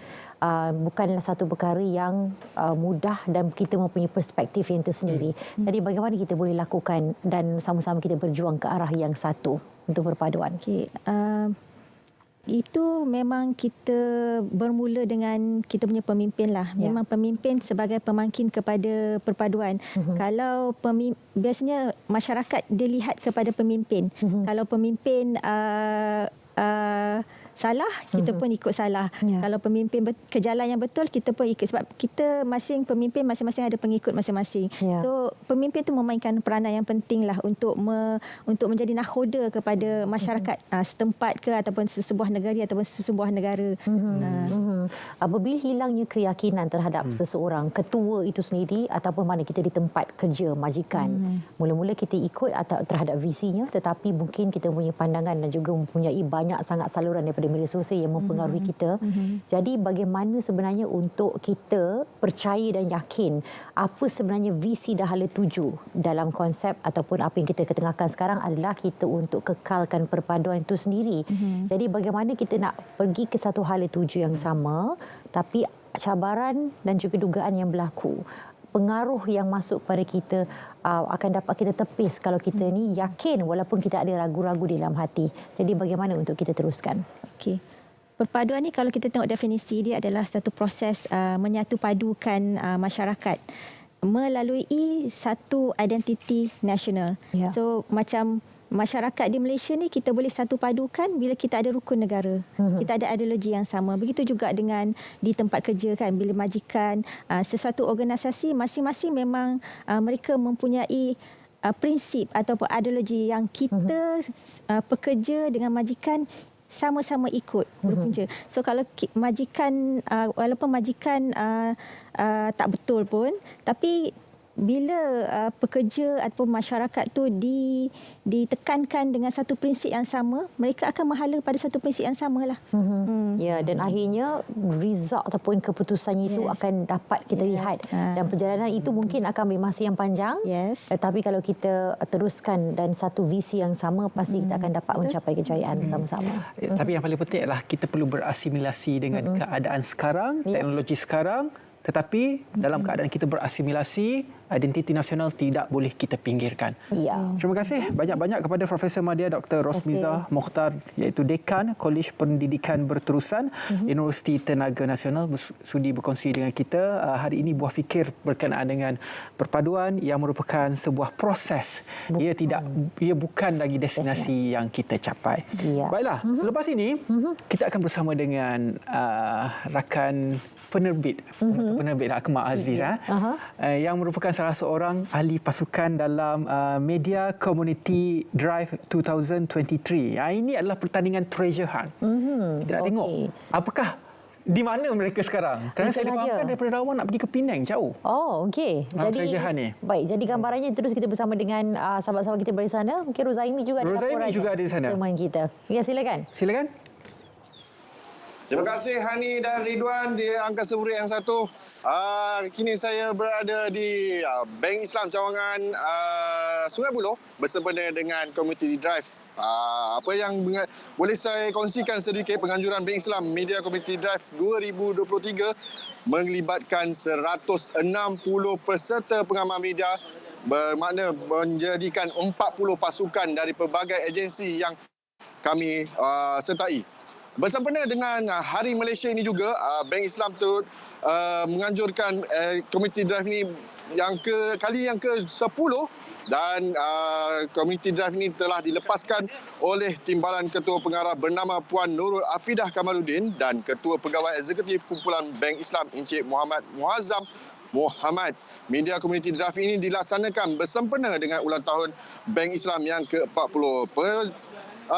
bukanlah satu perkara yang mudah, dan kita mempunyai perspektif yang tersendiri. Jadi bagaimana kita boleh lakukan dan sama-sama kita berjuang ke arah yang satu untuk perpaduan? Okey, Itu memang kita bermula dengan kita punya pemimpin lah. Memang pemimpin sebagai pemangkin kepada perpaduan. Kalau biasanya masyarakat dilihat kepada pemimpin. Kalau pemimpin salah, kita pun ikut salah. Kalau pemimpin ke jalan yang betul, kita pun ikut. Sebab kita pemimpin masing-masing ada pengikut masing-masing. So, pemimpin itu memainkan peranan yang penting lah untuk menjadi nakhoda kepada masyarakat setempat ke ataupun sesebuah negara ataupun sesebuah negara. Apabila hilangnya keyakinan terhadap seseorang, ketua itu sendiri ataupun mana kita di tempat kerja, majikan, mula-mula kita ikut atau terhadap visinya, tetapi mungkin kita punya pandangan dan juga mempunyai banyak sangat saluran daripada media sosial yang mempengaruhi kita. Jadi bagaimana sebenarnya untuk kita percaya dan yakin apa sebenarnya visi dah hala tuju dalam konsep ataupun apa yang kita ketengahkan sekarang adalah kita untuk kekalkan perpaduan itu sendiri. Jadi bagaimana kita nak pergi ke satu hala tuju yang sama, tapi cabaran dan juga dugaan yang berlaku, pengaruh yang masuk pada kita akan dapat kita tepis kalau kita ni yakin walaupun kita ada ragu-ragu di dalam hati. Jadi bagaimana untuk kita teruskan? Okey. Perpaduan ni kalau kita tengok definisi dia adalah satu proses menyatu padukan masyarakat melalui satu identiti nasional. So macam masyarakat di Malaysia ni kita boleh satu padukan bila kita ada rukun negara. Kita ada ideologi yang sama. Begitu juga dengan di tempat kerja kan, bila majikan, sesuatu organisasi masing-masing memang mereka mempunyai prinsip ataupun ideologi yang kita pekerja dengan majikan sama-sama ikut berpunca. So kalau majikan walaupun majikan tak betul pun, tapi bila pekerja ataupun masyarakat tu ditekankan dengan satu prinsip yang sama, mereka akan menghala pada satu prinsip yang samalah. Ya, dan akhirnya result ataupun keputusannya itu akan dapat kita lihat. Dan perjalanan itu mungkin akan ambil masa yang panjang. Tetapi kalau kita teruskan dan satu visi yang sama, pasti kita akan dapat mencapai kejayaan bersama-sama. Tapi yang paling penting adalah kita perlu berasimilasi dengan keadaan sekarang, teknologi sekarang. Tetapi dalam keadaan kita berasimilasi, identiti nasional tidak boleh kita pinggirkan. Terima kasih banyak-banyak kepada Profesor Madya Dr. Rosmizah Mokhtar, iaitu Dekan Kolej Pendidikan Berterusan Universiti Tenaga Nasional, sudi berkongsi dengan kita hari ini buah fikir berkenaan dengan perpaduan yang merupakan sebuah proses. Ia bukan lagi destinasi yang kita capai. Baiklah, selepas ini kita akan bersama dengan rakan penerbit Akmal Aziz yang merupakan salah seorang ahli pasukan dalam Media Community Drive 2023. Ini adalah pertandingan treasure hunt. Kita nak tengok apakah di mana mereka sekarang. Kerana saya difahamkan daripada Rawang nak pergi ke Penang jauh. Okey. Jadi treasure hunt ni. Baik, jadi gambarannya terus kita bersama dengan sahabat-sahabat kita dari sana. Mungkin Rozaimi juga ada laporan. Rozaimi juga ada di sana. Teman kita. Ya, silakan. Silakan. Terima kasih Hani dan Ridwan di Angkasa Puri yang satu. Kini saya berada di Bank Islam Cawangan Sungai Buloh bersempena dengan Community Drive. Apa yang boleh saya kongsikan sedikit, penganjuran Bank Islam Media Community Drive 2023 melibatkan 160 peserta pengamal media, bermakna menjadikan 40 pasukan dari pelbagai agensi yang kami sertai. Bersempena dengan Hari Malaysia ini juga, Bank Islam turut menganjurkan Community Drive ini kali yang ke-10 dan Community Drive ini telah dilepaskan oleh Timbalan Ketua Pengarah bernama Puan Nurul Afidah Kamaluddin dan Ketua Pegawai Eksekutif Kumpulan Bank Islam Encik Muhammad Muazzam Muhammad. Media Community Drive ini dilaksanakan bersempena dengan ulang tahun Bank Islam yang ke-40.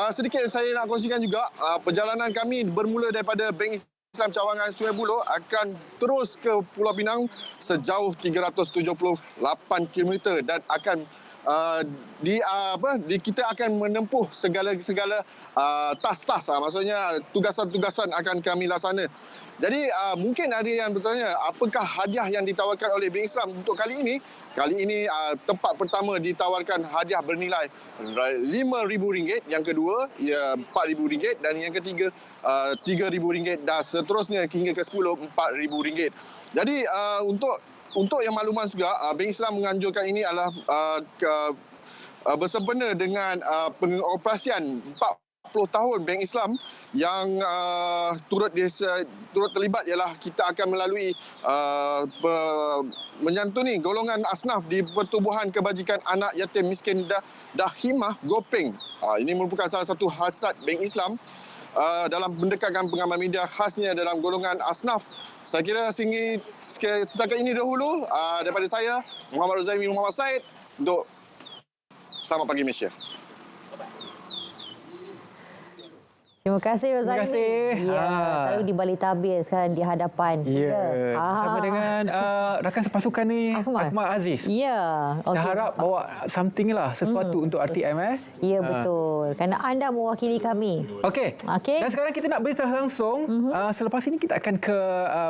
Sedikit saya nak kongsikan juga, perjalanan kami bermula daripada Bank Islam Cawangan Sungai Buloh akan terus ke Pulau Pinang sejauh 378 km dan akan kita akan menempuh segala tas-tas, maksudnya tugasan-tugasan akan kami laksana. Jadi mungkin ada yang bertanya, apakah hadiah yang ditawarkan oleh Bank Islam untuk kali ini? Kali ini tempat pertama ditawarkan hadiah bernilai RM5,000, yang kedua RM4,000 dan yang ketiga RM3,000 dan seterusnya hingga ke-10 RM4,000. Jadi untuk yang makluman juga, Bank Islam menganjurkan ini adalah bersempena dengan pengoperasian 40 tahun Bank Islam yang turut terlibat ialah kita akan melalui menyantuni golongan asnaf di Pertubuhan Kebajikan Anak Yatim Miskin Dahimah Gopeng. Ini merupakan salah satu hasrat Bank Islam dalam mendekatkan pengamal media khasnya dalam golongan asnaf. Saya kira setakat ini dahulu daripada saya, Muhammad Rozaimi Muhammad Said, untuk Selamat Pagi Malaysia. Terima kasih Rozali. Terima kasih. Ya, selalu di balik tabir sekarang di hadapan. Ya. Bersama dengan rakan sepasukan ni Ahmad Aziz. Ya. Okay. Dah harap bawa something lah, sesuatu untuk RTM Ya, betul. Kerana anda mewakili kami. Okey. Dan sekarang kita nak berita langsung. Selepas ini kita akan ke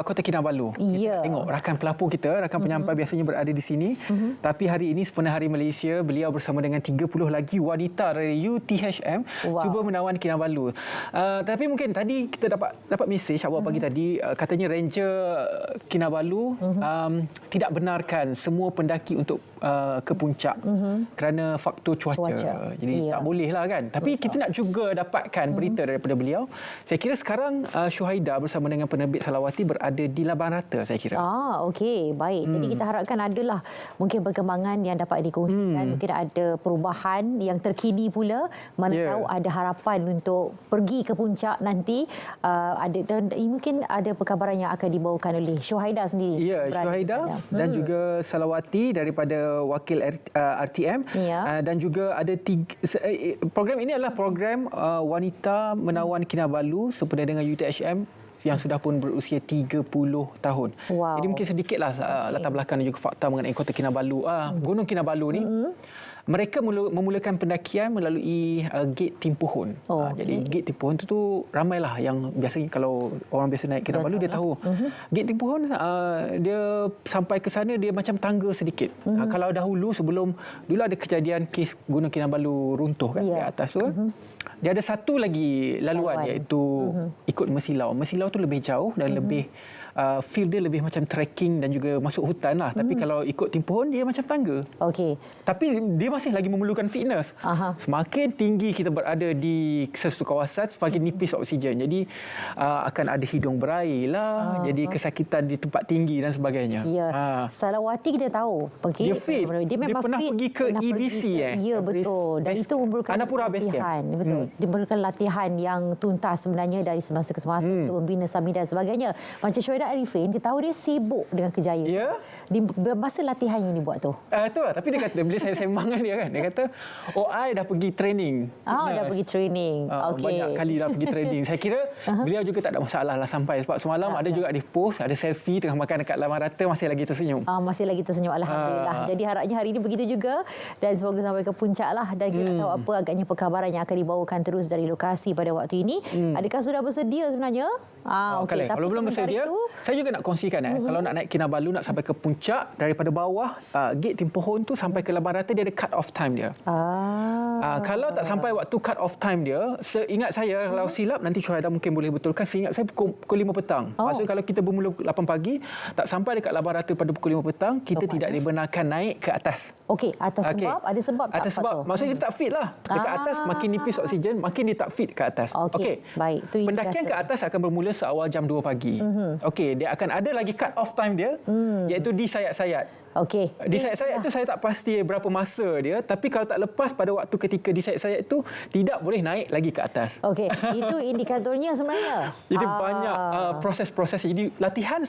Kota Kinabalu. Ya. Tengok rakan pelapor kita, rakan penyampai biasanya berada di sini. Tapi hari ini sempena Hari Malaysia, beliau bersama dengan 30 lagi wanita dari UTHM cuba menawan Kinabalu. Tapi mungkin tadi kita dapat mesej awal pagi tadi, katanya Ranger Kinabalu tidak benarkan semua pendaki untuk ke puncak kerana faktor cuaca. Jadi tak boleh lah kan. Tapi kita nak juga dapatkan berita daripada beliau. Saya kira sekarang Syuhaida bersama dengan penerbit Salawati berada di Laban Rata, saya kira. Okey, baik. Jadi kita harapkan adalah mungkin perkembangan yang dapat dikongsikan. Mungkin ada perubahan yang terkini pula. Mana tahu ada harapan untuk pergi ke puncak nanti. Mungkin ada perkabaran yang akan dibawakan oleh Syuhaida sendiri. Ya, Syuhaida dan juga Salawati daripada wakil RTM. Dan juga ada program ini adalah program wanita menawan Kinabalu sempena dengan UTHM yang sudah pun berusia 30 tahun. Jadi mungkin sedikitlah latar belakang dan juga fakta mengenai Kota Kinabalu. Gunung Kinabalu ni mereka memulakan pendakian melalui gate Timpuhun. Jadi gate Timpuhun tu ramailah yang biasanya kalau orang biasa naik Kinabalu dia tahu. Gate Timpuhun dia sampai ke sana dia macam tangga sedikit. Kalau dahulu dulu ada kejadian kes Gunung Kinabalu runtuh kan di atas tu. Dia ada satu lagi laluan iaitu ikut Mesilau. Mesilau tu lebih jauh dan lebih feel dia lebih macam trekking dan juga masuk hutan lah. Tapi kalau ikut Timpuhun dia macam tangga. Tapi dia masih lagi memerlukan fitness. Semakin tinggi kita berada di sesuatu kawasan, semakin nipis oksigen. Jadi akan ada hidung berair lah. Jadi kesakitan di tempat tinggi dan sebagainya. Salawati kita tahu. Dia fit. Dia memang pernah fit. Pergi ke EBC. Ya, betul. Dan itu memerlukan latihan. Betul. Dia memerlukan latihan yang tuntas sebenarnya dari semasa ke semasa untuk membina stamina dan sebagainya. Macam Syuhaida Arifin, dia tahu dia sibuk dengan kerjaya. Di masa latihan yang dia buat tu. Itulah. Tapi dia kata, bila saya sembang dengan dia kan, dia kata, I dah pergi training. Dah pergi training. Banyak kali dah pergi training. Saya kira beliau juga tak ada masalah lah sampai. Sebab semalam ada juga di post, ada selfie tengah makan dekat Laman Rata, masih lagi tersenyum. Masih lagi tersenyum, Alhamdulillah. Jadi harapnya hari ini begitu juga. Dan semoga sampai ke puncak lah. Dan kita tahu apa agaknya perkabaran yang akan dibawakan terus dari lokasi pada waktu ini. Adakah sudah bersedia sebenarnya? Kalau belum bersedia, saya juga nak kongsikan kalau nak naik Kinabalu, nak sampai ke puncak daripada bawah gate Timpuhun tu sampai ke Laban Rata, dia ada cut off time dia. Kalau tak sampai waktu cut off time dia, seingat saya kalau silap nanti Syuhaida mungkin boleh betulkan, seingat saya pukul 5 petang. Maksudnya kalau kita bermula 8 pagi tak sampai dekat Laban Rata pada pukul 5 petang, kita tidak dibenarkan naik ke atas. Sebab ada sebab tak? Ada sebab. Maksudnya dia tak fit lah. Dekat atas makin nipis oksigen, makin dia tak fit ke atas. Baik. Pendakian ke atas akan bermula seawal jam 2 pagi. Dia akan ada lagi cut off time dia, iaitu di sayat-sayat. Di sayat-sayat itu saya tak pasti berapa masa dia, tapi kalau tak lepas pada waktu ketika di sayat-sayat itu tidak boleh naik lagi ke atas. Itu indikatornya sebenarnya. Jadi banyak proses-proses. Jadi latihan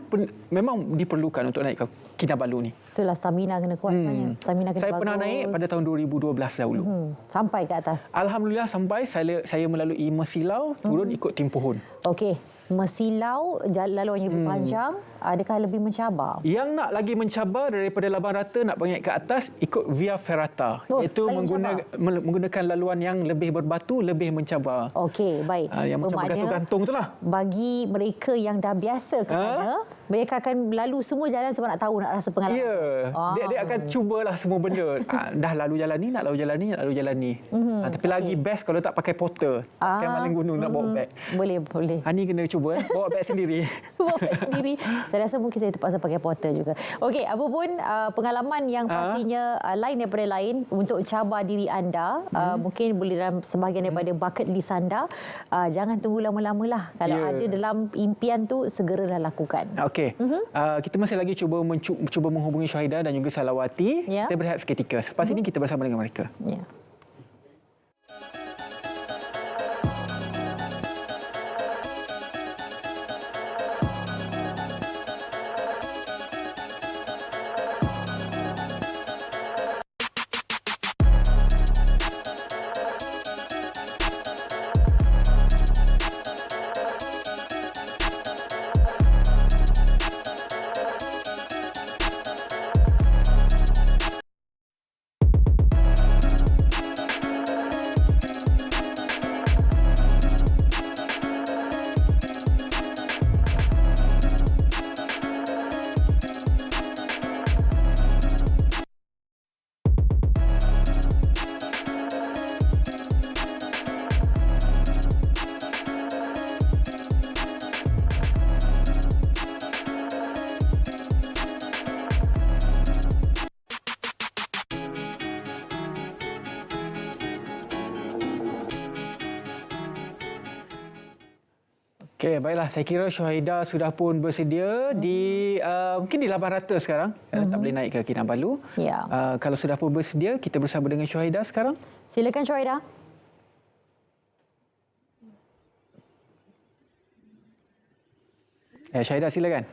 memang diperlukan untuk naik ke Kinabalu ni. Itulah stamina kena kuat. Saya pernah naik pada tahun 2012 dahulu. Sampai ke atas. Alhamdulillah sampai. Saya melalui Mesilau, turun ikut Timpuhun. Mesilau laluannya lebih panjang, adakah lebih mencabar? Yang nak lagi mencabar daripada Laban Rata nak naik ke atas ikut Via Ferrata, iaitu menggunakan laluan yang lebih berbatu, lebih mencabar. Baik. Yang macam bergantung-gantung itulah. Bagi mereka yang dah biasa ke sana, mereka akan lalu semua jalan sebab nak tahu, nak rasa pengalaman. Ya, dia akan cubalah semua benda. Dah lalu jalan ni, nak lalu jalan ni, nak lalu jalan ni. Tapi lagi best kalau tak pakai porter. Pakai maling gunung nak bawa beg. Boleh. Hani kena cuba bawa beg sendiri. Bawa beg sendiri. Saya rasa mungkin saya terpaksa pakai porter juga. Okey, apa pun pengalaman yang pastinya lain daripada lain untuk cabar diri anda. Mungkin boleh dalam sebahagian daripada bucket list anda. Jangan tunggu lama-lama lah. Kalau ada dalam impian tu, segeralah lakukan. Okey. Kita masih lagi cuba menghubungi Syahidah dan juga Salawati. Kita berehat seketika. Selepas ini kita bersama dengan mereka. Okey, baiklah. Saya kira Syahidah sudah pun bersedia di mungkin di 800 sekarang. Tak boleh naik ke Kinabalu. Kalau sudah pun bersedia, kita bersama dengan Syahidah sekarang. Silakan Syahidah. Syahidah, silakan.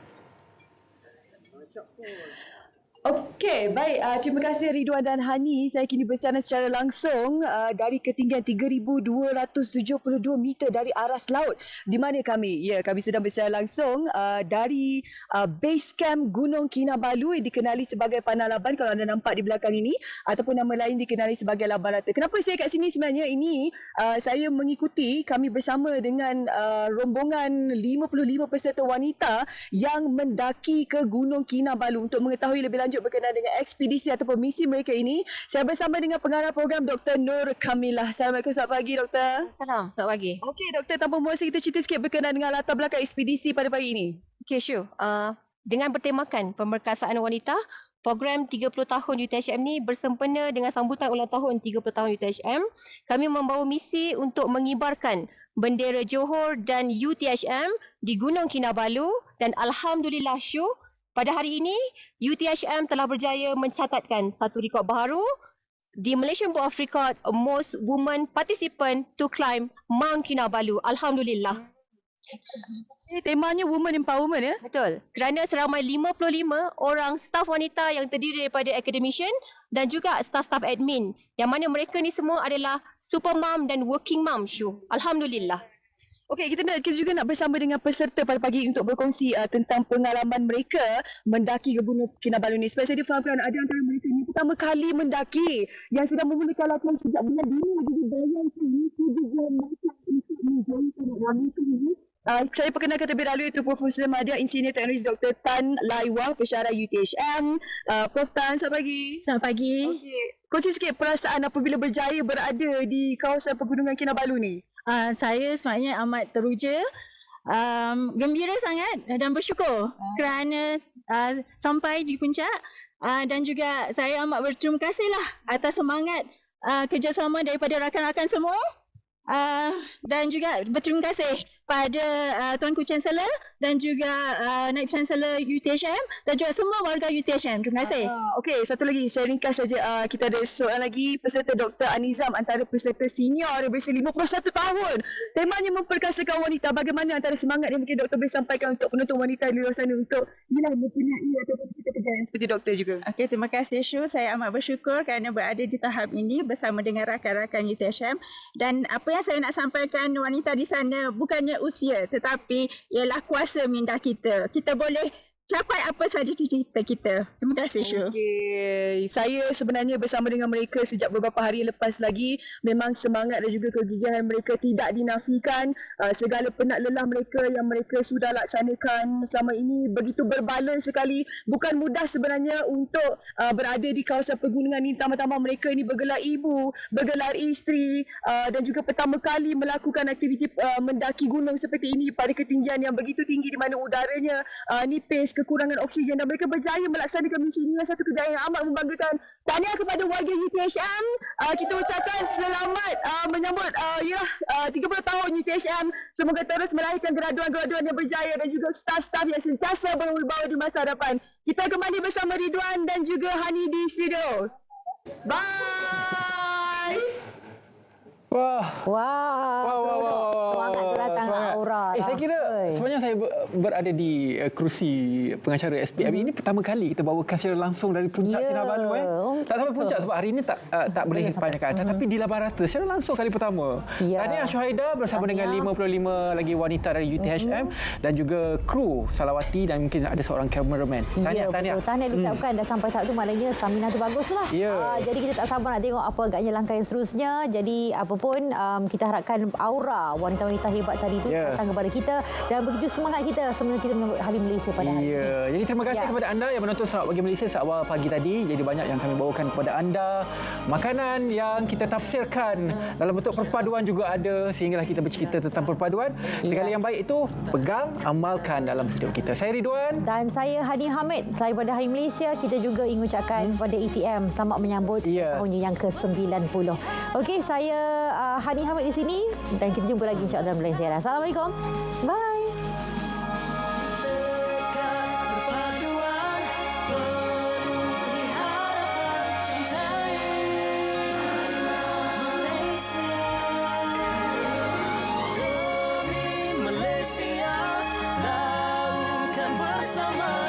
Okey, baik. Terima kasih Ridwan dan Hani. Saya kini bersama secara langsung dari ketinggian 3,272 meter dari aras laut. Di mana kami? Ya, kami sedang bersama langsung dari base camp Gunung Kinabalu yang dikenali sebagai Panalaban kalau anda nampak di belakang ini, ataupun nama lain dikenali sebagai Laban Rata. Kenapa saya kat sini sebenarnya? Ini saya mengikuti kami bersama dengan rombongan 55 peserta wanita yang mendaki ke Gunung Kinabalu. Untuk mengetahui lebih lanjut berkenaan dengan ekspedisi ataupun misi mereka ini, saya bersama dengan pengarah program Dr. Nur Kamilah. Assalamualaikum, selamat pagi Doktor. Salam, selamat pagi. Okey Doktor, tanpa membuang kita cerita sikit berkenaan dengan latar belakang ekspedisi pada pagi ini. Okey, sure. Dengan bertemakan pemerkasaan wanita, program 30 tahun UTHM ni bersempena dengan sambutan ulang tahun 30 tahun UTHM. Kami membawa misi untuk mengibarkan bendera Johor dan UTHM di Gunung Kinabalu, dan alhamdulillah syukur pada hari ini, UTHM telah berjaya mencatatkan satu rekod baru di Malaysian Book of Record, most women participant to climb Mount Kinabalu. Alhamdulillah. Temanya Women Empowerment, ya? Betul. Kerana seramai 55 orang staf wanita yang terdiri daripada academician dan juga staf-staf admin, yang mana mereka ni semua adalah super mom dan working mom, Syu. Alhamdulillah. Okey, kita juga nak bersama dengan peserta pada pagi untuk berkongsi tentang pengalaman mereka mendaki ke Gunung Kinabalu ni. Supaya saya difahamkan, ada antara mereka ni pertama kali mendaki yang sudah memulakan latihan sejak bulan dini. Jadi bayangkan itu juga mereka untuk menjadikan ramikan ini. Saya perkenalkan terlebih dahulu itu Profesor Madya Engineer Teknologi Dr. Tan Laiwa, pensyarah UTHM. Prof Tan, selamat pagi. Selamat pagi. Okey, kongsi sikit perasaan apabila berjaya berada di kawasan Pegunungan Kinabalu ni. Saya sebenarnya amat teruja, gembira sangat dan bersyukur kerana sampai di puncak, dan juga saya amat berterima kasihlah atas semangat kerjasama daripada rakan-rakan semua, dan juga berterima kasih pada Tuanku Chancellor dan juga Naib Chancellor UTHM dan juga semua warga UTHM. Terima kasih. Okey, satu lagi saya ringkas saja. Kita ada soalan lagi, peserta Dr. Anizam, antara peserta senior berusia 51 tahun. Temanya memperkasakan wanita. Bagaimana antara semangat yang mungkin doktor boleh sampaikan untuk penonton wanita di luar sana untuk mempunyai ataupun kita kerjaan seperti doktor juga. Okey, terima kasih Syu. Saya amat bersyukur kerana berada di tahap ini bersama dengan rakan-rakan UTHM, dan apa yang saya nak sampaikan wanita di sana bukannya usia, tetapi ialah kuasa minda kita. Kita boleh capai apa saja cita-cita kita. Terima kasih Syul. Okey, saya sebenarnya bersama dengan mereka sejak beberapa hari lepas lagi. Memang semangat dan juga kegigihan mereka tidak dinafikan. Segala penat lelah mereka yang mereka sudah laksanakan selama ini begitu berbaloi sekali. Bukan mudah sebenarnya untuk berada di kawasan pegunungan ini. Tambah-tambah mereka ini bergelar ibu, bergelar isteri dan juga pertama kali melakukan aktiviti mendaki gunung seperti ini pada ketinggian yang begitu tinggi di mana udaranya nipis, kekurangan oksigen, dan mereka berjaya melaksanakan misi ini dengan satu kejayaan yang amat membanggakan. Tahniah kepada warga UTHM. Kita ucapkan selamat menyambut 30 tahun UTHM. Semoga terus melahirkan graduan-graduan yang berjaya dan juga staf-staf yang sentiasa berwibawa di masa hadapan. Kita kembali bersama Ridwan dan juga Hani di studio. Bye. Wah. Semangat tu datang aura. Saya kira sebenarnya saya berada di kerusi pengacara SPM ini pertama kali kita bawakan secara langsung dari puncak Kinabalu. Tak sampai puncak sebab hari ini tak boleh kebanyakan acara, tapi di Laban Rata secara langsung kali pertama. Tahniah Syuhaida bersama dengan 55 lagi wanita dari UTHM dan juga kru Salawati dan mungkin ada seorang cameraman. Tahniah. Tahniah diucapkan dah sampai tahap tu, maknanya stamina tu baguslah. Jadi kita tak sabar nak tengok apa agaknya langkah yang seterusnya. Jadi apapun kita harapkan aura wanita-wanita hebat tadi itu datang kepada kita dan begitu semangat kita sebenarnya kita menyambut Hari Malaysia pada hari ini. Jadi terima kasih kepada anda yang menonton Sarawak Pagi Malaysia seawal pagi tadi. Jadi banyak yang kami bawakan kepada anda. Makanan yang kita tafsirkan dalam bentuk perpaduan juga ada sehinggalah kita bercerita tentang perpaduan. Segala yang baik itu pegang, amalkan dalam hidup kita. Saya Ridwan dan saya Hani Hamid. Saya pada Hari Malaysia kita juga ingin ucapkan kepada ETM selamat menyambut tahunnya yang ke-90. Okey, saya Hani Hamid di sini dan kita jumpa lagi insya-Allah dalam lain siaran. Assalamualaikum. Bye. Malaysia, laukan bersama.